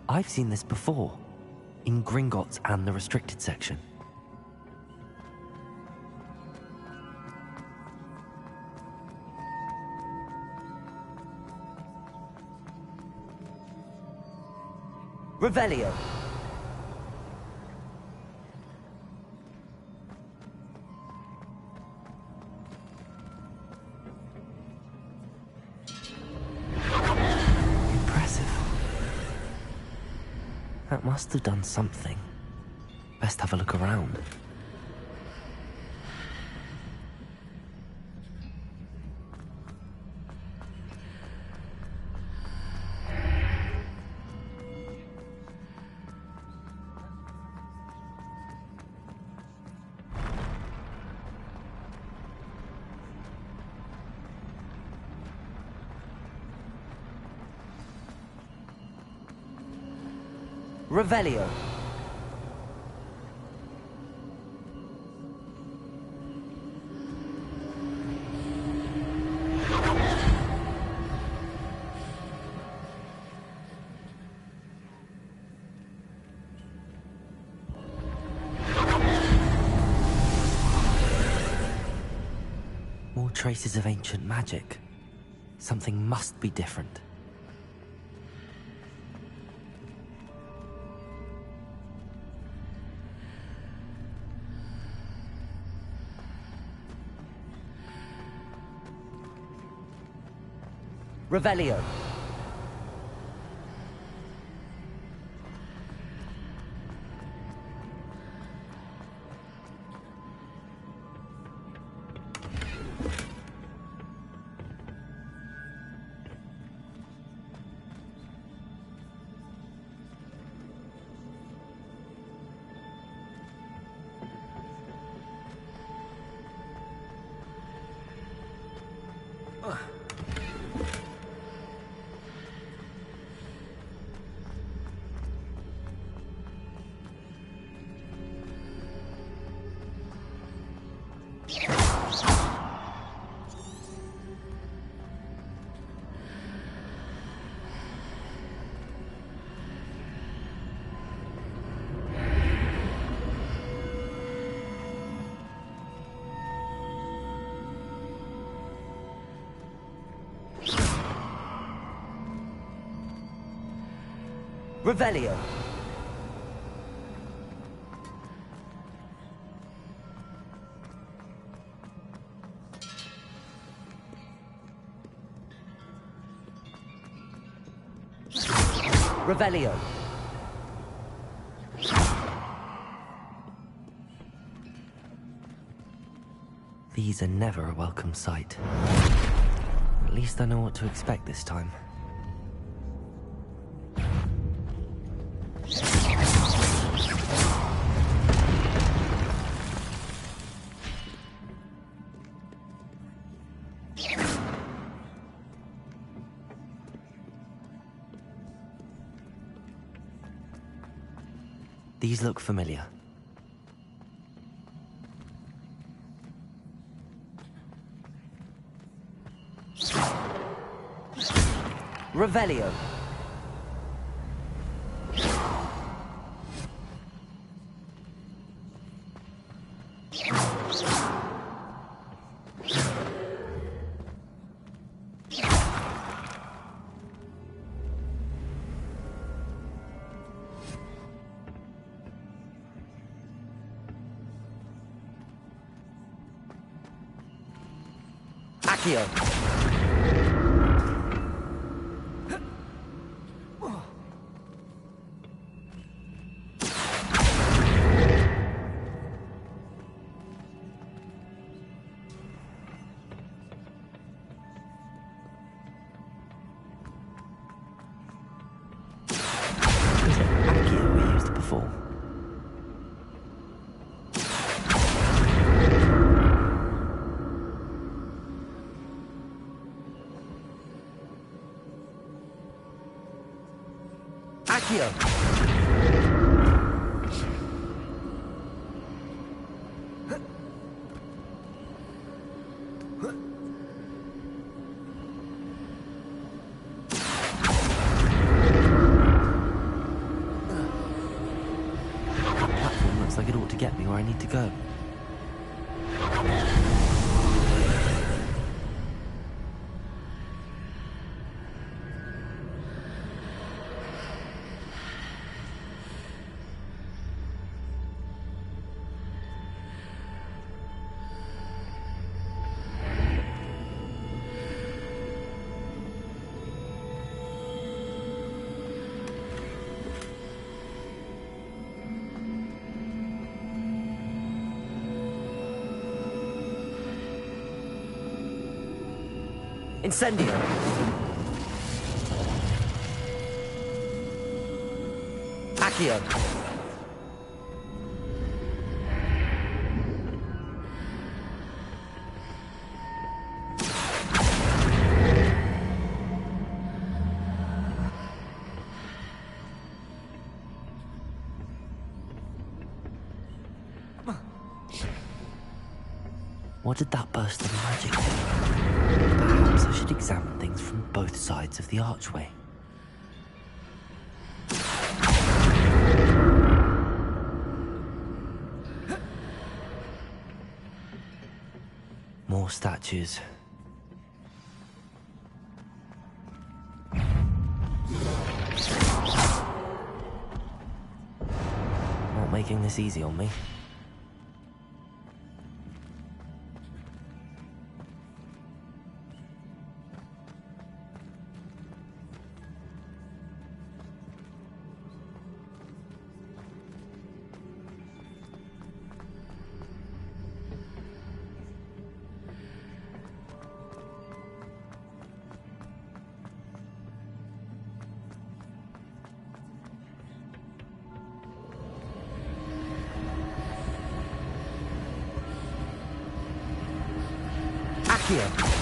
I've seen this before, in Gringotts and the restricted section. Revelio. Impressive. That must have done something. Best have a look around. Revelio. More traces of ancient magic. Something must be different. Revelio. Revelio. Revelio. These are never a welcome sight. At least I know what to expect this time. These look familiar. Revelio. Accio! Was it Accio we used before? Accio! That platform looks like it ought to get me where I need to go. Incendio! Accio! What did that burst of magic do? Perhaps I should examine things from both sides of the archway. More statues. Not making this easy on me. Accio!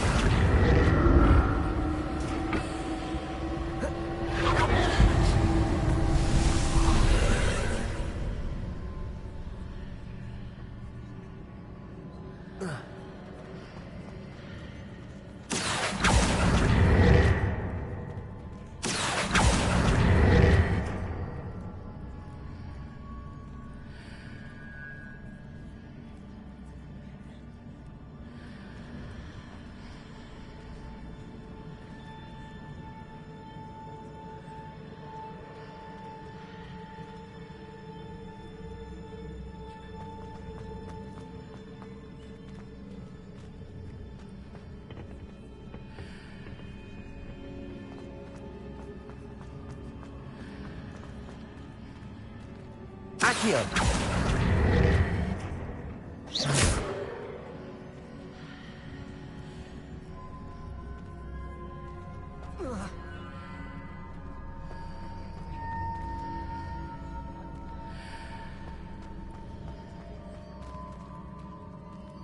Accio!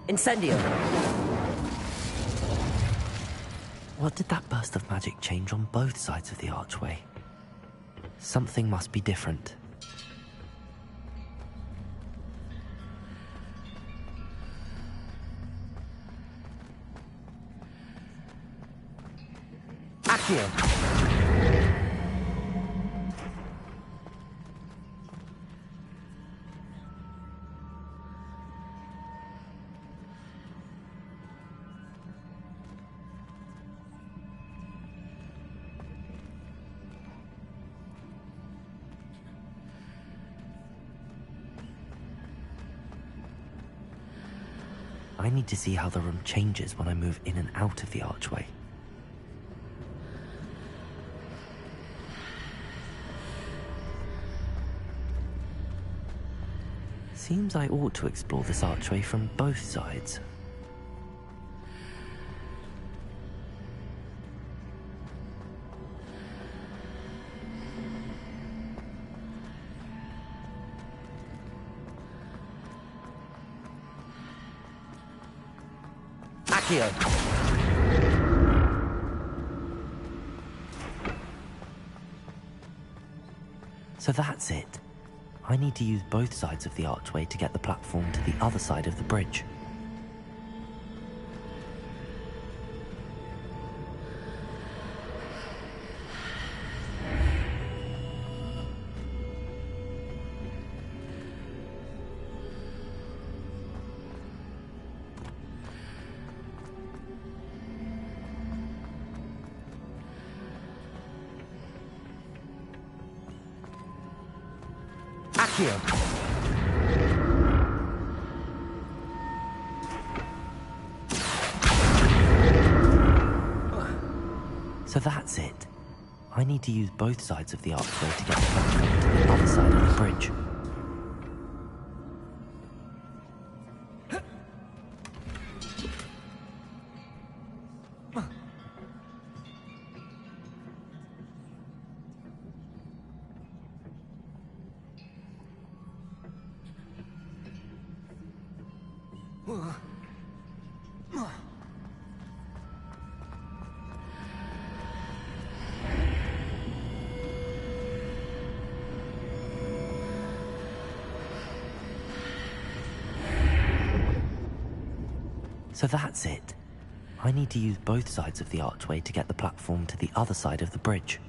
Incendio! What did that burst of magic change on both sides of the archway? Something must be different. Accio! I need to see how the room changes when I move in and out of the archway. Seems I ought to explore this archway from both sides. Accio! So that's it. I need to use both sides of the archway to get the platform to the other side of the bridge. Accio! So that's it. I need to use both sides of the archway to get the platform to the other side of the bridge. So that's it. I need to use both sides of the archway to get the platform to the other side of the bridge.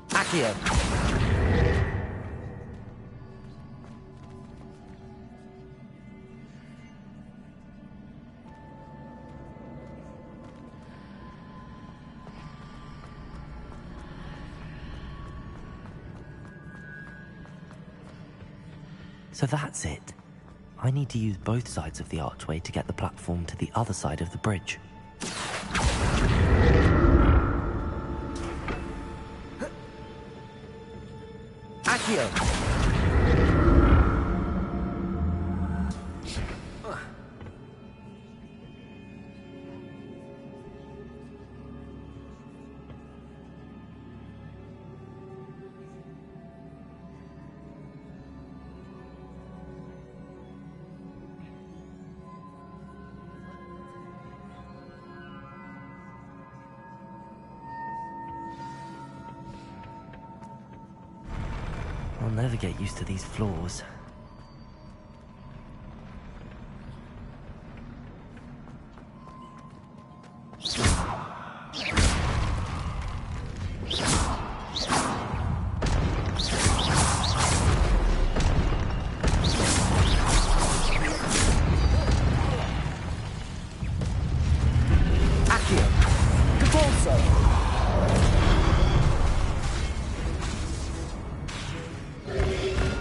Accio! So that's it. I need to use both sides of the archway to get the platform to the other side of the bridge. Accio! I'll never get used to these floors.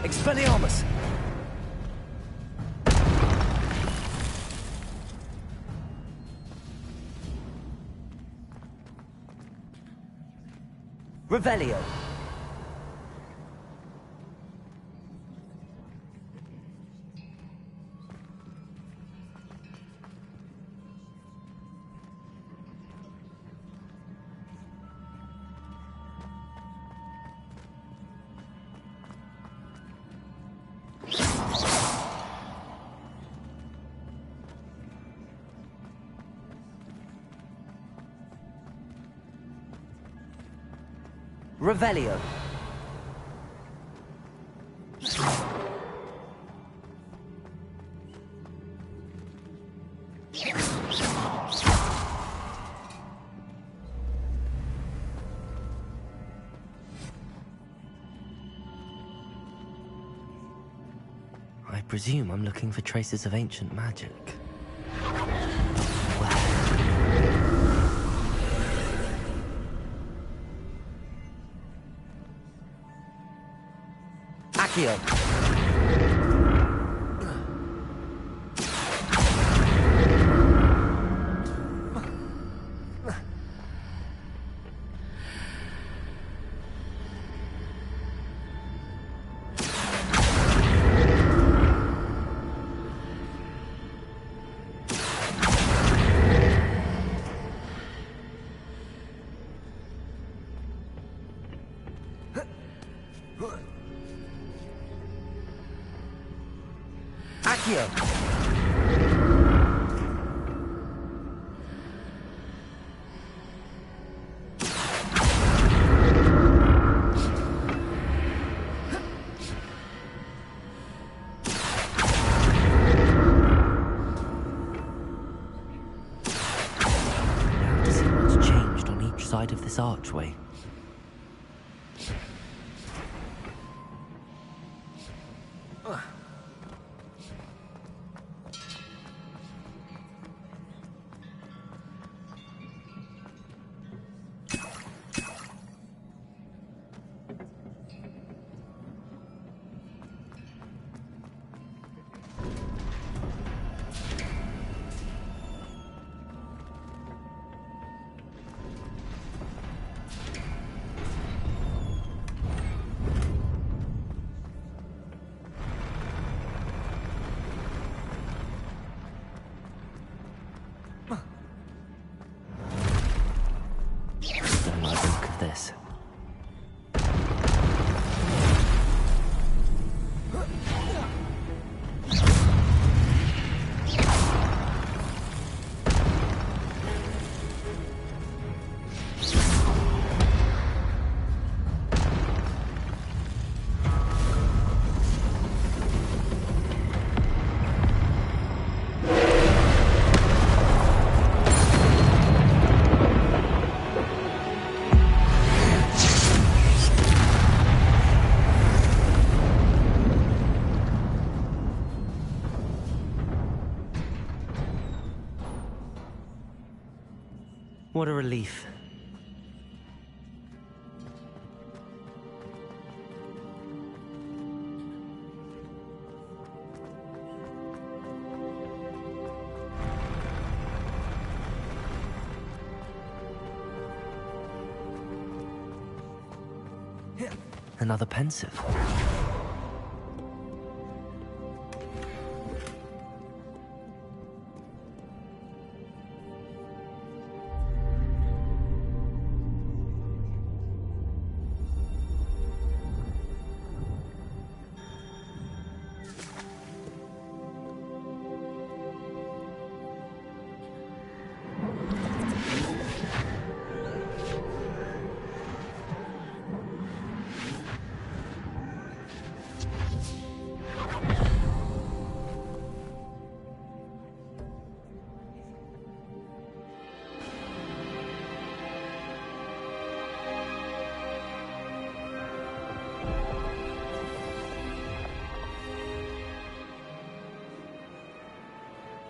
Expelliarmus! Revelio! Revelio. I presume I'm looking for traces of ancient magic. Accio. Side of this archway. This. What a relief. Another pensive.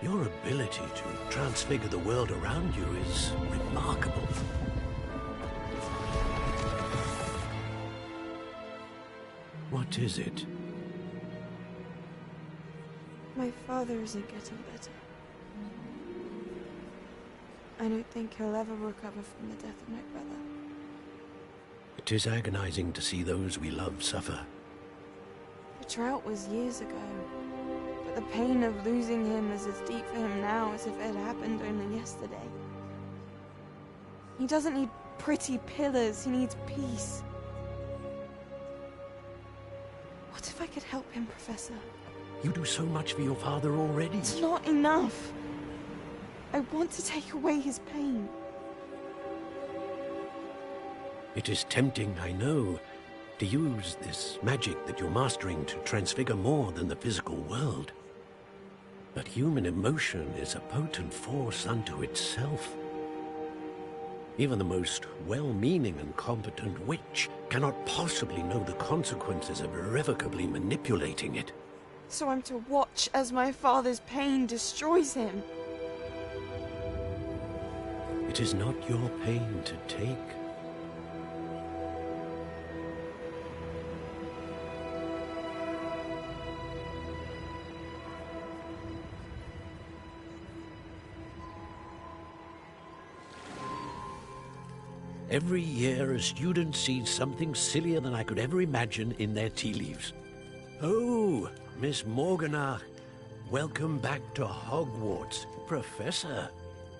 Your ability to transfigure the world around you is remarkable. What is it? My father isn't getting better. I don't think he'll ever recover from the death of my brother. It is agonizing to see those we love suffer. The drought was years ago, but the pain of losing him is as deep for him now as if it had happened only yesterday. He doesn't need pretty pillars, he needs peace. What if I could help him, Professor? You do so much for your father already. It's not enough. I want to take away his pain. It is tempting, I know, to use this magic that you're mastering to transfigure more than the physical world. But human emotion is a potent force unto itself. Even the most well-meaning and competent witch cannot possibly know the consequences of irrevocably manipulating it. So I'm to watch as my father's pain destroys him. It is not your pain to take. Every year, a student sees something sillier than I could ever imagine in their tea leaves. Oh, Miss Morganach, welcome back to Hogwarts, Professor.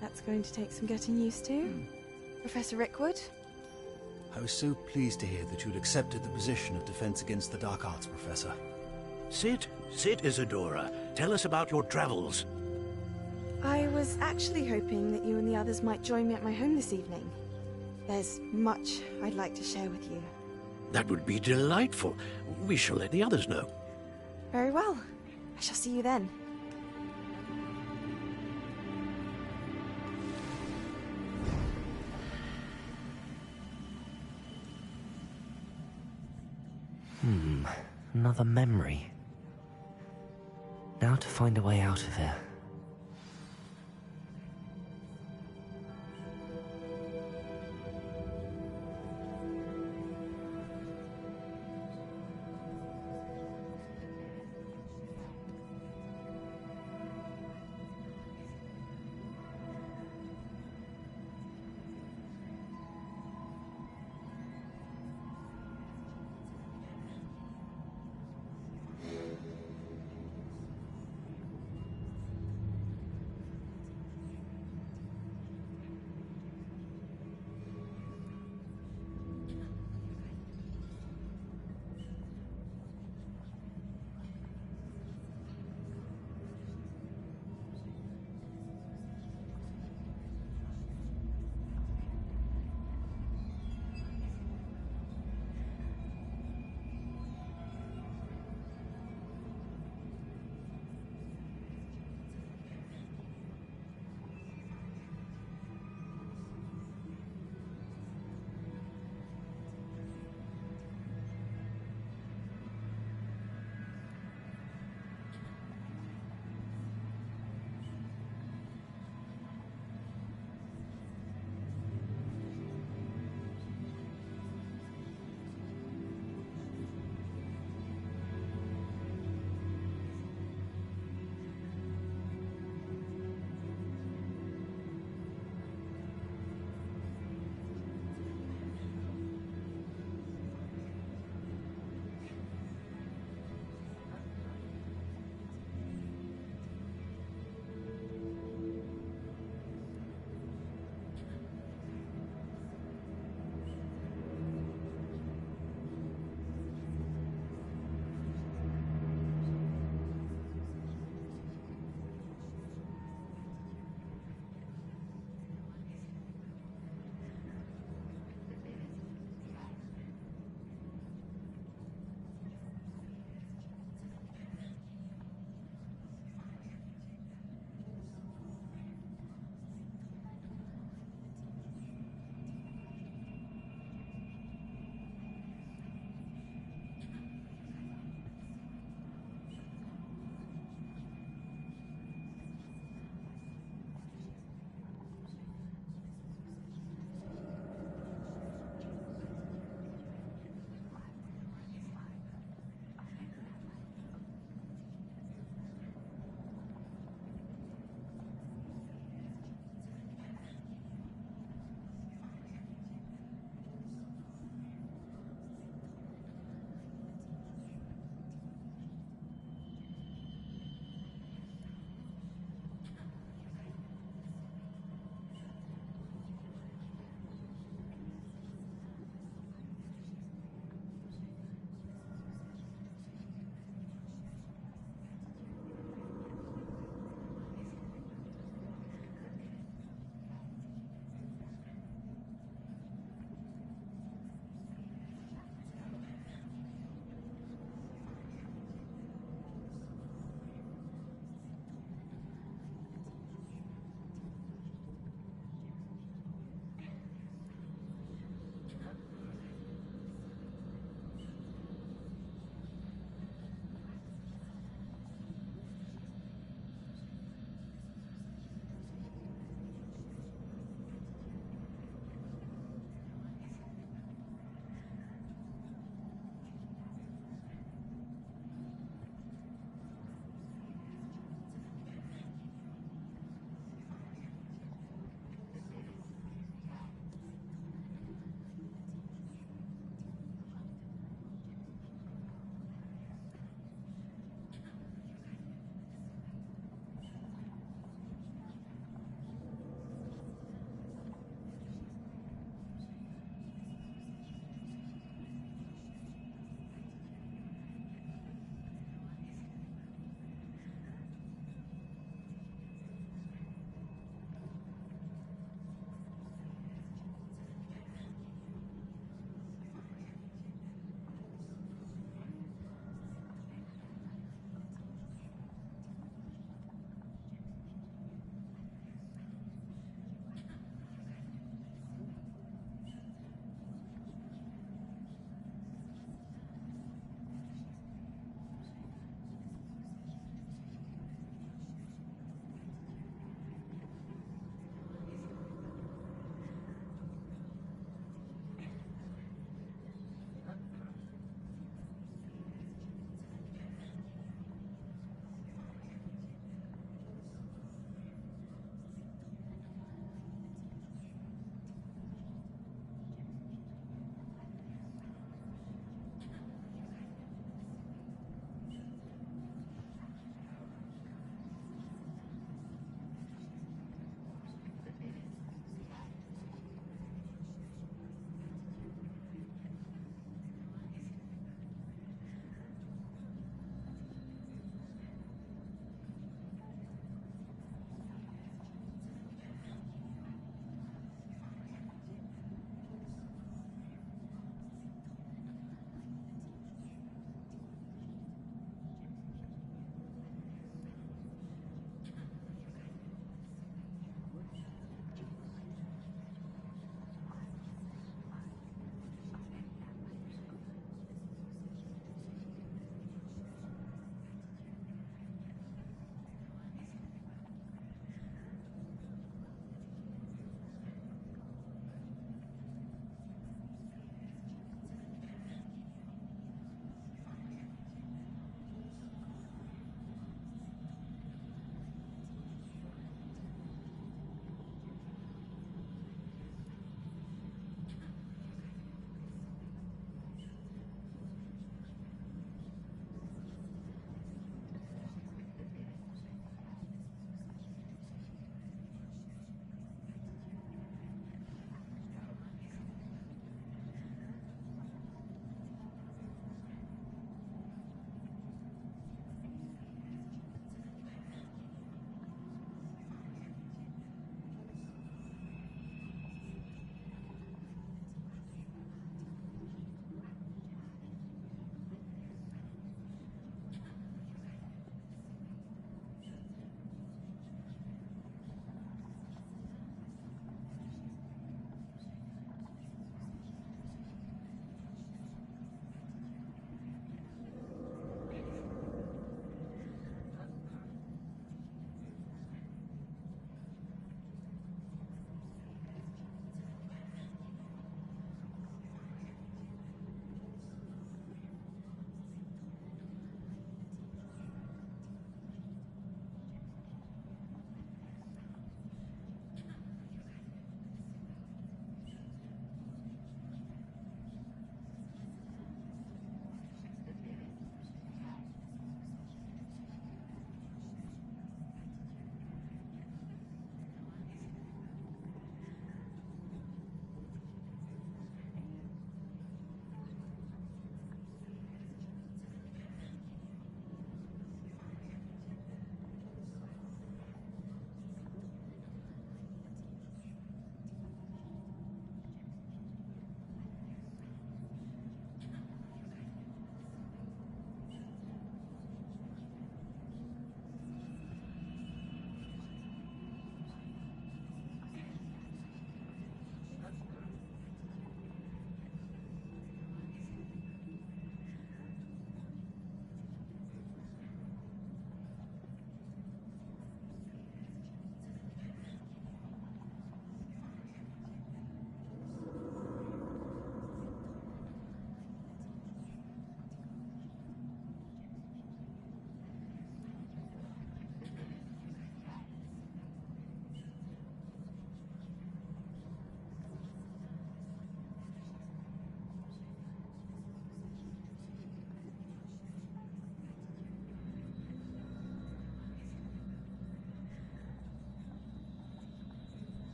That's going to take some getting used to. Professor Rickwood? I was so pleased to hear that you'd accepted the position of Defense Against the Dark Arts, Professor. Sit, Isadora. Tell us about your travels. I was actually hoping that you and the others might join me at my home this evening. There's much I'd like to share with you. That would be delightful. We shall let the others know. Very well. I shall see you then. Another memory. Now to find a way out of here.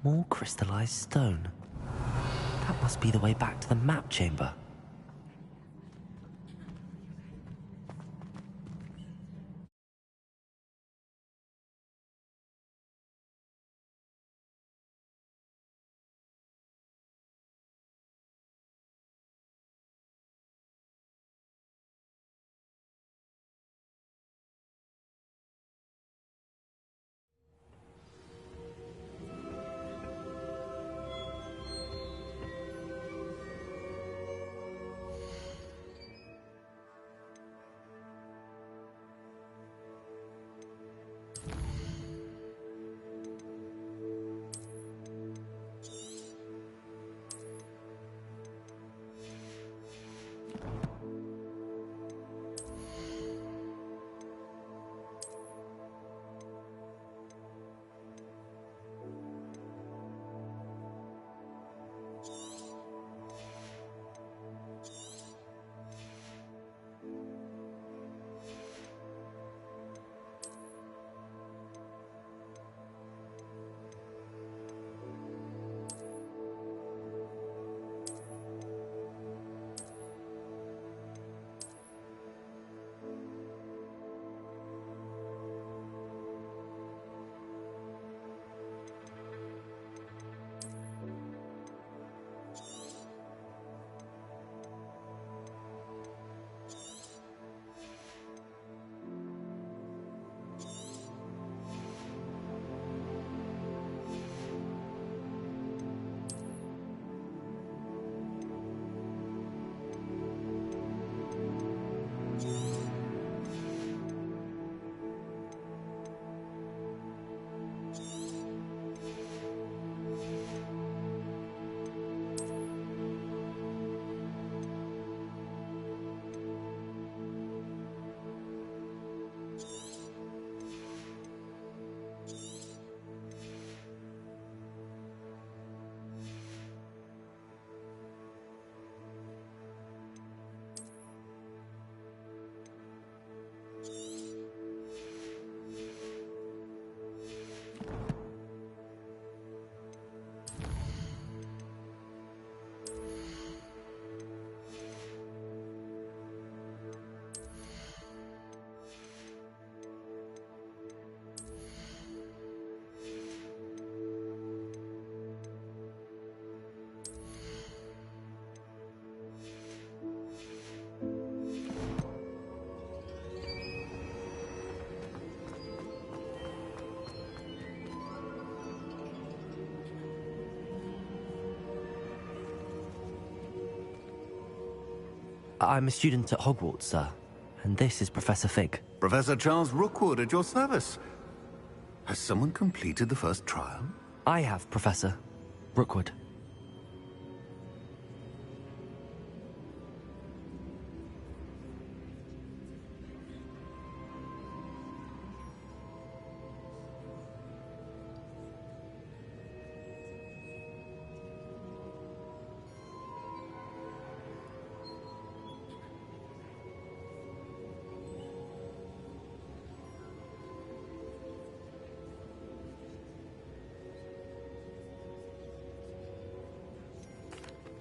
More crystallized stone. That must be the way back to the map chamber. I'm a student at Hogwarts, sir. And this is Professor Fig. Professor Charles Rookwood at your service. Has someone completed the first trial? I have, Professor Rookwood.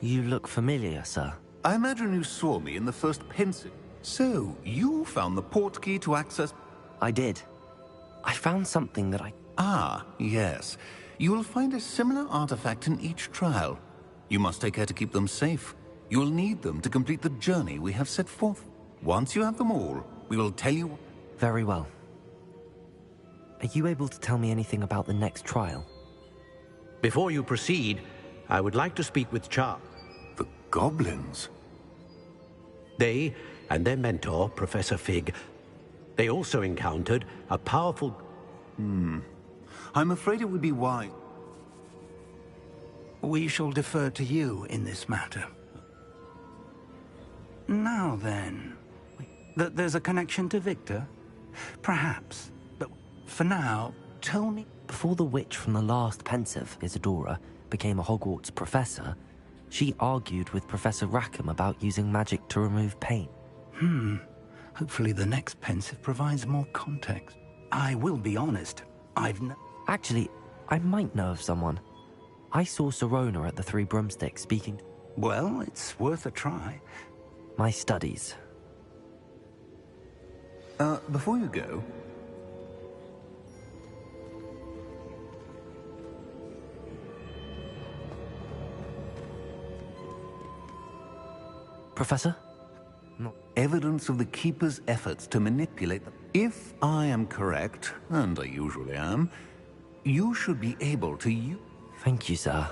You look familiar, sir. I imagine you saw me in the first pensive. So, you found the portkey to access... I did. I found something that I... Ah, yes. You will find a similar artifact in each trial. You must take care to keep them safe. You will need them to complete the journey we have set forth. Once you have them all, we will tell you... Very well. Are you able to tell me anything about the next trial? Before you proceed, I would like to speak with Charles. The goblins? They and their mentor, Professor Fig, they also encountered a powerful... I'm afraid it would be wise... We shall defer to you in this matter. Now then, there's a connection to Victor? Perhaps, but for now, tell me... Before the witch from the last pensive, Isadora, became a Hogwarts professor, she argued with Professor Rackham about using magic to remove pain. Hopefully the next pensive provides more context. I will be honest, Actually, I might know of someone. I saw Sirona at the Three Broomsticks speaking. Well, it's worth a try. My studies. Before you go... Professor? No. Evidence of the Keeper's efforts to manipulate them. If I am correct, and I usually am, you should be able to use... Thank you, sir.